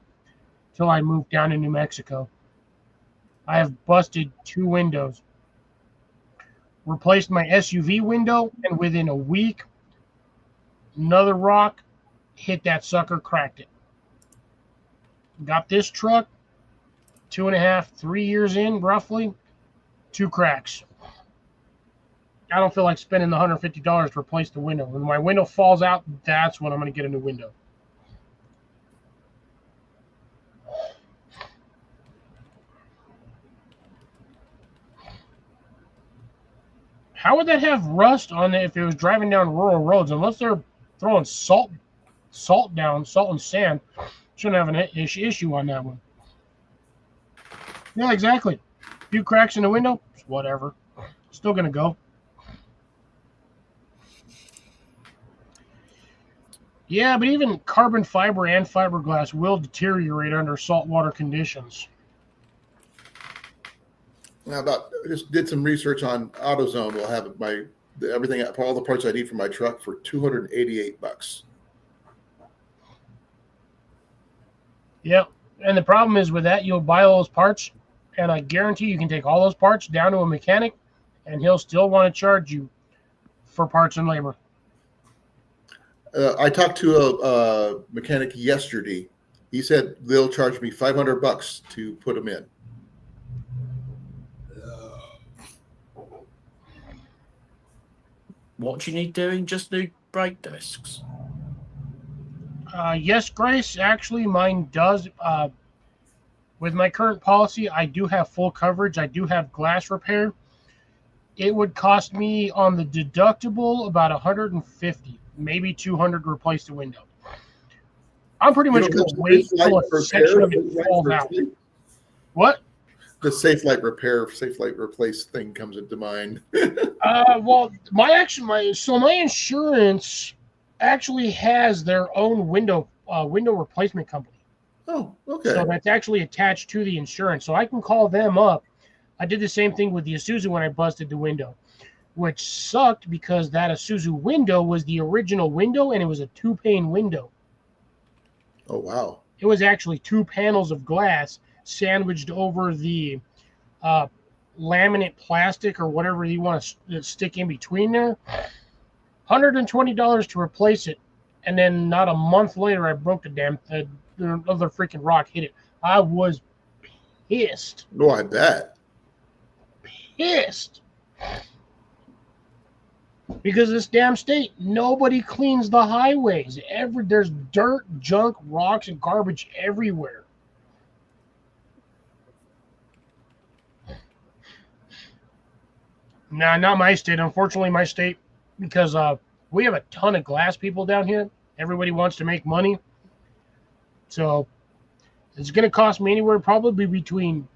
till I moved down to New Mexico. I have busted 2 windows. Replaced my SUV window, and within a week, another rock hit that sucker, cracked it. Got this truck, 2.5, 3 years in, roughly, 2 cracks. I don't feel like spending the $150 to replace the window. When my window falls out, that's when I'm going to get a new window. How would that have rust on it if it was driving down rural roads? Unless they're throwing salt down, salt and sand, shouldn't have an issue on that one. Yeah, exactly. Few cracks in the window, whatever. Still gonna go. Yeah, but even carbon fiber and fiberglass will deteriorate under saltwater conditions. Now, I just did some research on AutoZone. We'll have everything, all the parts I need for my truck for $288. Yep. And the problem is with that, you'll buy all those parts, and I guarantee you can take all those parts down to a mechanic, and he'll still want to charge you for parts and labor. I talked to a mechanic yesterday. He said they'll charge me $500 to put them in. What do you need doing? Just new brake discs. Yes, Grace. Actually, mine does. With my current policy, I do have full coverage. I do have glass repair. It would cost me on the deductible about $150, maybe $200 to replace the window. I'm pretty much going to wait until a section of it falls out. What? The safe light replace thing comes into mind. Well, my insurance actually has their own window replacement company. Oh, okay. So that's actually attached to the insurance. So I can call them up. I did the same thing with the Isuzu when I busted the window, which sucked because that Isuzu window was the original window, and it was a 2-pane window. Oh, wow. It was actually 2 panels of glass sandwiched over the laminate plastic or whatever you want to stick in between there. $120 to replace it, and then not a month later, I broke the other freaking rock hit it. I was pissed. No, I bet. Pissed. Because this damn state, nobody cleans the highways. There's dirt, junk, rocks, and garbage everywhere. Nah, not my state. Unfortunately, my state, because we have a ton of glass people down here. Everybody wants to make money. So it's going to cost me anywhere probably between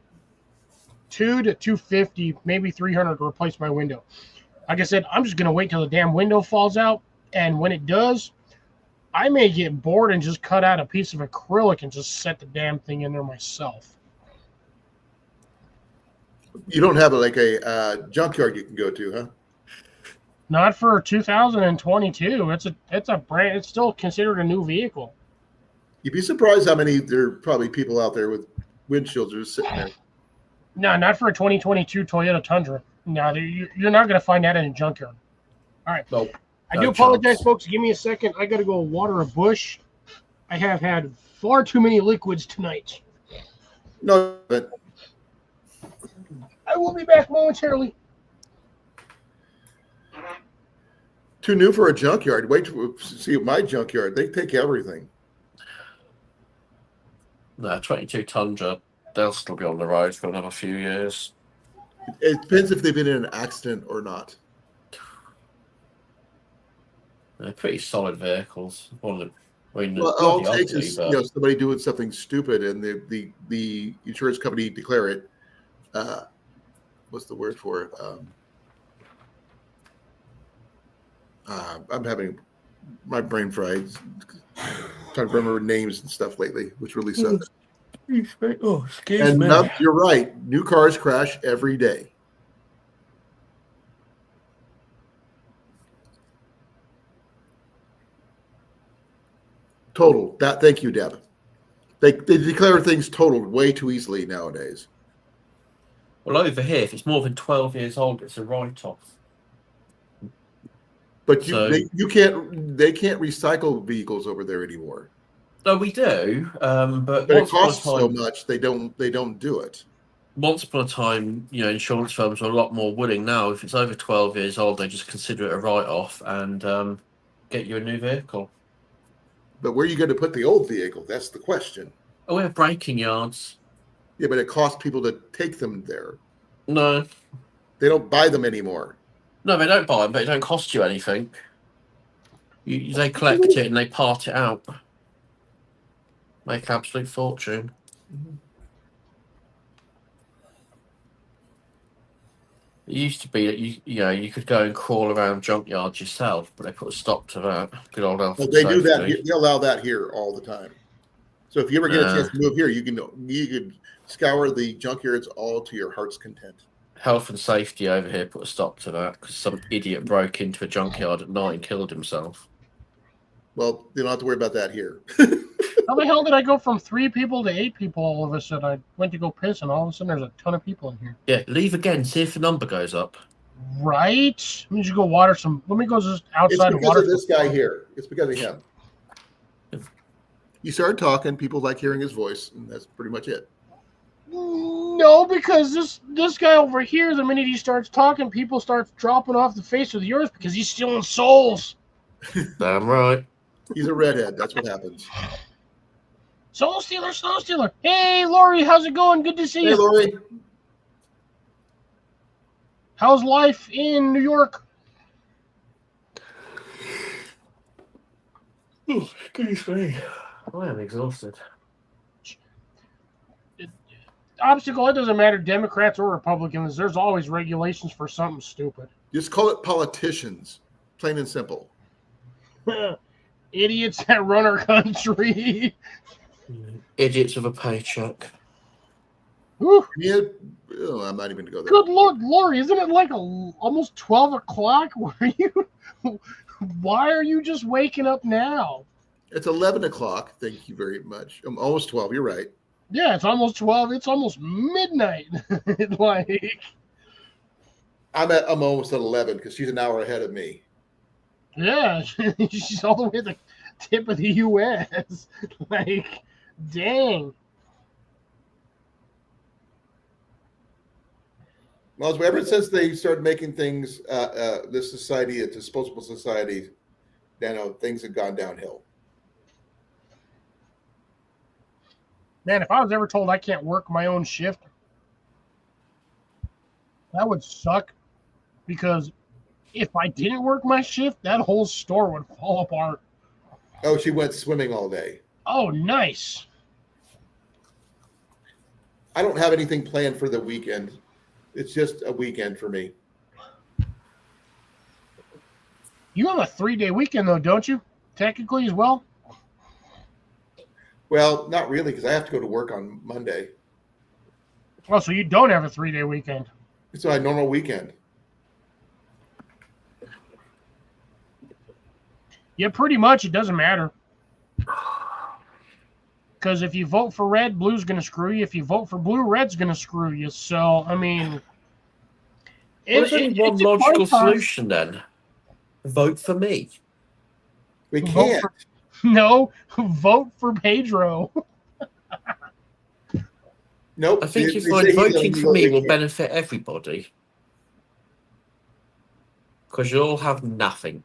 $200 to $250, maybe $300 to replace my window. Like I said, I'm just going to wait till the damn window falls out. And when it does, I may get bored and just cut out a piece of acrylic and just set the damn thing in there myself. You don't have like a junkyard you can go to, huh? Not for 2022. It's still considered a new vehicle. You'd be surprised how many there are probably people out there with windshields just sitting there. No, not for a 2022 Toyota Tundra. No, you're not going to find that in a junkyard. All right. Nope. I No do apologize, chance. folks. Give me a second. I got to go water a bush. I have had far too many liquids tonight. No, but I will be back momentarily. too new for a junkyard. Wait to see my junkyard. They take everything. No, 22 Tundra, they'll still be on the road for another few years. It depends if they've been in an accident or not. They're pretty solid vehicles. Well, not all the it takes ugly, is but somebody doing something stupid, and the insurance company declare it. What's the word for it? I'm having my brain fried. Trying to remember names and stuff lately, which really sucks. oh, excuse And me. you're right. New cars crash every day. Total. Thank you, Deb. They declare things totaled way too easily nowadays. Well, over here, if it's more than 12 years old, it's a write-off. But So- you can't. They can't recycle vehicles over there anymore. No, we do, but But it once upon a costs so time, much. They don't do it. once upon a time, insurance firms are a lot more willing now. If it's over 12 years old, they just consider it a write-off and get you a new vehicle. But where are you going to put the old vehicle? That's the question. Oh, we have braking yards. Yeah, but it costs people to take them there. No, They don't buy them anymore. no, they don't buy them, but it don't cost you anything. They collect it and they part it out. Make absolute fortune. It used to be that you could go and crawl around junkyards yourself, but they put a stop to that. Good old health Well, and they do that. safety. They allow that here all the time. So if you ever get a chance to move here, you can scour the junkyards all to your heart's content. Health and safety over here put a stop to that because some idiot broke into a junkyard at night and killed himself. Well, you don't have to worry about that here. How the hell did I go from 3 people to 8 people all of a sudden? I went to go piss, and all of a sudden there's a ton of people in here. Yeah, leave again. See if the number goes up. Right? Let me just go water some. Let me go just It's outside and because water of this some- guy here. It's because of him. You started talking. People like hearing his voice, and that's pretty much it. No, because this guy over here, the minute he starts talking, people start dropping off the face of the earth because he's stealing souls. Damn right. He's a redhead. That's what happens. Soul stealer, soul stealer. Hey, Lori, how's it going? Good to see Hey, you. Lori. How's life in New York? Oh, excuse me. I am exhausted. Obstacle, it doesn't matter, Democrats or Republicans. There's always regulations for something stupid. Just call it politicians. Plain and simple. Idiots that run our country. Idiots with a paycheck. Whew. Yeah, oh, I'm not even going to go there. Good Lord, Lori, isn't it like almost 12 o'clock? Why are you just waking up now? It's 11 o'clock. Thank you very much. I'm almost 12. You're right. Yeah, it's almost 12. It's almost midnight. Like, I'm almost at 11 because she's an hour ahead of me. yeah, she's all the way at the tip of the U.S. Like, dang. Well, ever since they started making things, this society a disposable society, things have gone downhill. Man, if I was ever told I can't work my own shift, that would suck. Because if I didn't work my shift, that whole store would fall apart. Oh, she went swimming all day. Oh, nice. I don't have anything planned for the weekend. It's just a weekend for me. You have a 3-day weekend, though, don't you? technically as well. Well, not really, because I have to go to work on Monday. Oh, so you don't have a 3-day weekend. It's my normal weekend. Yeah, pretty much. It doesn't matter. Because if you vote for red, blue's going to screw you. If you vote for blue, red's going to screw you. So, I mean, Well, there's only one it's a logical coin toss. solution then. Vote for me. We Vote can't. for- No, vote for Pedro. Nope. I think They if say like he's voting illegal, for me they will can't. benefit everybody. Because you'll all have nothing.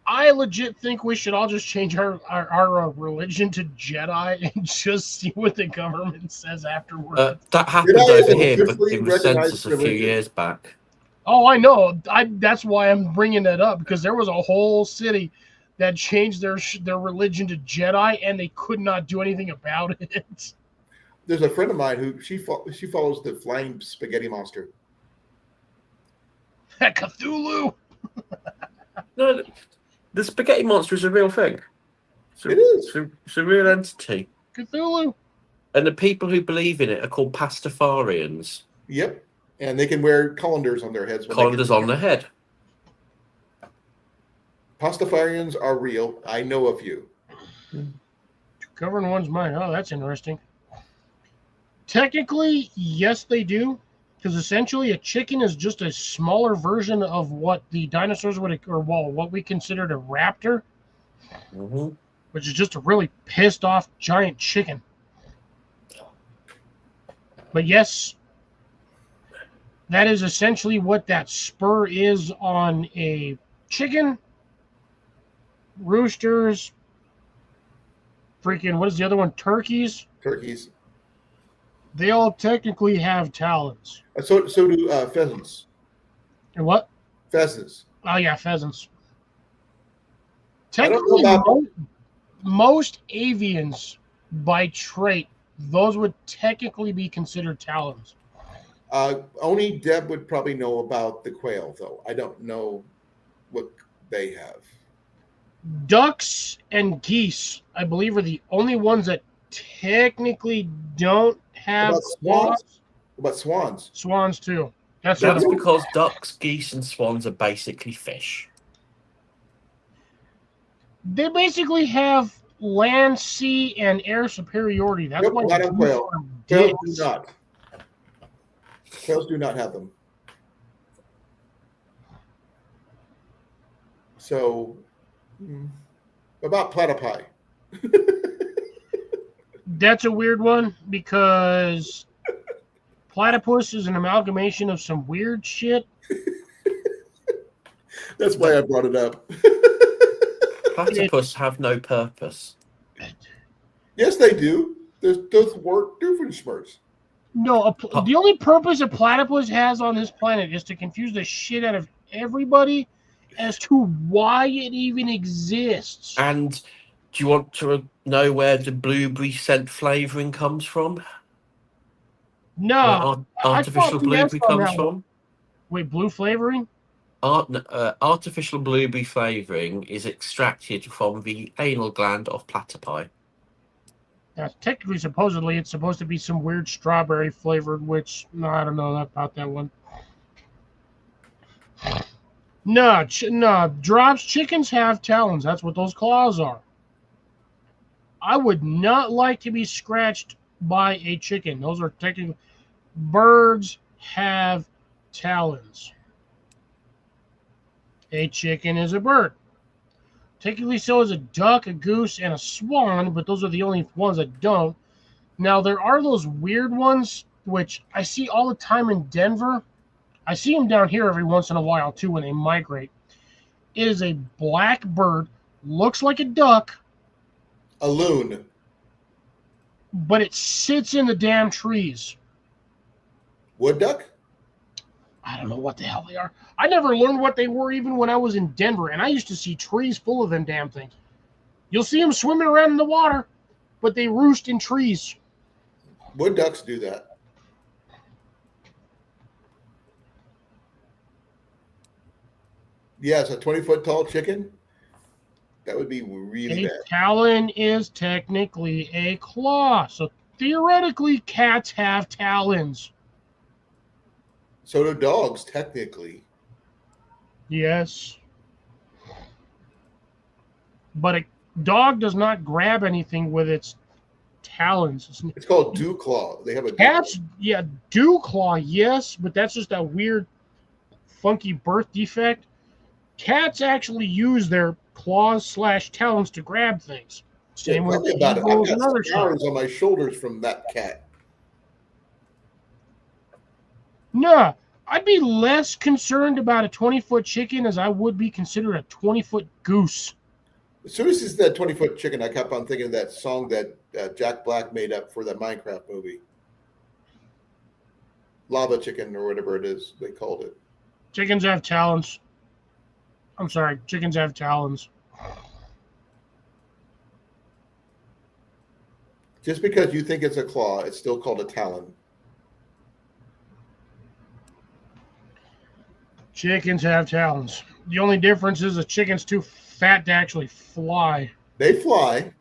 I legit think we should all just change our religion to Jedi and just see what the government says afterwards. That happened Jedi is over an here, but officially it was recognized census a few religion. years back. Oh, I know. That's why I'm bringing that up, because there was a whole city that changed their religion to Jedi, and they could not do anything about it. There's a friend of mine who she follows the flying spaghetti monster. Cthulhu. No, the spaghetti monster is a real thing. It is. It's a real entity. Cthulhu. And the people who believe in it are called Pastafarians. Yep. And they can wear colanders on their heads. when they Colanders get- on the head. Pastafarians are real. I know a few. Covering one's mind. Oh, that's interesting. Technically, yes, they do. Because essentially, a chicken is just a smaller version of what the dinosaurs would, or well, what we considered a raptor, Mm-hmm. which is just a really pissed off giant chicken. But yes, that is essentially what that spur is on a chicken. Roosters, freaking, what is the other one? Turkeys. Turkeys. They all technically have talons. So do pheasants. And what? Pheasants. Oh yeah, pheasants. I don't know Technically, about- most avians, by trait, those would technically be considered talons. Only Deb would probably know about the quail, though. I don't know what they have. Ducks and geese, I believe, are the only ones that technically don't have About swans? claws. What about swans? Swans too. That's That's what because ducks, geese, and swans are basically fish. they basically have land, sea, and air superiority. That's Nope, why not on quail. are Quails do dicks. not. Quails do not have them. So, about platypi. That's a weird one because platypus is an amalgamation of some weird shit. That's why I brought it up. Platypus have no purpose. Yes, they do. There's those work Doofenshmirtz. No, the only purpose a platypus has on this planet is to confuse the shit out of everybody as to why it even exists. And do you want to know where the blueberry scent flavouring comes from? Where No, artificial thought the answer blueberry on comes that one. from? Wait, blue flavoring? Artificial blueberry flavouring is extracted from the anal gland of platypi. Now, technically, supposedly, it's supposed to be some weird strawberry flavored, which, no, I don't know about that one. No, drops. Chickens have talons. That's what those claws are. I would not like to be scratched by a chicken. Those are technically... Birds have talons. A chicken is a bird. Technically, so is a duck, a goose, and a swan, but those are the only ones that don't. Now, there are those weird ones, which I see all the time in Denver. I see them down here every once in a while, too, when they migrate. It is a black bird, looks like a duck, A loon. but it sits in the damn trees. Wood duck? I don't know what the hell they are. I never learned what they were even when I was in Denver, and I used to see trees full of them damn things. You'll see them swimming around in the water, but they roost in trees. Wood ducks do that. Yes, a 20-foot tall chicken. That would be really A bad. talon is technically a claw. So theoretically, cats have talons. So do dogs, technically. Yes. But a dog does not grab anything with its talons. It's called dew claw. They have a dew Cats, yeah, do claw, yes, but that's just a weird, funky birth defect. Cats actually use their claws/talons to grab things. Shit, Same with tell me about it. I've eagles got and other stuff. scars on my shoulders from that cat. Nah, I'd be less concerned about a 20-foot chicken as I would be considered a 20-foot goose. As soon as you said 20-foot chicken, I kept on thinking of that song that Jack Black made up for that Minecraft movie. Lava chicken or whatever it is they called it. Chickens have talons. I'm sorry, chickens have talons. Just because you think it's a claw, it's still called a talon. Chickens have talons. The only difference is a chicken's too fat to actually fly. They fly.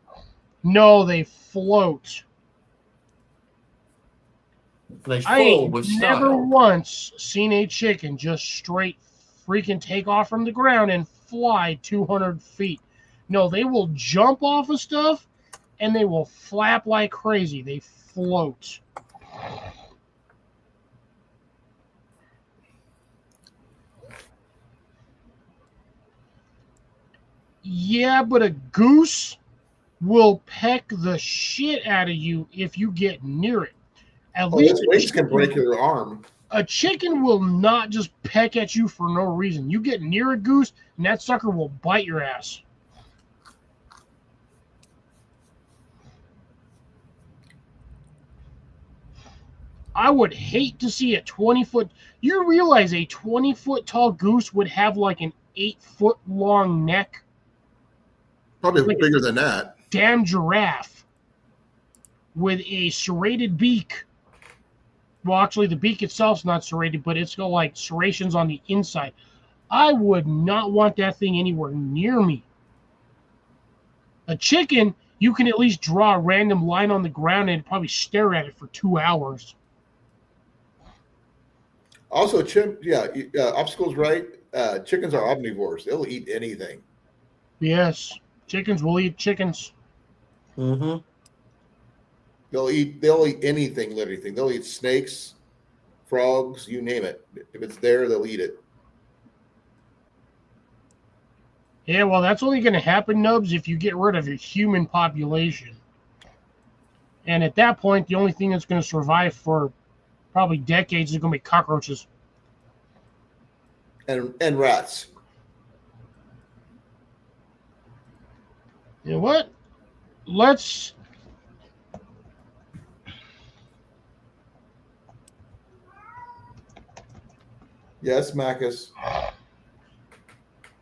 No, they float. They I fall ain't with never style. once seen a chicken just straight freaking take off from the ground and fly 200 feet. No, they will jump off of stuff and they will flap like crazy. They float. Yeah, but a goose will peck the shit out of you if you get near it. At Oh, least its wings can break your arm. a chicken will not just peck at you for no reason. You get near a goose, and that sucker will bite your ass. I would hate to see a 20-foot. You realize a 20-foot tall goose would have like an 8-foot long neck? Probably Like- bigger than that. Damn giraffe with a serrated beak. Well, actually, the beak itself's not serrated, but it's got like serrations on the inside. I would not want that thing anywhere near me. A chicken, you can at least draw a random line on the ground and probably stare at it for 2 hours. Also, Obstacle's right. Chickens are omnivores. They'll eat anything. Yes, chickens will eat chickens. Mm-hmm. They'll eat anything, literally. They'll eat snakes, frogs, you name it. If it's there, they'll eat it. Yeah, well, that's only going to happen, Nubs, if you get rid of your human population. And at that point, the only thing that's going to survive for probably decades is going to be cockroaches. And rats. You know what? Let's... Yes, Macus.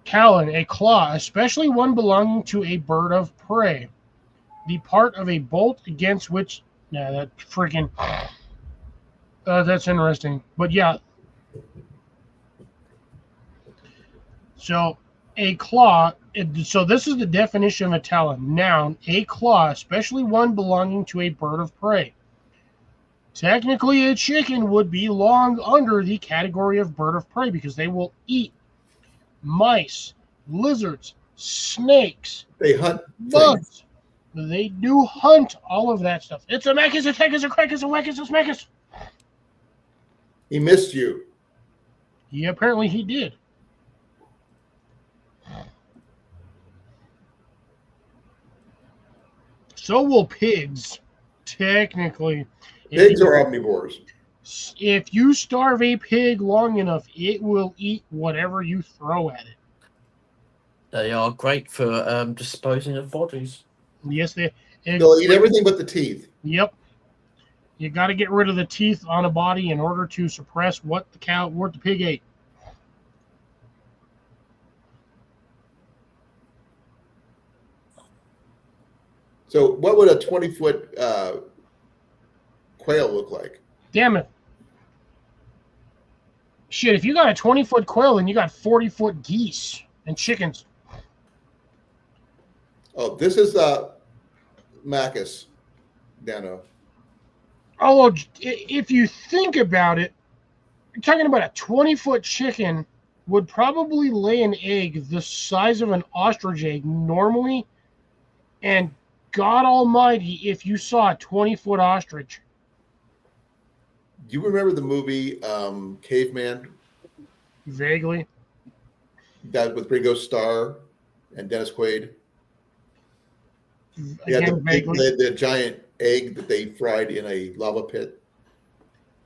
Talon, a claw, especially one belonging to a bird of prey. The part of a bolt against which... Nah, that freaking... that's interesting. But yeah. So, a claw... So this is the definition of a talon. Noun, a claw, especially one belonging to a bird of prey. Technically, a chicken would belong under the category of bird of prey because they will eat mice, lizards, snakes, They hunt things. bugs. They do hunt all of that stuff. It's a Macus, a Techus, a Crackus, a Wackus, a Smackus. He missed you. Yeah, apparently he did. So will pigs, technically. Pigs are omnivores. If you starve a pig long enough, it will eat whatever you throw at it. They are great for disposing of bodies. Yes, They'll eat everything but the teeth. Yep. You got to get rid of the teeth on a body in order to suppress what the pig ate. So what would a 20-foot quail look like? Damn it. Shit, if you got a 20-foot quail, then you got 40-foot geese and chickens. Oh, this is Macus, Dano. Although, if you think about it, you're talking about a 20-foot chicken would probably lay an egg the size of an ostrich egg normally. And God almighty, if you saw a 20-foot ostrich. Do you remember the movie Caveman? Vaguely. That with Ringo Starr and Dennis Quaid? Yeah, Again, vaguely. the giant egg that they fried in a lava pit.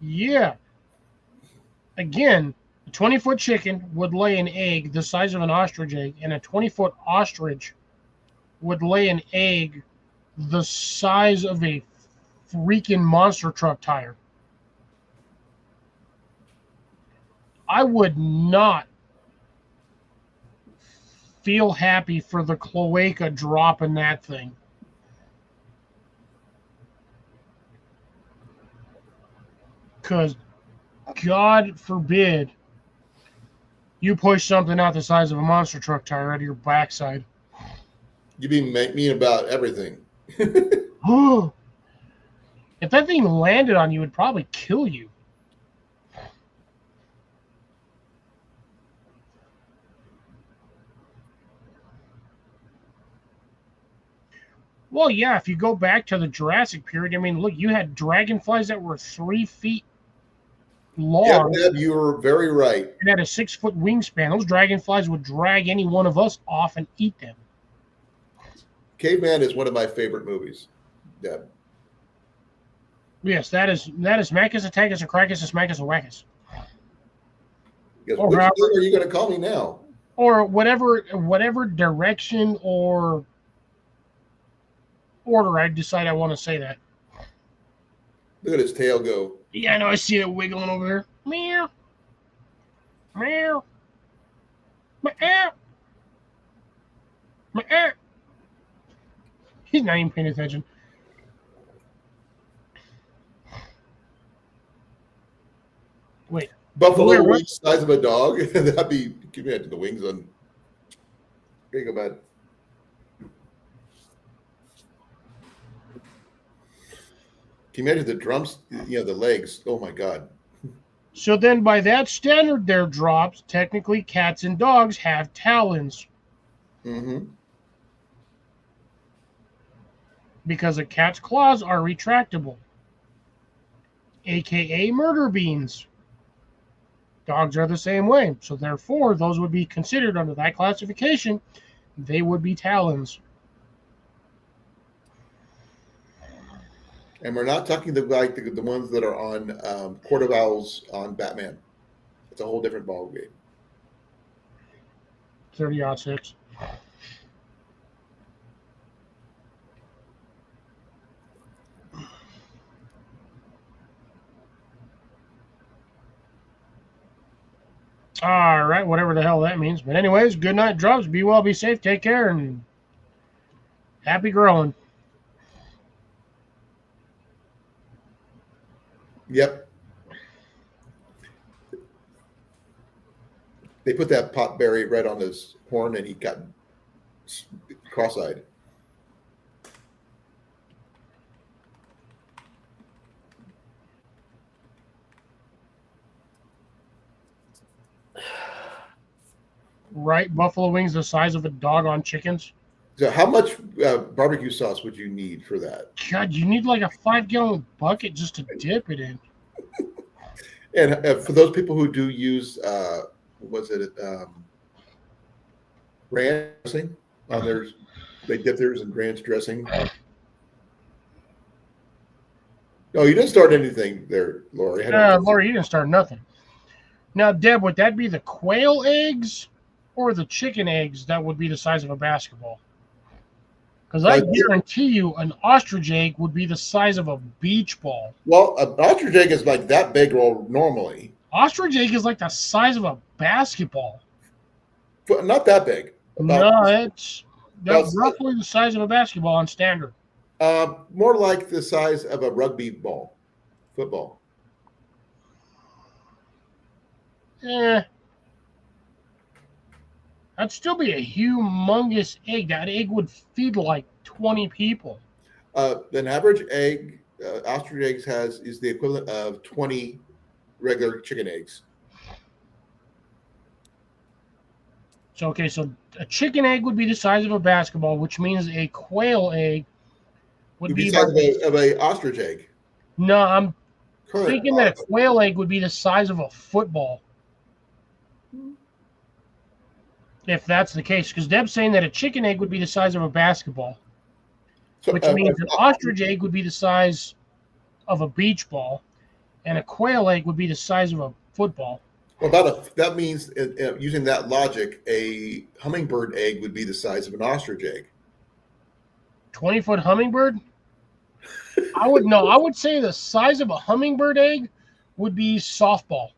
Yeah. Again, a 20-foot chicken would lay an egg the size of an ostrich egg, and a 20-foot ostrich would lay an egg the size of a freaking monster truck tire. I would not feel happy for the cloaca dropping that thing. Because, God forbid, you push something out the size of a monster truck tire out of your backside. You being mean about everything. If that thing landed on you, it would probably kill you. Well, yeah, if you go back to the Jurassic period, I mean, look, you had dragonflies that were 3 feet long. Yeah, Deb, you were very right. And had a 6-foot wingspan. Those dragonflies would drag any one of us off and eat them. Caveman is one of my favorite movies, Deb. Yes, that is Macus, Attackus, and Crackus, and Smackus, and Wackus. Yes, Or which Robert. name are you going to call me now? Or whatever direction or order I decide I want to say that. Look at his tail go. Yeah, I know. I see it wiggling over there. Meow. Meow. Meow. Meow. He's not even paying attention. Wait. Buffalo Where- wings size of a dog. That'd be, give me the wings on. Here you go, bud. Can you imagine the drums, the legs? Oh my God. So then by that standard there, Drops, technically cats and dogs have talons Mm-hmm. because a cat's claws are retractable, aka murder beans. Dogs are the same way. So therefore, those would be considered under that classification. They would be talons. And we're not talking the ones that are on Court of Owls on Batman. It's a whole different ball game. 30-06. All right, whatever the hell that means. But anyways, good night, Drops. Be well, be safe, take care, and happy growing. Yep. They put that potberry right on his horn, and he got cross-eyed. Right, buffalo wings the size of a dog on chickens. So, how much barbecue sauce would you need for that? God, you need like a 5-gallon bucket just to dip it in. And for those people who do use, ranch dressing on theirs, they dip theirs in ranch dressing. No, you didn't start anything there, Lori. Lori, you didn't start nothing. Now, Deb, would that be the quail eggs or the chicken eggs that would be the size of a basketball? Because I guarantee you an ostrich egg would be the size of a beach ball. Well, an ostrich egg is like that big normally. Ostrich egg is like the size of a basketball. Not that big. That's roughly the size of a basketball on standard. More like the size of a rugby ball, football. That'd still be a humongous egg. That egg would feed like 20 people. An average egg, ostrich eggs is the equivalent of 20 regular chicken eggs. So okay, so a chicken egg would be the size of a basketball, which means a quail egg would be the size of a ostrich egg. No, I'm Current thinking that a quail egg would be the size of a football. If that's the case, because Deb's saying that a chicken egg would be the size of a basketball, So, which means an ostrich egg would be the size of a beach ball, and a quail egg would be the size of a football. that means, using that logic, a hummingbird egg would be the size of an ostrich egg. 20-foot hummingbird? I would say the size of a hummingbird egg would be softball.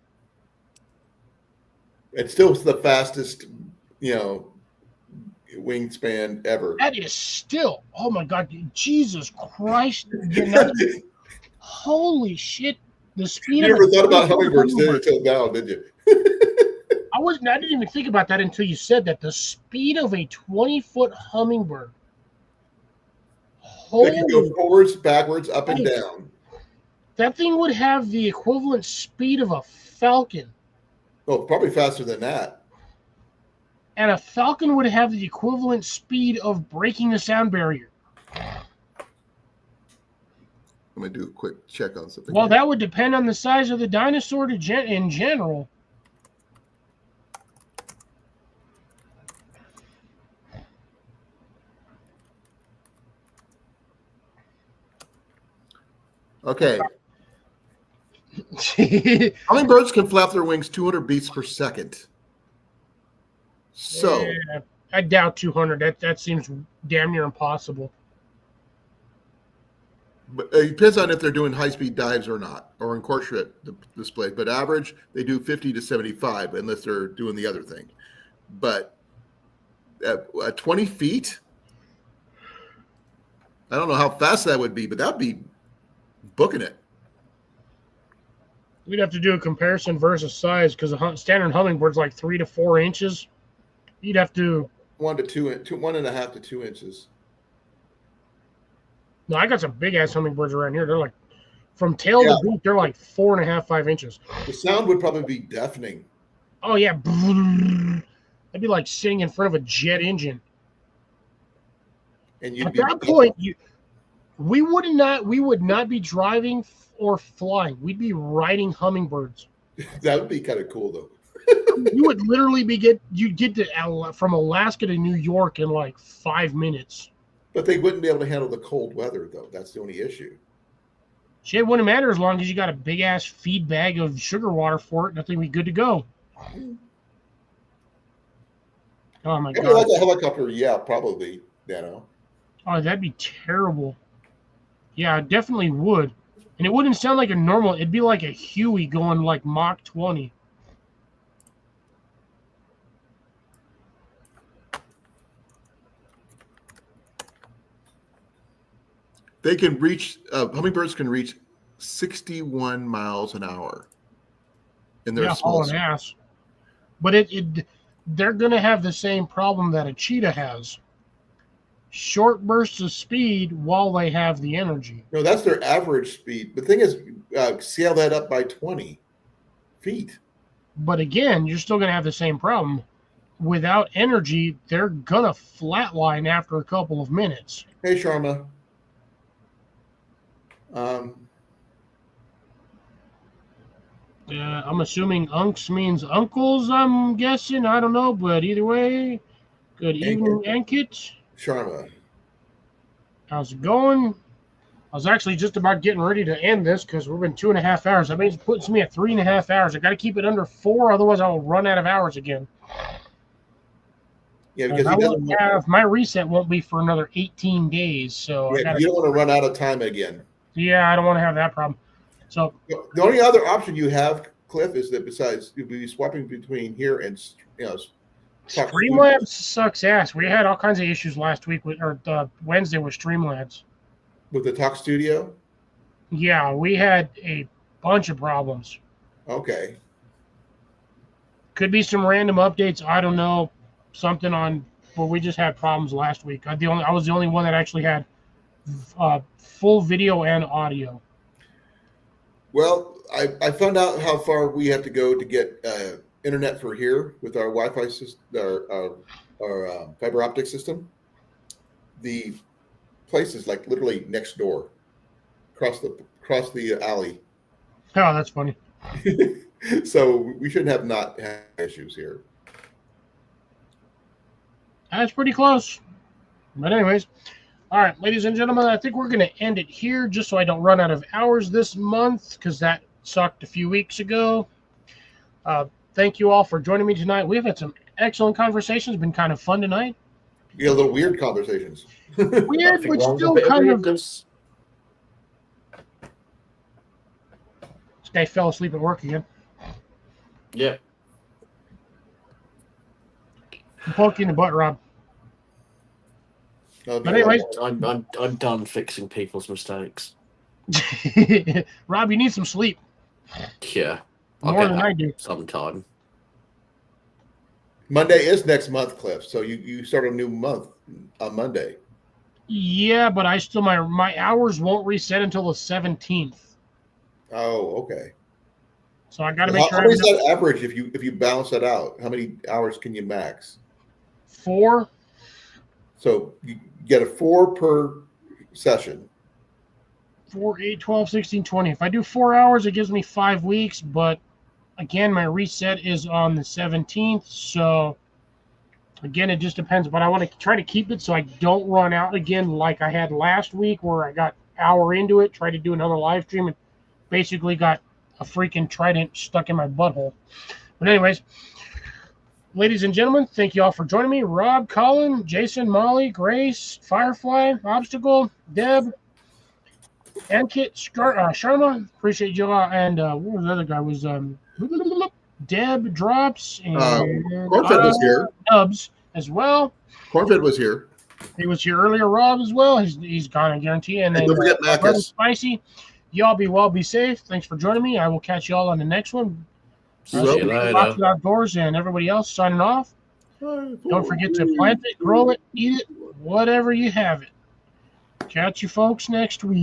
It's still the fastest, wingspan ever. That is still, oh my God, Jesus Christ. Holy shit. The speed You of never thought about hummingbirds until now, did you? I didn't even think about that until you said that. The speed of a 20-foot hummingbird. They can go Holy, forwards, backwards, up and down. that thing would have the equivalent speed of a falcon. Oh, probably faster than that. And a falcon would have the equivalent speed of breaking the sound barrier. I'm going to do a quick check on something. Well, here. that would depend on the size of the dinosaur in general. Okay. Hummingbirds can flap their wings 200 beats per second. So, Yeah, I doubt 200. That seems damn near impossible. but it depends on if they're doing high-speed dives or not, or in course display. But average, they do 50 to 75, unless they're doing the other thing. But at 20 feet, I don't know how fast that would be, but that'd be booking it. We'd have to do a comparison versus size because a standard hummingbird's like 3 to 4 inches. You'd have to. 1.5 to 2 inches. No, I got some big ass hummingbirds around here. They're like, from tail to beak, they're like 4.5, 5 inches. The sound would probably be deafening. Oh yeah, I'd be like sitting in front of a jet engine. And you'd At be that point, we would not be driving or flying. We'd be riding hummingbirds. that would be kind of cool though. You would literally you'd get to from Alaska to New York in like 5 minutes. But they wouldn't be able to handle the cold weather though. That's the only issue. Shit wouldn't matter as long as you got a big ass feed bag of sugar water for it. Nothing be good to go. Oh my Maybe God. like a helicopter, yeah, probably, Oh, that'd be terrible. Yeah, it definitely would. And it wouldn't sound like a normal, it'd be like a Huey going like Mach 20. They can reach, hummingbirds can reach 61 miles an hour in their small hauling ass. But they're going to have the same problem that a cheetah has. Short bursts of speed while they have the energy. No, that's their average speed. The thing is, scale that up by 20 feet. But again, you're still going to have the same problem. Without energy, they're going to flatline after a couple of minutes. Hey, Sharma. I'm assuming unks means uncles, I'm guessing. I don't know, but either way, good evening, Ankit. Sharma. How's it going? I was actually just about getting ready to end this because we've been 2.5 hours. That means it puts me at 3.5 hours. I got to keep it under 4, otherwise I will run out of hours again. Yeah, because my reset won't be for another 18 days. So you don't want to run out of time again. Yeah, I don't want to have that problem. So the only other option you have, Cliff, is that besides you'll be swapping between here and Streamlabs sucks ass. We had all kinds of issues last week or Wednesday with Streamlabs. With the Talk Studio? Yeah, we had a bunch of problems. Okay. Could be some random updates. I don't know. something on where we just had problems last week. I was the only one that actually had full video and audio. Well, I found out how far we have to go to get internet for here with our Wi-Fi system, our fiber optic system. The place is like literally next door, across the alley. Oh, that's funny. So we shouldn't have not had issues here. That's pretty close. But anyways, all right, ladies and gentlemen, I think we're going to end it here just so I don't run out of hours this month because that sucked a few weeks ago. Thank you all for joining me tonight. We've had some excellent conversations. Been kind of fun tonight. We had a little weird conversations. Weird, but still kind of. This guy fell asleep at work again. Yeah. I'm poking in the butt, Rob. But anyways, I'm done fixing people's mistakes. Rob, you need some sleep. Yeah. I'll More get than that I do. sometime. Monday is next month, Cliff. So you start a new month on Monday. Yeah, but I still my hours won't reset until the 17th. Oh, okay. So I got to make sure. How many is that average if you balance that out? How many hours can you max? 4. So you get a 4 per session. 4, 8, 12, 16, 20. If I do 4 hours, it gives me 5 weeks. But again, my reset is on the 17th. So again, it just depends. But I want to try to keep it so I don't run out again like I had last week where I got an hour into it, tried to do another live stream, and basically got a freaking trident stuck in my butthole. But anyways, ladies and gentlemen, thank you all for joining me. Rob, Colin, Jason, Molly, Grace, Firefly, Obstacle, Deb, Ankit, Sharma. Appreciate you all. And what was the other guy? Was Deb, Drops, and Cornfed was here. Dubs as well. Cornfed was here. He was here earlier. Rob as well. He's gone, I guarantee. And then don't forget my brother Macus. Spicy. Y'all be well, be safe. Thanks for joining me. I will catch y'all on the next one. See you later. Lots of Outdoors and everybody else signing off. Don't forget to plant it, grow it, eat it, whatever you have it. Catch you folks next week.